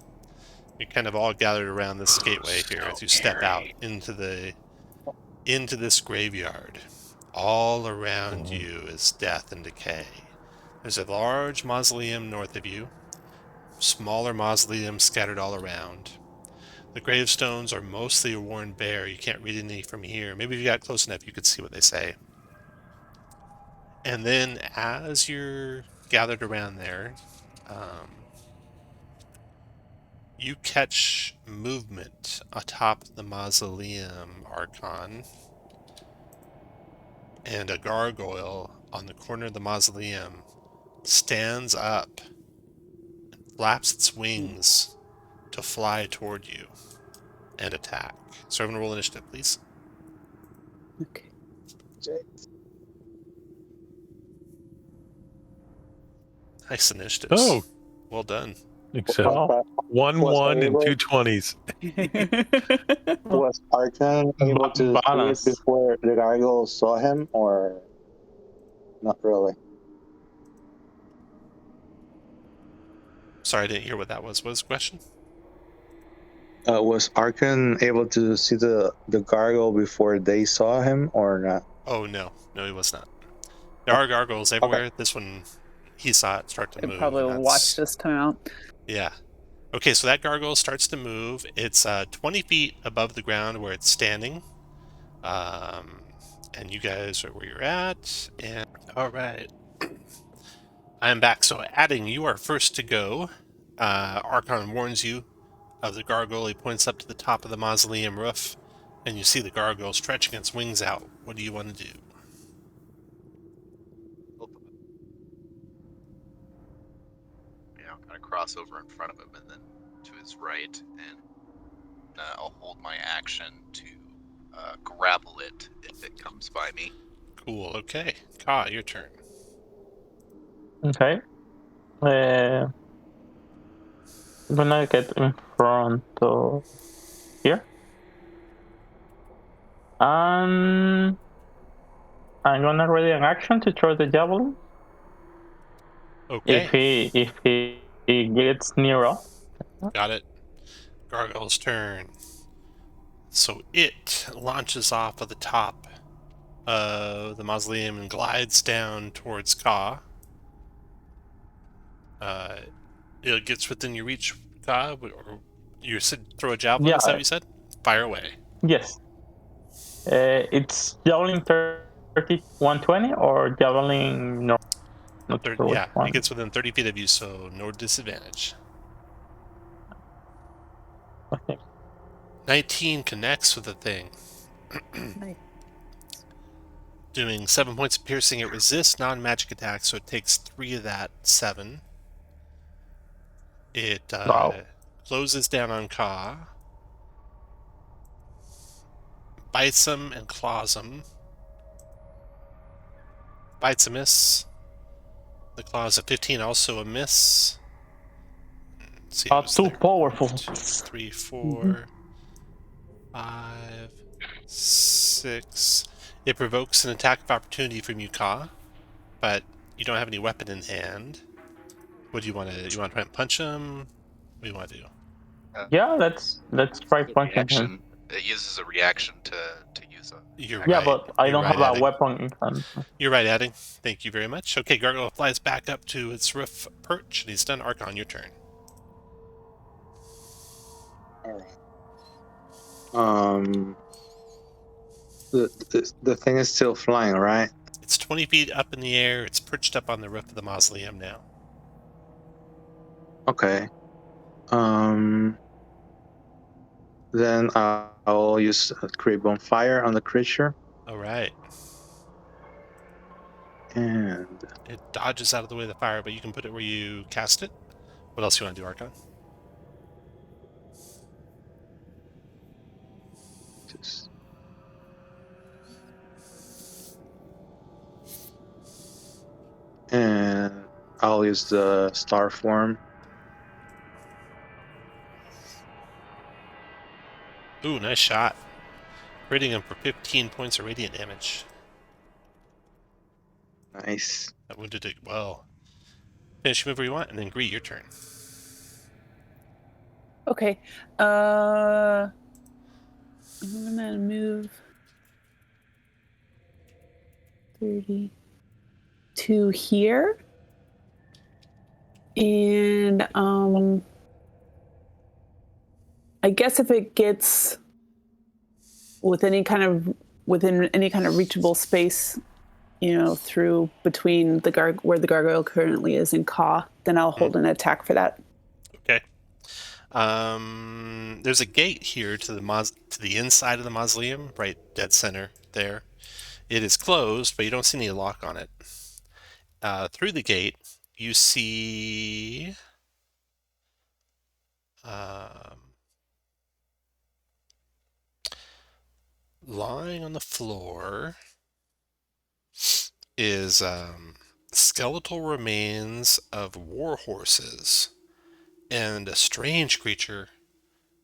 You're kind of all gathered around this gateway here as you step out into this graveyard. All around you is death and decay. There's a large mausoleum north of you. Smaller mausoleums scattered all around. The gravestones are mostly worn bare. You can't read any from here. Maybe if you got close enough, you could see what they say. And then as you're gathered around there, you catch movement atop the mausoleum, Archon. And a gargoyle on the corner of the mausoleum stands up and flaps its wings to fly toward you. and attack. So I'm going to roll initiative, please. Okay. Nice initiatives. Oh, Well done. except Wow. 1, Was 1, and able- 2 20s. Was Archon able to see it Balance. before the Gargoyle saw him, or not really? Sorry, I didn't hear what that was. What was the question? Was Archon able to see the Gargoyle before they saw him, or not? Oh, no. No, he was not. There are gargoyles everywhere. This one, he saw it start to I move. probably and watched this come out. Yeah. Okay, so that gargoyle starts to move. It's 20 feet above the ground where it's standing. And you guys are where you're at. And all right. I'm back. So, adding, you are first to go. Archon warns you of the gargoyle. He points up to the top of the mausoleum roof, and you see the gargoyle stretching its wings out. What do you want to do? Kind of cross over in front of him and then to his right, and I'll hold my action to grapple it if it comes by me. Cool. Okay. Ka, your turn. Okay. I'm gonna get in front of here. And I'm gonna ready an action to throw the javelin. Okay. If he gets near us. Got it. Gargoyle's turn. So it launches off of the top of the mausoleum and glides down towards Ka. It gets within your reach, Ka, or you said throw a javelin, is that what you said? Fire away. Yes. It's javelin 30, 120 or javelin no. Not sure which Yeah, one. it gets within 30 feet of you, so no disadvantage. Okay. 19 connects with the thing. Nice. Doing 7 points of piercing. It resists non-magic attacks, so it takes 3 of that 7. It Wow. closes down on Ka, bites him and claws him. Bites a miss. The claws of 15, also a miss. Let's see, Too powerful. 2, 3, 4, 5, 6. It provokes an attack of opportunity from you, Ka, but you don't have any weapon in hand. What do you want to? You want to try and punch him? What do you want to do? Yeah, let's try punching him. It uses a reaction to use a. You're Yeah, right. but I You're don't right, have a Adding. weapon in hand. You're right, Adding. Thank you very much. Okay, Gargoyle flies back up to its roof perch, and he's done. Archon, your turn. All right. The thing is still flying, right? It's 20 feet up in the air. It's perched up on the roof of the mausoleum now. Okay. Then I'll use create bonfire on the creature, All right. and It dodges out of the way of the fire, but you can put it where you cast it. What else you want to do, Archon? just and I'll use the star form. Ooh, nice shot. Rating him for 15 points of radiant damage. Nice. That wounded it well. Finish whenever you want, and then Gree, your turn. Okay. I'm gonna move 30 to here. And I guess if it gets within any kind of reachable space, through between where the gargoyle currently is and Ka, then I'll hold an attack for that. Okay. There's a gate here to the inside of the mausoleum, right dead center there. It is closed, but you don't see any lock on it. Through the gate, you see lying on the floor is skeletal remains of war horses and a strange creature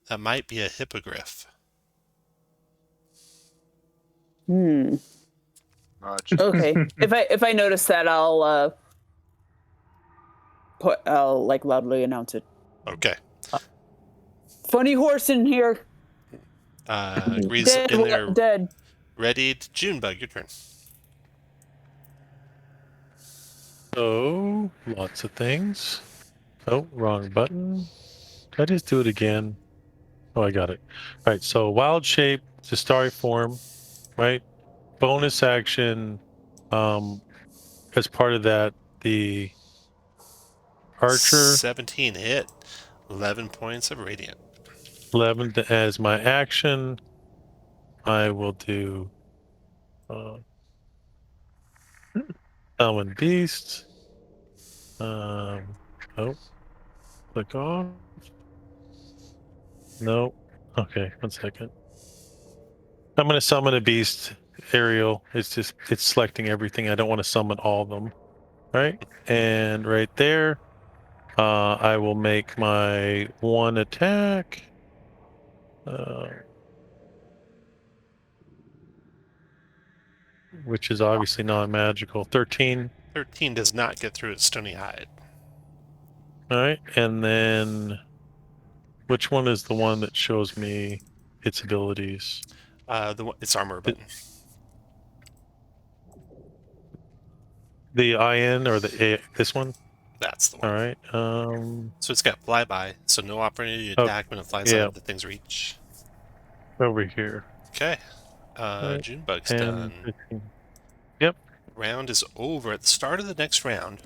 that might be a hippogriff. Roger. Okay. if I notice that, I'll like loudly announce it. Okay. Funny horse in here. Grease Dead. in there, Dead. readied. Junebug, your turn. So, lots of things. Oh, wrong button. Did I just do it again? Oh, I got it. All right, so wild shape to starry form, right? Bonus action. As part of that, the archer 17 hit. 11 points of radiant. 11 as my action. I will do summon beast. Oh, click off. No. Okay, 1 second. I'm going to summon a beast, Ariel. It's selecting everything. I don't want to summon all of them. Right? And right there, I will make my 1 attack. Which is obviously non-magical. 13. 13 does not get through its stony hide. All right, and then which one is the one that shows me its abilities? Its armor button. The IN or the A, this one? That's the one. All right. So it's got flyby, so no opportunity to attack when it flies out of the thing's reach. Over here. Okay. Right. Junebug's And done. 15. Yep. Round is over. At the start of the next round,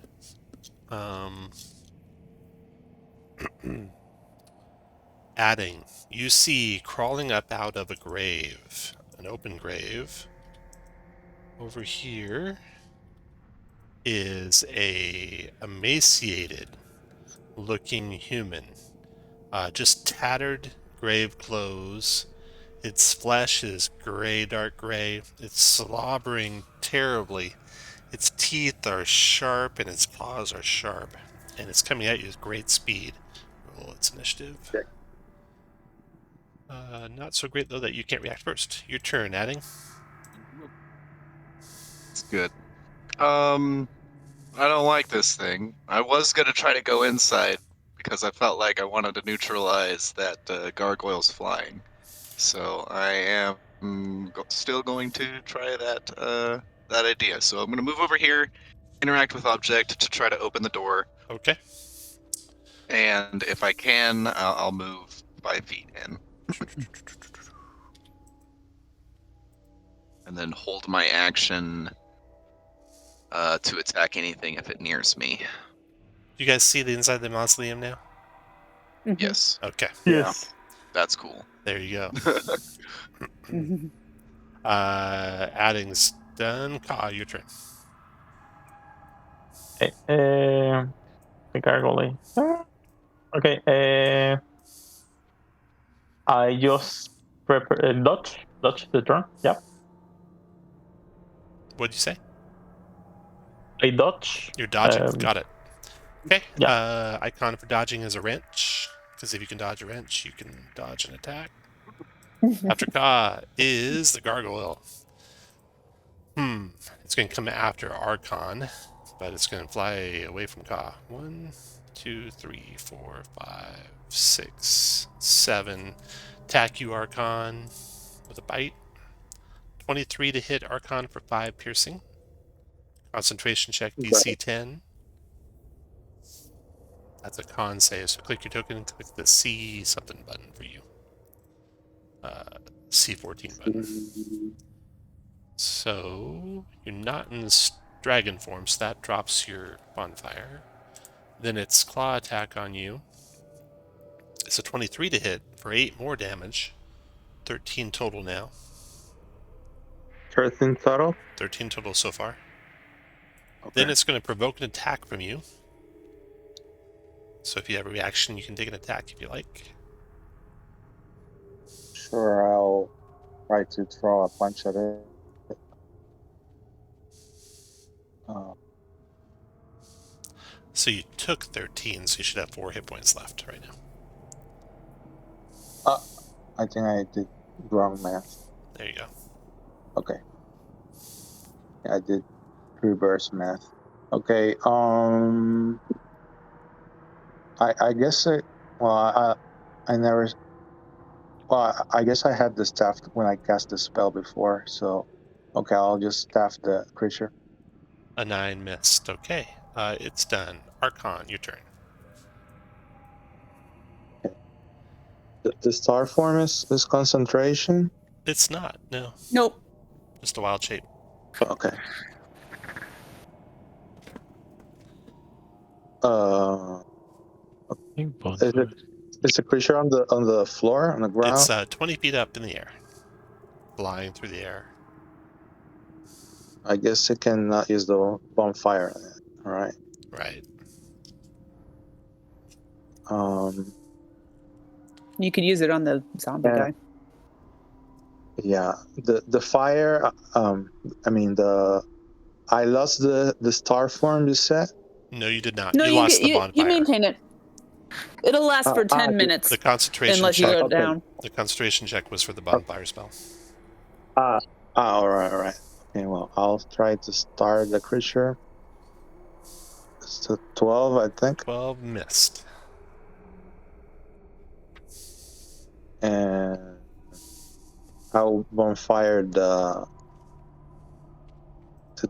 adding, you see crawling up out of a grave, an open grave. Over here is a emaciated looking human, just tattered grave clothes. Its flesh is gray, dark gray. It's slobbering terribly. Its teeth are sharp and its paws are sharp, and it's coming at you with great speed. Roll its initiative. Not so great though that you can't react first. Your turn, adding. It's good. I don't like this thing. I was gonna try to go inside because I felt like I wanted to neutralize that gargoyle's flying. So I am still going to try that idea. So I'm going to move over here, interact with object to try to open the door, Okay. and if I can, I'll move 5 feet in, and then hold my action to attack anything if it nears me. You guys see the inside of the mausoleum now? Yes, Okay. Yes. that's cool. There you go. Adding's done. Ka, your turn. The gargoyle. Okay. I just dodge the turn. Yep. What'd you say? I dodge. You're dodging. Got it. Okay. Yeah. Icon for dodging is a wrench, because if you can dodge a wrench, you can dodge an attack. After Ka is the gargoyle. It's going to come after Archon, but it's going to fly away from Ka. 1, 2, 3, 4, 5, 6, 7. Attack you, Archon, with a bite. 23 to hit Archon for 5 piercing. Concentration check DC 10. That's a con save, so click your token and click the C something button for you. C14 button. So you're not in this dragon form, so that drops your bonfire. Then its claw attack on you. It's a 23 to hit for 8 more damage. 13 total now. 13 total. 13 total so far. Okay. Then it's going to provoke an attack from you. So if you have a reaction, you can take an attack if you like. Sure, I'll try to throw a punch at it. So you took 13, so you should have 4 hit points left right now. I think I did wrong math. There you go. Okay. Yeah, I did reverse math. Okay. I guess I never. Well, I guess I had the staff when I cast the spell before, so okay, I'll just staff the creature. A 9 missed. Okay. It's done. Archon, your turn. The star form is concentration. It's not. No. Nope. Just a wild shape. Okay. Is the creature on the floor, on the ground? It's 20 feet up in the air, flying through the air. I guess it cannot use the bonfire on it. All right. Right. You could use it on the zombie guy. Yeah. The fire. I lost the star form. You said. No, you did not. No, you lost the bonfire. You maintain it. It'll last for 10 minutes. The concentration unless check. You go down. The concentration check was for the bonfire spell. All right. Okay, well, I'll try to start the creature. It's a 12, I think. 12 missed. And I'll bonfire the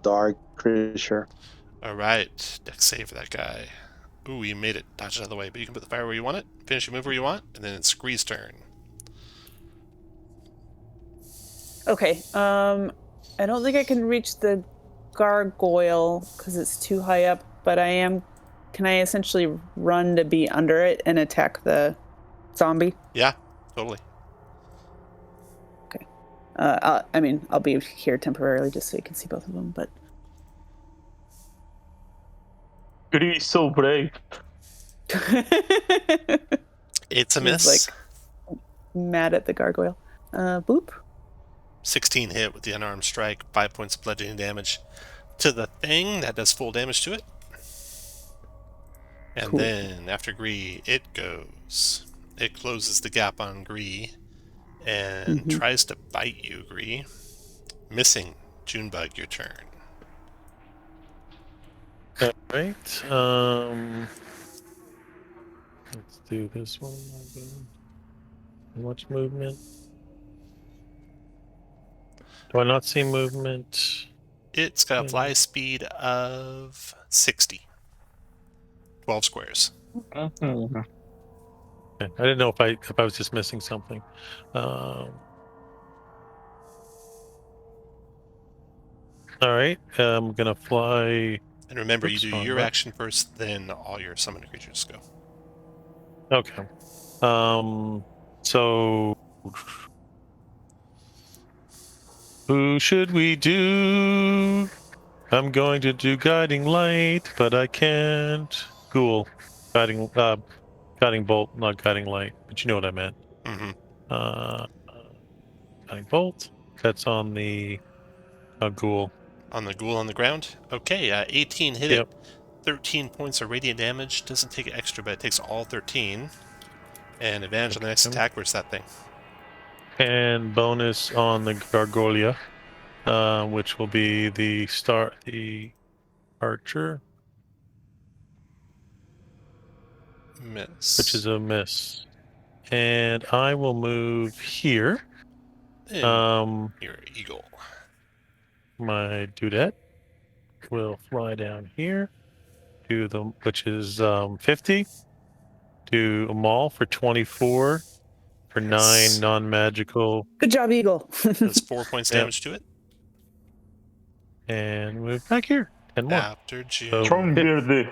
dark creature. All right. Dex save for that guy. Ooh, you made it. Dodge it out of the way, but you can put the fire where you want it, finish your move where you want, and then it's Gree's turn. Okay. I don't think I can reach the gargoyle because it's too high up, but I am. Can I essentially run to be under it and attack the zombie? Yeah, totally. Okay. I'll be here temporarily just so you can see both of them, but. Gree is so brave. It's a He's, miss. Mad at the gargoyle. Boop. 16 hit with the unarmed strike, 5 points of bludgeoning damage to the thing that does full damage to it. And Cool. then after Gree, it goes. It closes the gap on Gree and tries to bite you, Gree. Missing. Junebug, your turn. All right. Let's do this one. How much movement? Do I not see movement? It's got a fly speed of 60. 12 squares. Mhm. Okay. I didn't know if I was just missing something. All right. I'm gonna fly. And remember, you do Oops, your wrong action first, then all your summoned creatures go. Okay. So who should we do? I'm going to do guiding light, but I can't. Ghoul. Guiding bolt, not guiding light, but you know what I meant. Mm-hmm. Guiding bolt. That's on the ghoul. On the ghoul on the ground? Okay, 18 hit it. 13 points of radiant damage. Doesn't take extra, but it takes all 13. And advantage on the next attack. Where's that thing? And bonus on the Gargoyle, which will be the archer. Miss. Which is a miss. And I will move here. And your eagle. My dudette will fly down here, which is 50. Do a maul for 24 for 9 non-magical. Good job, Eagle. That's 4 points damage to it. And move back here. 10 more. After June. Strong bearded.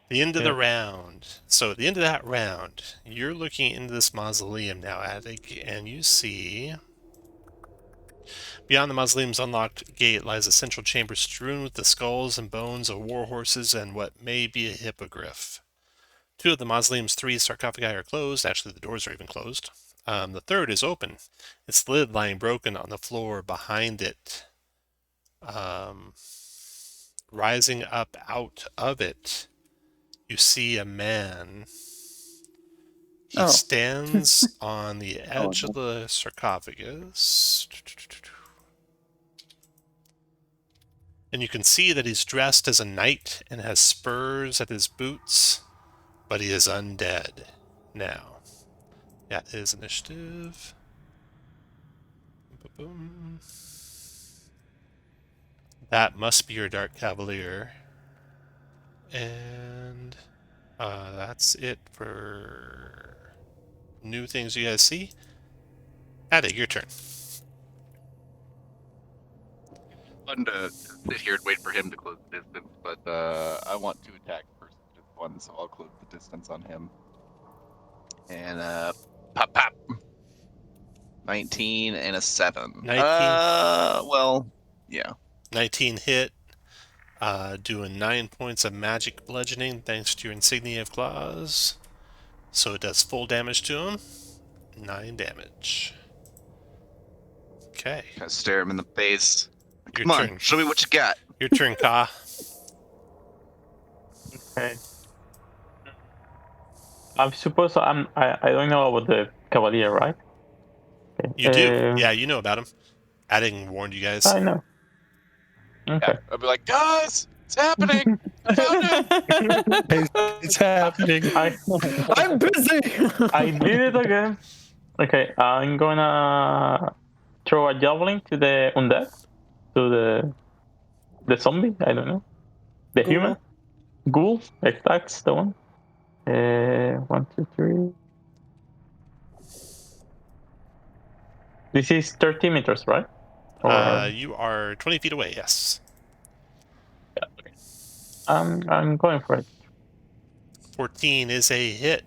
The end of the round. So at the end of that round, you're looking into this mausoleum now, Attic, and you see... Beyond the mausoleum's unlocked gate lies a central chamber strewn with the skulls and bones of war horses and what may be a hippogriff. 2 of the mausoleum's 3 sarcophagi are closed. Actually, the doors are even closed. The third is open. Its lid lying broken on the floor behind it. Rising up out of it, you see a man. He stands on the edge of the sarcophagus. And you can see that he's dressed as a knight and has spurs at his boots, but he is undead now. Yeah, his initiative. Boom. That must be your Dark Cavalier. And that's it for new things you guys see. Addy, your turn. Fun to sit here and wait for him to close the distance, but I want to attack first just one, so I'll close the distance on him. And pop pop. 19 and a 7. 19. Well, yeah. 19 hit. Doing 9 points of magic bludgeoning thanks to your insignia of claws. So it does full damage to him. 9 damage. Okay. Kind of stare him in the face. Your Come on, turn. show me what you got. Your turn, Ka. Okay. I suppose I don't know about the Cavalier, right? Okay. You do. Yeah, you know about him. Adding warned you guys. I know. Okay. Yeah, I'll be like, guys, it's happening. I found it. It's happening. I'm busy. I did it again. Okay, I'm gonna throw a javelin to the undead, to the zombie. I don't know, the Ghoul. human ghoul. That's the one. 1, 2, 3. This is 30 meters, right? You are 20 feet away, yes. Yeah, okay. I'm going for it. 14 is a hit.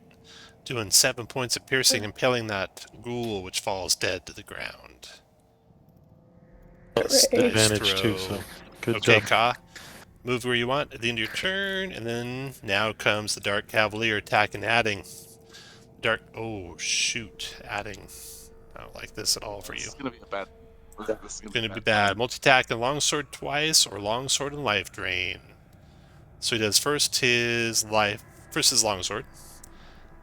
Doing 7 points of piercing, impaling that ghoul, which falls dead to the ground. Nice Advantage too, throw. so good Okay, job. Ka. Move where you want at the end of your turn, and then now comes the Dark Cavalier attacking, adding. Oh, shoot. Adding. I don't like this at all for you. This is going to be a bad... It's going to be bad. Multi-attack and longsword twice, or longsword and life drain. So he does first his longsword.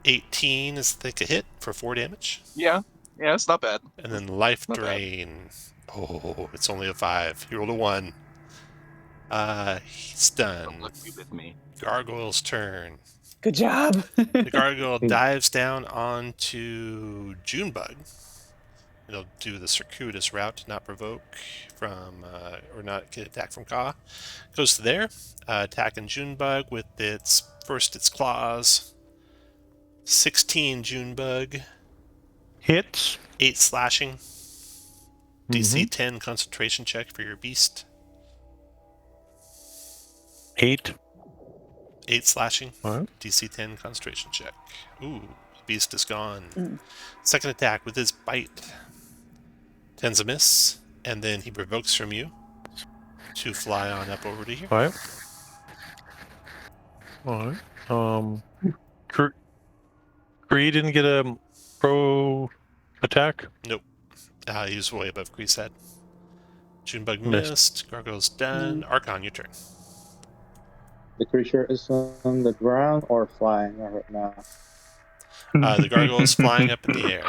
18 is a hit for 4 damage. Yeah, it's not bad. And then life Not drain. Oh, it's only a 5. He rolled a 1. He's done. Don't look with me. Gargoyle's turn. Good job. The gargoyle dives down onto Junebug. It'll do the circuitous route to not provoke from, or not get attacked from Ka. Goes to there, attacking Junebug with its claws. 16 Junebug. Hits. 8 slashing. DC 10 concentration check for your beast. 8. 8 slashing. What? DC 10 concentration check. Ooh, beast is gone. Second attack with his bite. 10's a miss. And then he provokes from you to fly on up over to here. Alright. Kree didn't get a pro attack? Nope. He was way above Kree's head. Junebug Missed. missed. Gargoyle's done. Archon, your turn. The creature is on the ground or flying right now. The gargoyle is flying up in the air.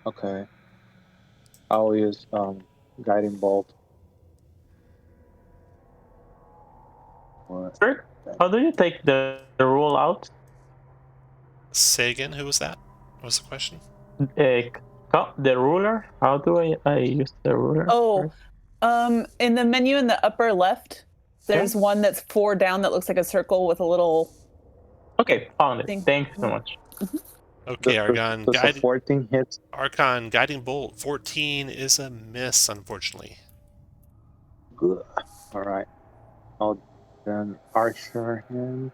Okay. I'll use guiding bolt. What? Sure. How do you take the rule out? Say again, who was that? What was the question? The ruler. How do I use the ruler? Oh, in the menu in the upper left, there's one that's 4 down that looks like a circle with a little. Okay, found it. Thing. Thank you so much. Okay, Archon. Does a 14 hit? Archon, guiding bolt. 14 is a miss, unfortunately. Good. All right. I'll then archer him.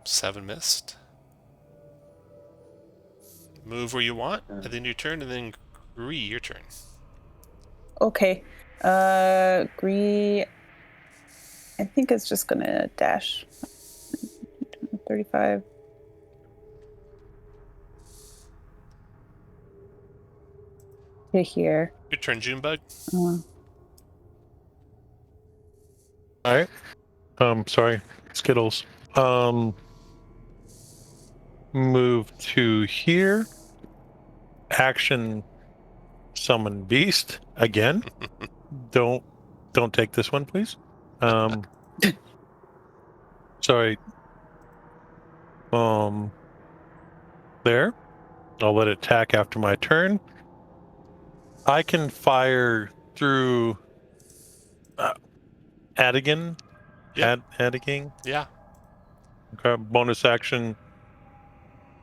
7 missed. Move where you want, and then your turn, and then Gree, your turn. Okay. Gree. I think it's just gonna dash. 35. to here. Your turn, Junebug. Uh, All right. Sorry, Skittles. Move to here. Action. Summon beast again. Don't take this one, please. Sorry. There. I'll let it attack after my turn. I can fire through Adigan. Yep. Adigan. Yeah. Okay. Bonus action.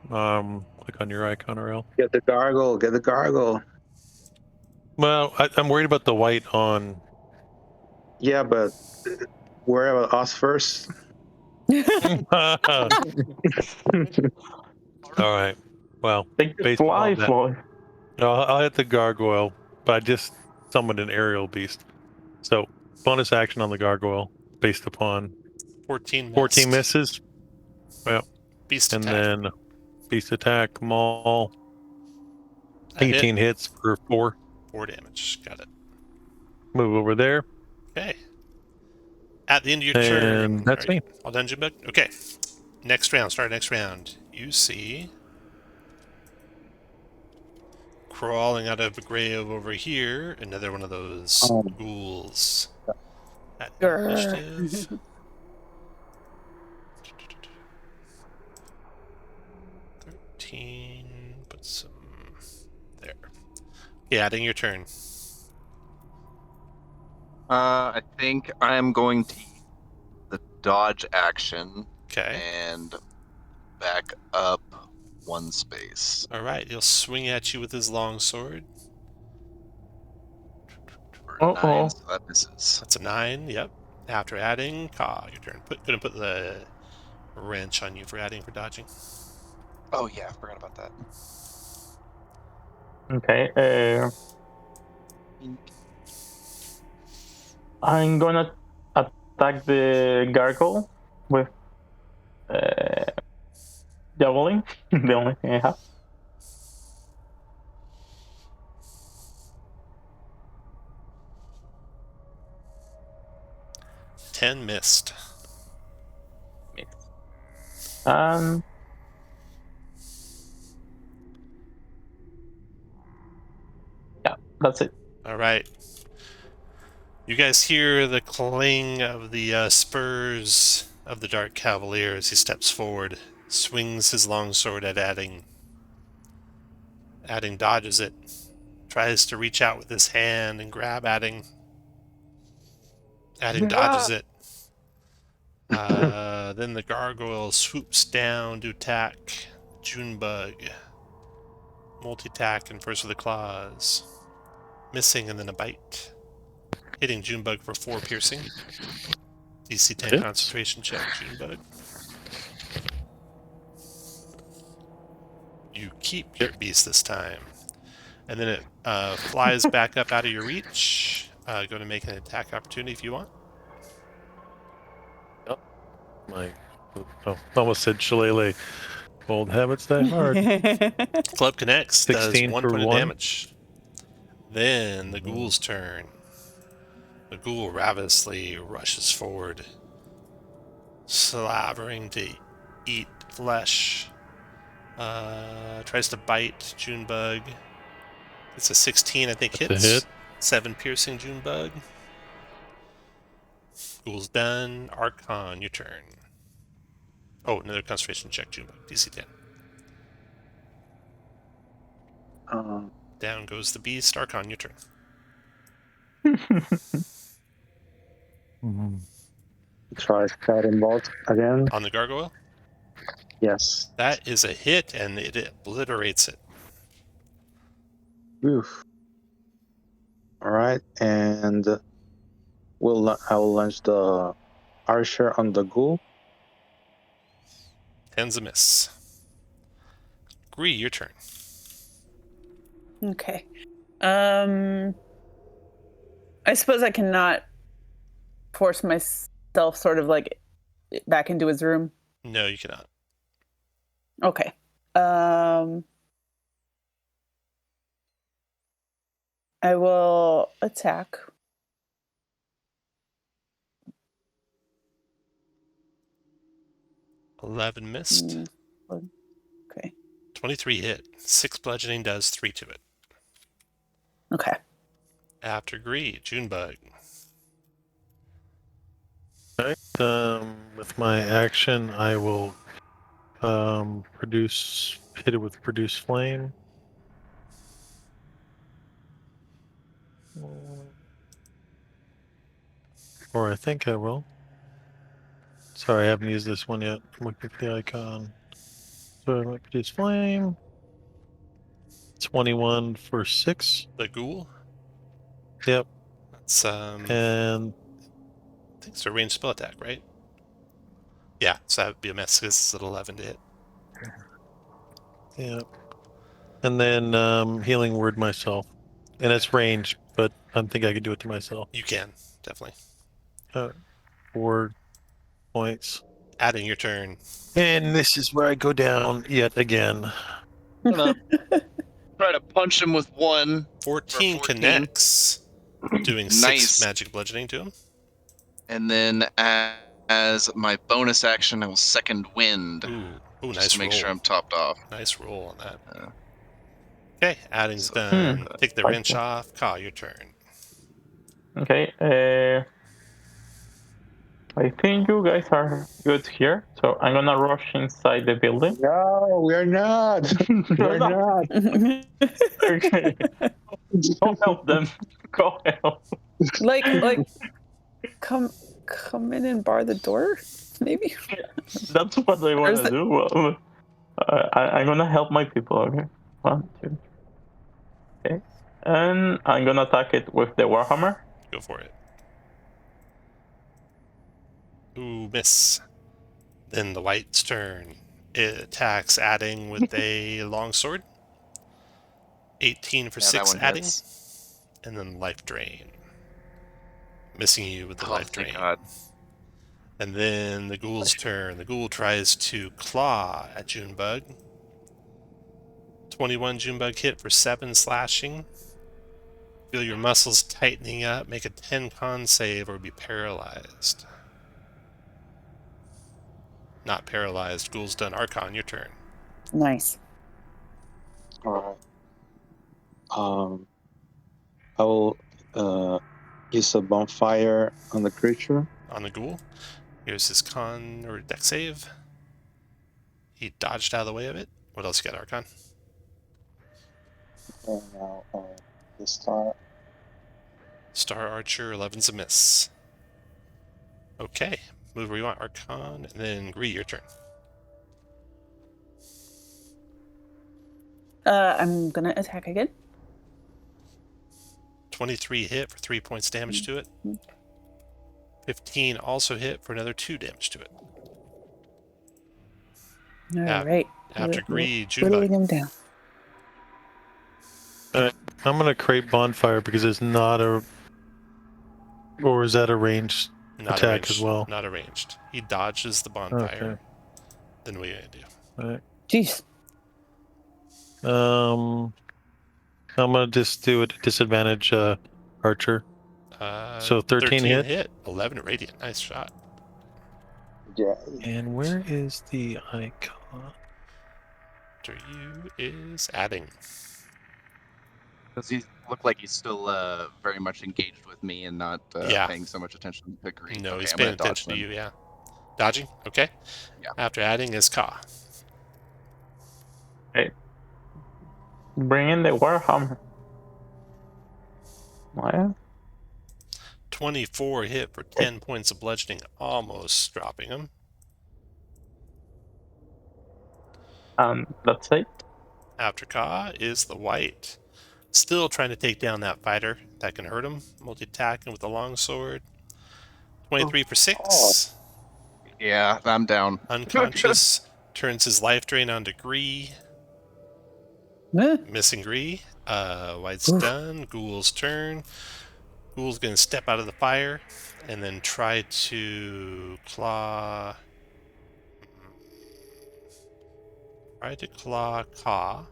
Click on your icon, RL. Get the gargoyle. Get the gargoyle. Well, I'm worried about the white on. Yeah, but worry about us first. All right. Well, Take the based fly, upon that, Floyd. I'll hit the gargoyle, but I just summoned an aerial beast. So bonus action on the gargoyle based upon 14 missed. 14 misses. Well, Beast and attack. then beast attack, maul. A hit. 18 hits for 4. 4 damage. Got it. Move over there. Okay. At the end of your And turn. that's me. All done, Junebug? Okay. Next round. Start next round. You see, crawling out of a grave over here, another one of those ghouls. At initiative. 13. Put some there. Yeah, adding your turn. I think I'm going to use the dodge action Okay. and back up 1 space. All right. He'll swing at you with his long sword. For 9, so that misses. That's a 9. Yep. After adding, your turn. Gonna put the wrench on you for adding for dodging. Oh yeah, I forgot about that. Okay. I'm gonna attack the gargoyle with javelin. The only thing I have. Ten missed. Yeah, that's it. All right. You guys hear the clang of the spurs of the Dark Cavalier as he steps forward, swings his longsword at adding. Adding dodges it, tries to reach out with his hand and grab adding. Adding dodges it. Then the gargoyle swoops down to attack Junebug. Multi-attack and first with the claws. Missing and then a bite. Hitting Junebug for 4 piercing. DC 10 concentration check, Junebug. You keep your beast this time. And then it flies back up out of your reach. Go to make an attack opportunity if you want. Almost said shillelagh. Old habits die hard. Club connects. Does 16 1 for point of 1. damage. Then the ghoul's turn. The ghoul ravenously rushes forward, slavering to eat flesh. Tries to bite Junebug. It's a 16, I think. That's hits. a hit. 7 piercing Junebug. Ghoul's done. Archon, your turn. Oh, another concentration check, Junebug. DC 10. Down goes the beast. Archon, your turn. Try scouting bolt again. On the gargoyle? Yes. That is a hit, and it obliterates it. Oof. All right, and I will launch the archer on the ghoul. 10's a miss. Gree, your turn. Okay. I suppose I cannot force myself sort of like back into his room. No, you cannot. Okay. I will attack. $11 missed. Okay. 23 hit. 6 bludgeoning does 3 to it. Okay. After Gree, Junebug. With my action, I will hit it with produce flame. Or I think I will. Sorry, I haven't used this one yet. I'm looking at the icon. So I might produce flame. 21 for 6. The ghoul. Yep. That's And I think it's a ranged spell attack, right? Yeah, so that would be a miss because it's at 11 to hit. yeah. And then healing word myself. And it's ranged, but I think I could do it to myself. You can, definitely. 4 points. Adding your turn. And this is where I go down yet again. I'm gonna try to punch him with 1. 14 14. connects, doing Nice. 6 magic bludgeoning to him. And then as my bonus action, I will second wind. Ooh, just nice to make roll. sure I'm topped off. Nice roll on that. Uh, Okay, adding's so- done. Take the Thank wrench you. off. Ka, your turn. Okay. I think you guys are good here, so I'm gonna rush inside the building. No, we're not. We're not. Okay. Go help them. Go help. like, come in and bar the door, maybe. That's what I want Where's to do. I'm gonna help my people. Okay. 1, 2. Okay. And I'm gonna attack it with the Warhammer. Go for it. Ooh, miss. Then the white's turn. It attacks adding with a longsword. 18 for Yeah, that 6 one adding. hits. And then life drain. Missing you with the Oh, life thank drain. God. And then the ghoul's turn. The ghoul tries to claw at Junebug. 21 Junebug hit for 7 slashing. Feel your muscles tightening up. Make a 10 con save or be paralyzed. Not paralyzed. Ghoul's done. Archon, your turn. Nice. All right. I will use a bonfire on the creature. On the ghoul. Here's his con or deck save. He dodged out of the way of it. What else you got, Archon? And now the star. Star Archer, 11's a miss. Okay. Move where you want, Archon. And then Gree, your turn. I'm gonna attack again. 23 hit for 3 points damage to it. 15 also hit for another 2 damage to it. All Yeah. right. After Gree, Whittling Junebug. him down. I'm gonna create bonfire because it's not a. Or is that a ranged Not attack arranged, as well? Not arranged. He dodges the bonfire. Okay. Then what are you gonna do? All right. Jeez. I'm gonna just do it disadvantage archer. So 13 hit? 11 radiant. Nice shot. Yeah. And where is the icon? After you is adding. Does he look like he's still very much engaged with me and not Yeah. paying so much attention to Green? No, Okay, he's I'm paying gonna dodge attention to them. you, yeah. Dodging? Okay. Yeah. After adding is Ka. Bring in the Warhammer. What? 24 hit for 10 points of bludgeoning, almost dropping him. That's it. After Ka is the white. Still trying to take down that fighter. That can hurt him. Multi-attacking with the longsword. 23 for 6. Yeah, I'm down. Unconscious. Turns his life drain onto Gree. Eh, Missing Gree. White's Oof. done. Ghoul's turn. Ghoul's going to step out of the fire and then try to claw. Try to claw Ka.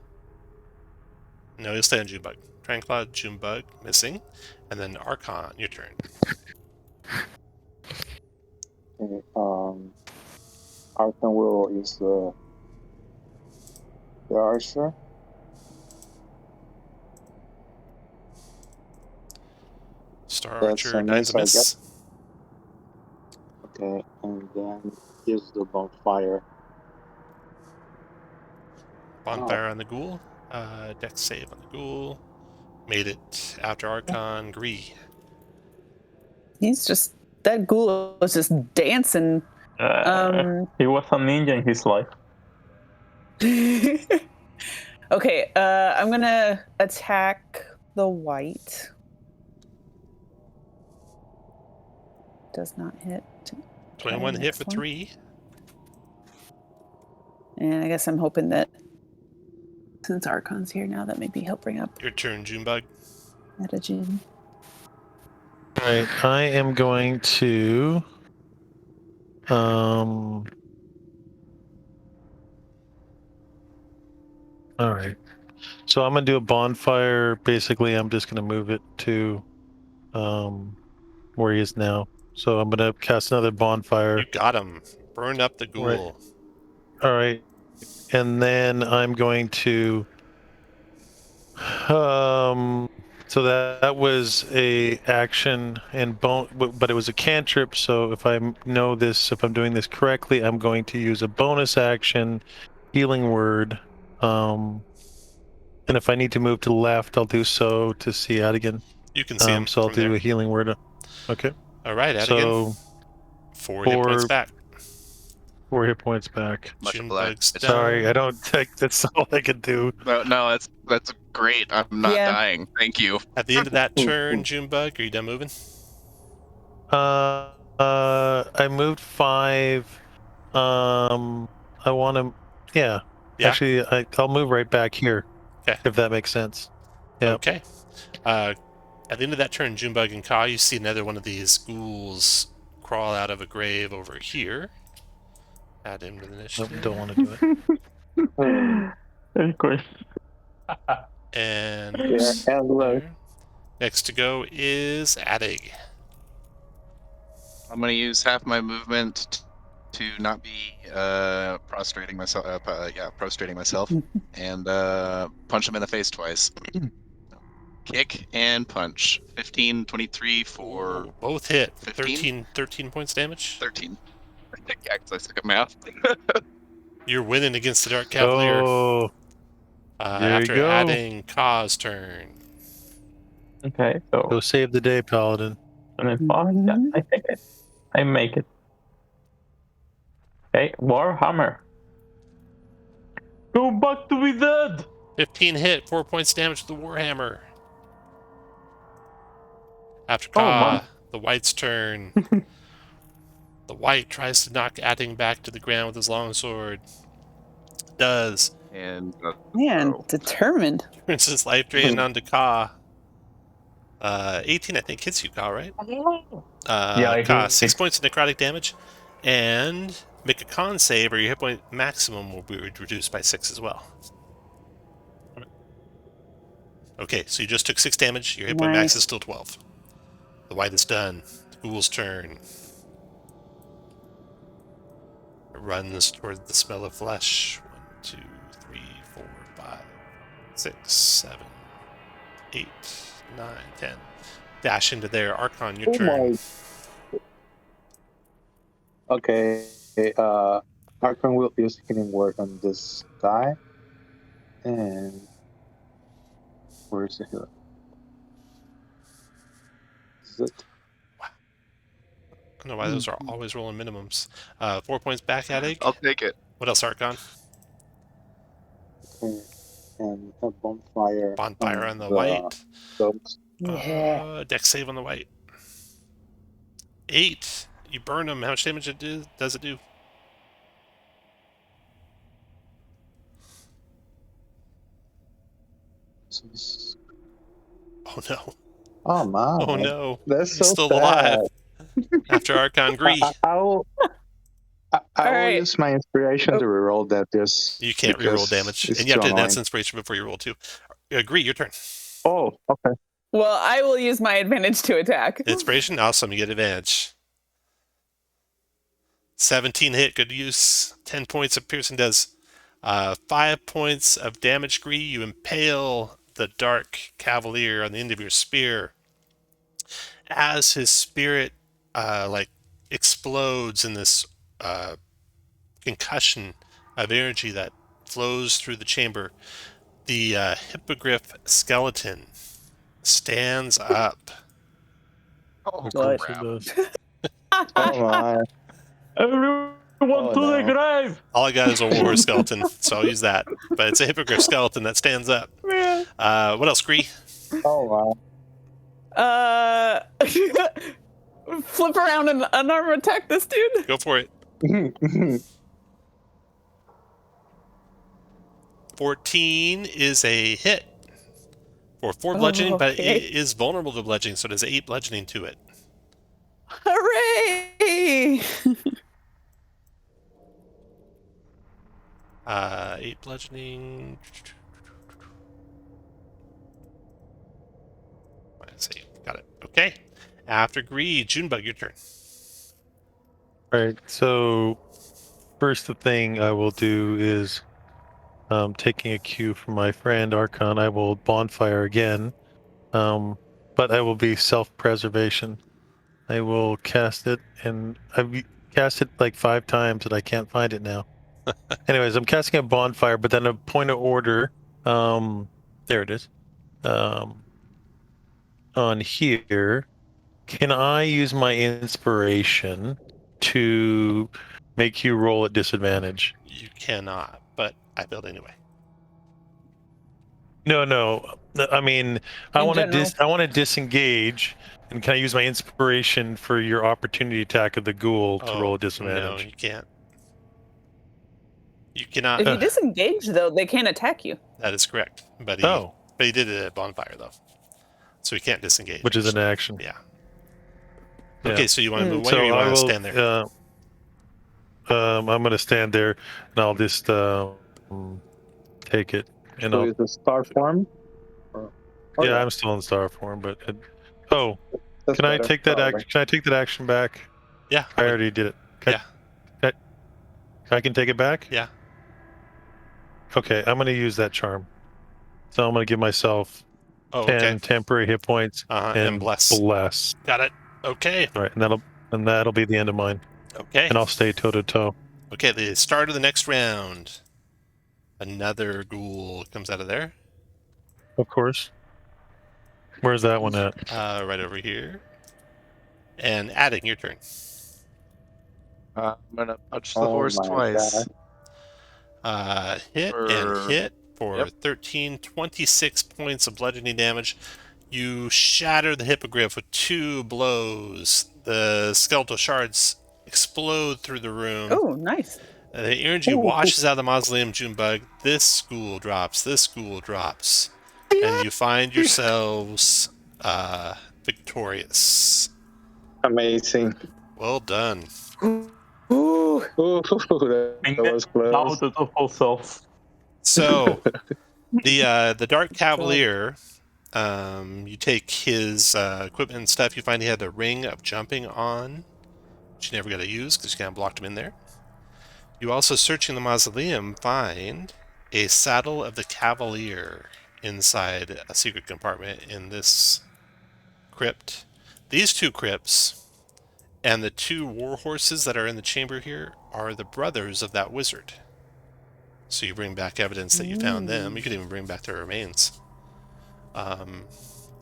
No, he'll stay on Junebug. Dranclaw, Junebug, missing. And then Archon, your turn. Okay, Archon will use the archer. Star That's Archer, a 9's a miss, I miss. Okay, and then use the bonfire. Bonfire on the ghoul. Dex save on the ghoul. Made it after Archon. Gree. He's just that ghoul was just dancing. He was a ninja in his life. Okay, I'm gonna attack the white. Does not hit. 21 hit next for one. 3. And I guess I'm hoping that since Archon's here now, that maybe he'll bring up Your turn, Junebug. Metagene. Right, I am going to all right. So I'm gonna do a bonfire. Basically, I'm just gonna move it to where he is now. So I'm gonna cast another bonfire. You got him. Burn up the ghoul. All right. And then I'm going to so that was a action and but it was a cantrip, so if I'm doing this correctly, I'm going to use a bonus action healing word. And if I need to move to the left, I'll do so to see Adigan. You can see him So I'll from do there. a healing word. Okay. All right, Adigan. So 4 hit points back. 4 hit points back. Much Junebug's obliged. done. Sorry, I don't think that's all I can do. No, that's great. I'm not Yeah. dying. Thank you. At the end of that turn, Junebug, are you done moving? I moved 5. I want to. Yeah. Yeah. Actually, I'll move right back here. Okay. If that makes sense. Yeah. Okay. At the end of that turn, Junebug and Ka, you see another one of these ghouls crawl out of a grave over here. Add him to the Nope, initiative. don't want to do it. Of course. And Yeah, and look. next to go is Adig. I'm gonna use half my movement to not be prostrating myself. Prostrating myself, and punch him in the face twice. Kick and punch. 15, 23 for Ooh, both hit. 15? 13 points damage. 13. Yeah, because I suck at math. You're winning against the Dark Cavalier. Oh, there after you go. adding Ka's turn. Okay, so Go save the day, Paladin. 25. Yeah, I think I make it. Okay, Warhammer. Go back to be dead! 15 hit, 4 points damage to the Warhammer. After Ka, the White's turn. The White tries to knock Adding back to the ground with his longsword. Does. And Man, determined. Turns his life drain onto Ka. 18, I think, hits you, Ka, right? Yeah, Ka, 6 points of necrotic damage. And make a con save, or your hit point maximum will be reduced by 6 as well. Okay, so you just took 6 damage. Your hit point max is still 12. The White is done. The Ghoul's turn. It runs toward the smell of flesh. 1, 2, 3, 4, 5, 6, 7, 8, 9, 10. Dash into there. Archon, your turn. Okay, Archon will use healing word on this guy. And where is the healer? Is it? I don't know why those are always rolling minimums. 4 points back at Egg. I'll take it. What else, Archon? Okay. And a bonfire. Bonfire on the White. Dogs. Yeah. Dex save on the White. 8. You burn him. How much damage does it do? Oh no. Oh my. Oh no. That's He's so still sad. alive. After Archon Gree. I will Alright. use my inspiration to reroll that. Just You can't because reroll damage. it's And you have too to announce annoying. inspiration before you roll too. Gree, your turn. Oh, okay. Well, I will use my advantage to attack. Inspiration, awesome. You get advantage. 17 hit, good use. 10 points of piercing does 5 points of damage. Gree, you impale the Dark Cavalier on the end of your spear. As his spirit explodes in this concussion of energy that flows through the chamber, the hippogriff skeleton stands up. Oh, What? crap. Oh my. Everyone Oh, to the no. grave! All I got is a warhorse skeleton, so I'll use that. But it's a hippogriff skeleton that stands up. Man. What else, Gree? Oh Flip around and unarmed attack this dude. Go for it. wow. 14 is a hit for 4 bludgeoning, but okay. it is vulnerable to bludgeoning, so it has 8 bludgeoning to it. Hooray! 8 bludgeoning. Let's see. Got it. Okay. After Gree, Junebug, your turn. Alright, so first the thing I will do is taking a cue from my friend Archon, I will bonfire again. But I will be self-preservation. I will cast it, and I've cast it like 5 times and I can't find it now. Anyways, I'm casting a bonfire, but then a point of order. There it is. On here, can I use my inspiration to make you roll at disadvantage? You cannot, but I build anyway. No. I mean, I In want general. to I want to disengage, and can I use my inspiration for your opportunity attack of the ghoul to roll a No, disadvantage? you can't. You cannot. If you disengage, though, they can't attack you. That is correct. But he did it at bonfire, though. So he can't disengage. Which is an action. Yeah. Yeah. Okay, so you want to move away So or you I want to will stand there? I'm going to stand there, and I'll just take it. And So I'll, it's a star form? Or- yeah, I'm still in star form, but That's can I better, take that probably. action? Can I take that action back? Yeah. I already did it. I can take it back. Yeah. Okay, I'm going to use that charm. So I'm going to give myself 10 temporary hit points and bless. Bless. Got it. Okay. All right, and that'll be the end of mine. Okay. And I'll stay toe to toe. Okay, the start of the next round. Another ghoul comes out of there. Of course. Where's that one at? Right over here. And adding, your turn. I'm gonna punch the Oh horse my twice. Hit and hit for Yep. 13, 26 points of bludgeoning damage. You shatter the hippogriff with 2 blows. The skeletal shards explode through the room. Oh, nice. The energy washes out of the mausoleum, Junebug. This school drops. And you find yourselves victorious. Amazing. Well done. Ooh. Ooh, that was Now close. to the full self. So, the Dark Cavalier, you take his equipment and stuff. You find he had a ring of jumping on, which you never got to use because you kind of blocked him in there. You also, searching the mausoleum, find a saddle of the Cavalier inside a secret compartment in this crypt. These 2 crypts and the 2 war horses that are in the chamber here are the brothers of that wizard. So you bring back evidence that you found them. You could even bring back their remains. And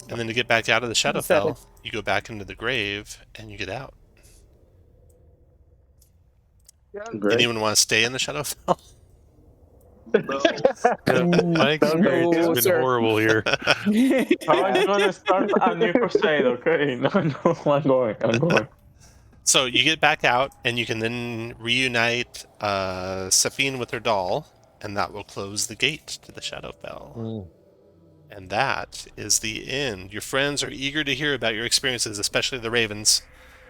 then to get back out of the Shadowfell, you go back into the grave and you get out. Great. Anyone want to stay in the Shadowfell? My experience has been sir. horrible here. I'm gonna start a new crusade, okay? No, I'm going. So you get back out, and you can then reunite Safine with her doll, and that will close the gate to the Shadowfell. And that is the end. Your friends are eager to hear about your experiences, especially the Ravens.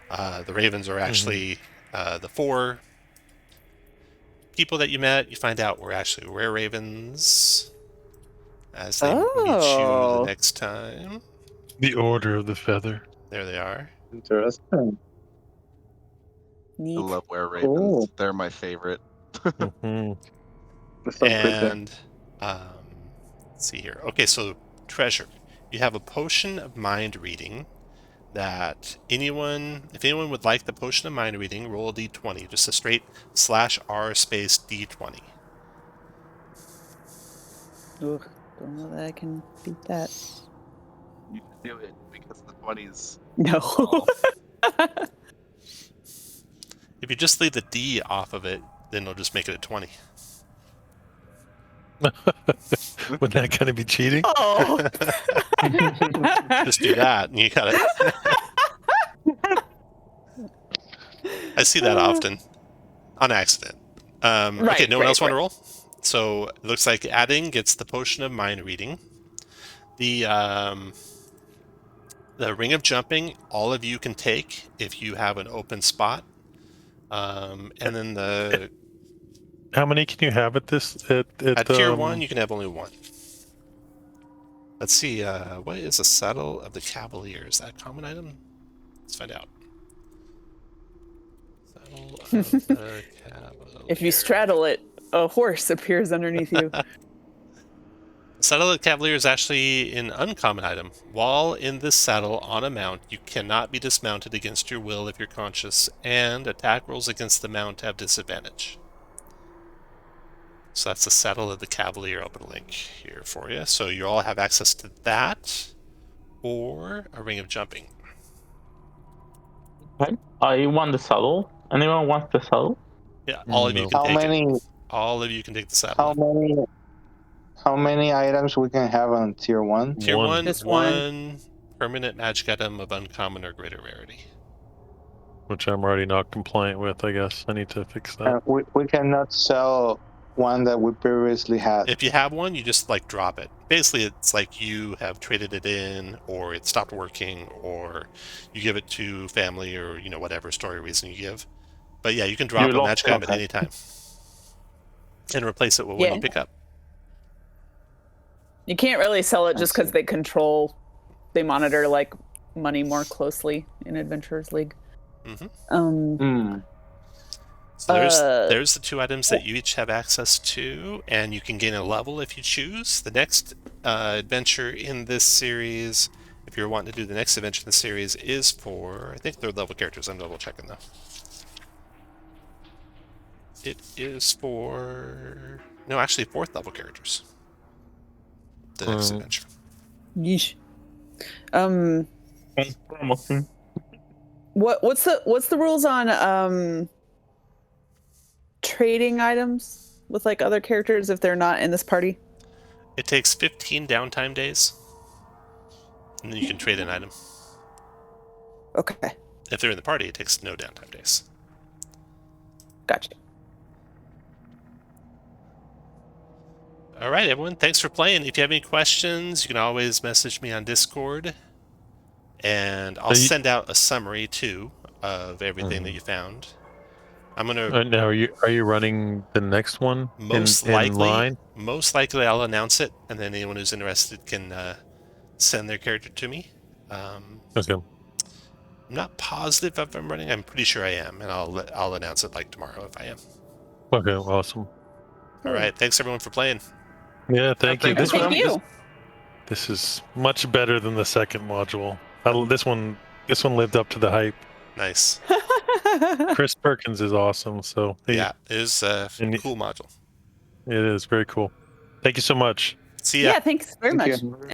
The Ravens are actually the 4 people that you met. You find out were actually rare Ravens. as they meet you Oh. the next time. The Order of the Feather. There they are. Interesting. I Neat. love were ravens. Cool. They're my favorite. Mhm. That's so pretty. And let's see here. Okay, so treasure. You have a potion of mind reading that if anyone would like the potion of mind reading, roll a d20. Just a straight /r space d20. Ugh, don't know that I can beat that. You should do it because the 20s. No. If you just leave the D off of it, then it'll just make it a 20. Wouldn't that kind of be cheating? Oh. Just do that, and you got it. I see that often, on accident. Okay, no one else want to roll? So it looks like Adding gets the potion of mind reading. The ring of jumping, all of you can take if you have an open spot. And then the How many can you have at this? at tier 1, you can have only one. Let's see. What is the saddle of the Cavalier? Is that a common item? Let's find out. Saddle of the Cavalier. If you straddle it, a horse appears underneath you. Saddle of the Cavalier is actually an uncommon item. While in this saddle on a mount, you cannot be dismounted against your will if you're conscious, and attack rolls against the mount have disadvantage. So that's the Saddle of the Cavalier. I'll put a link here for you. So you all have access to that, or a Ring of Jumping. Okay. I want the saddle. Anyone wants the saddle? Yeah, all of you No. can How take many? it. All of you can take the saddle. How many items we can have on tier 1? Tier One. 1, Just one permanent magic item of uncommon or greater rarity. Which I'm already not compliant with, I guess. I need to fix that. We cannot sell one that we previously had. If you have one, you just like drop it. Basically, it's like you have traded it in, or it stopped working, or you give it to family, or whatever story reason you give. But yeah, you can drop a magic item at any time and replace it with one you pick up. You can't really sell it just because they monitor like money more closely in Adventurers League. So there's the two items that you each have access to, and you can gain a level if you choose. The next adventure in this series, if you're wanting to do the next adventure in the series, is for, I think, 3rd level characters. I'm double checking though. It is for, no, actually 4th level characters. The next adventure. Yeesh. Promoting. What's the rules on trading items with like other characters if they're not in this party? It takes 15 downtime days, and then you can trade an item. Okay, If they're in the party, it takes no downtime days. gotcha. All right, everyone. Thanks for playing. If you have any questions, you can always message me on Discord, and I'll send out a summary too of everything that you found. I'm gonna. Now, are you running the next one Most in line? Most likely, I'll announce it, and then anyone who's interested can send their character to me. Okay. I'm not positive if I'm running. I'm pretty sure I am, and I'll announce it like tomorrow if I am. Okay. Awesome. All right. Thanks everyone for playing. Yeah. Thank you. Thank you. This is much better than the second module. This one lived up to the hype. Nice. Chris Perkins is awesome. So Yeah, it is a cool module. It is very cool. Thank you so much. See ya. Yeah, thanks very much. you.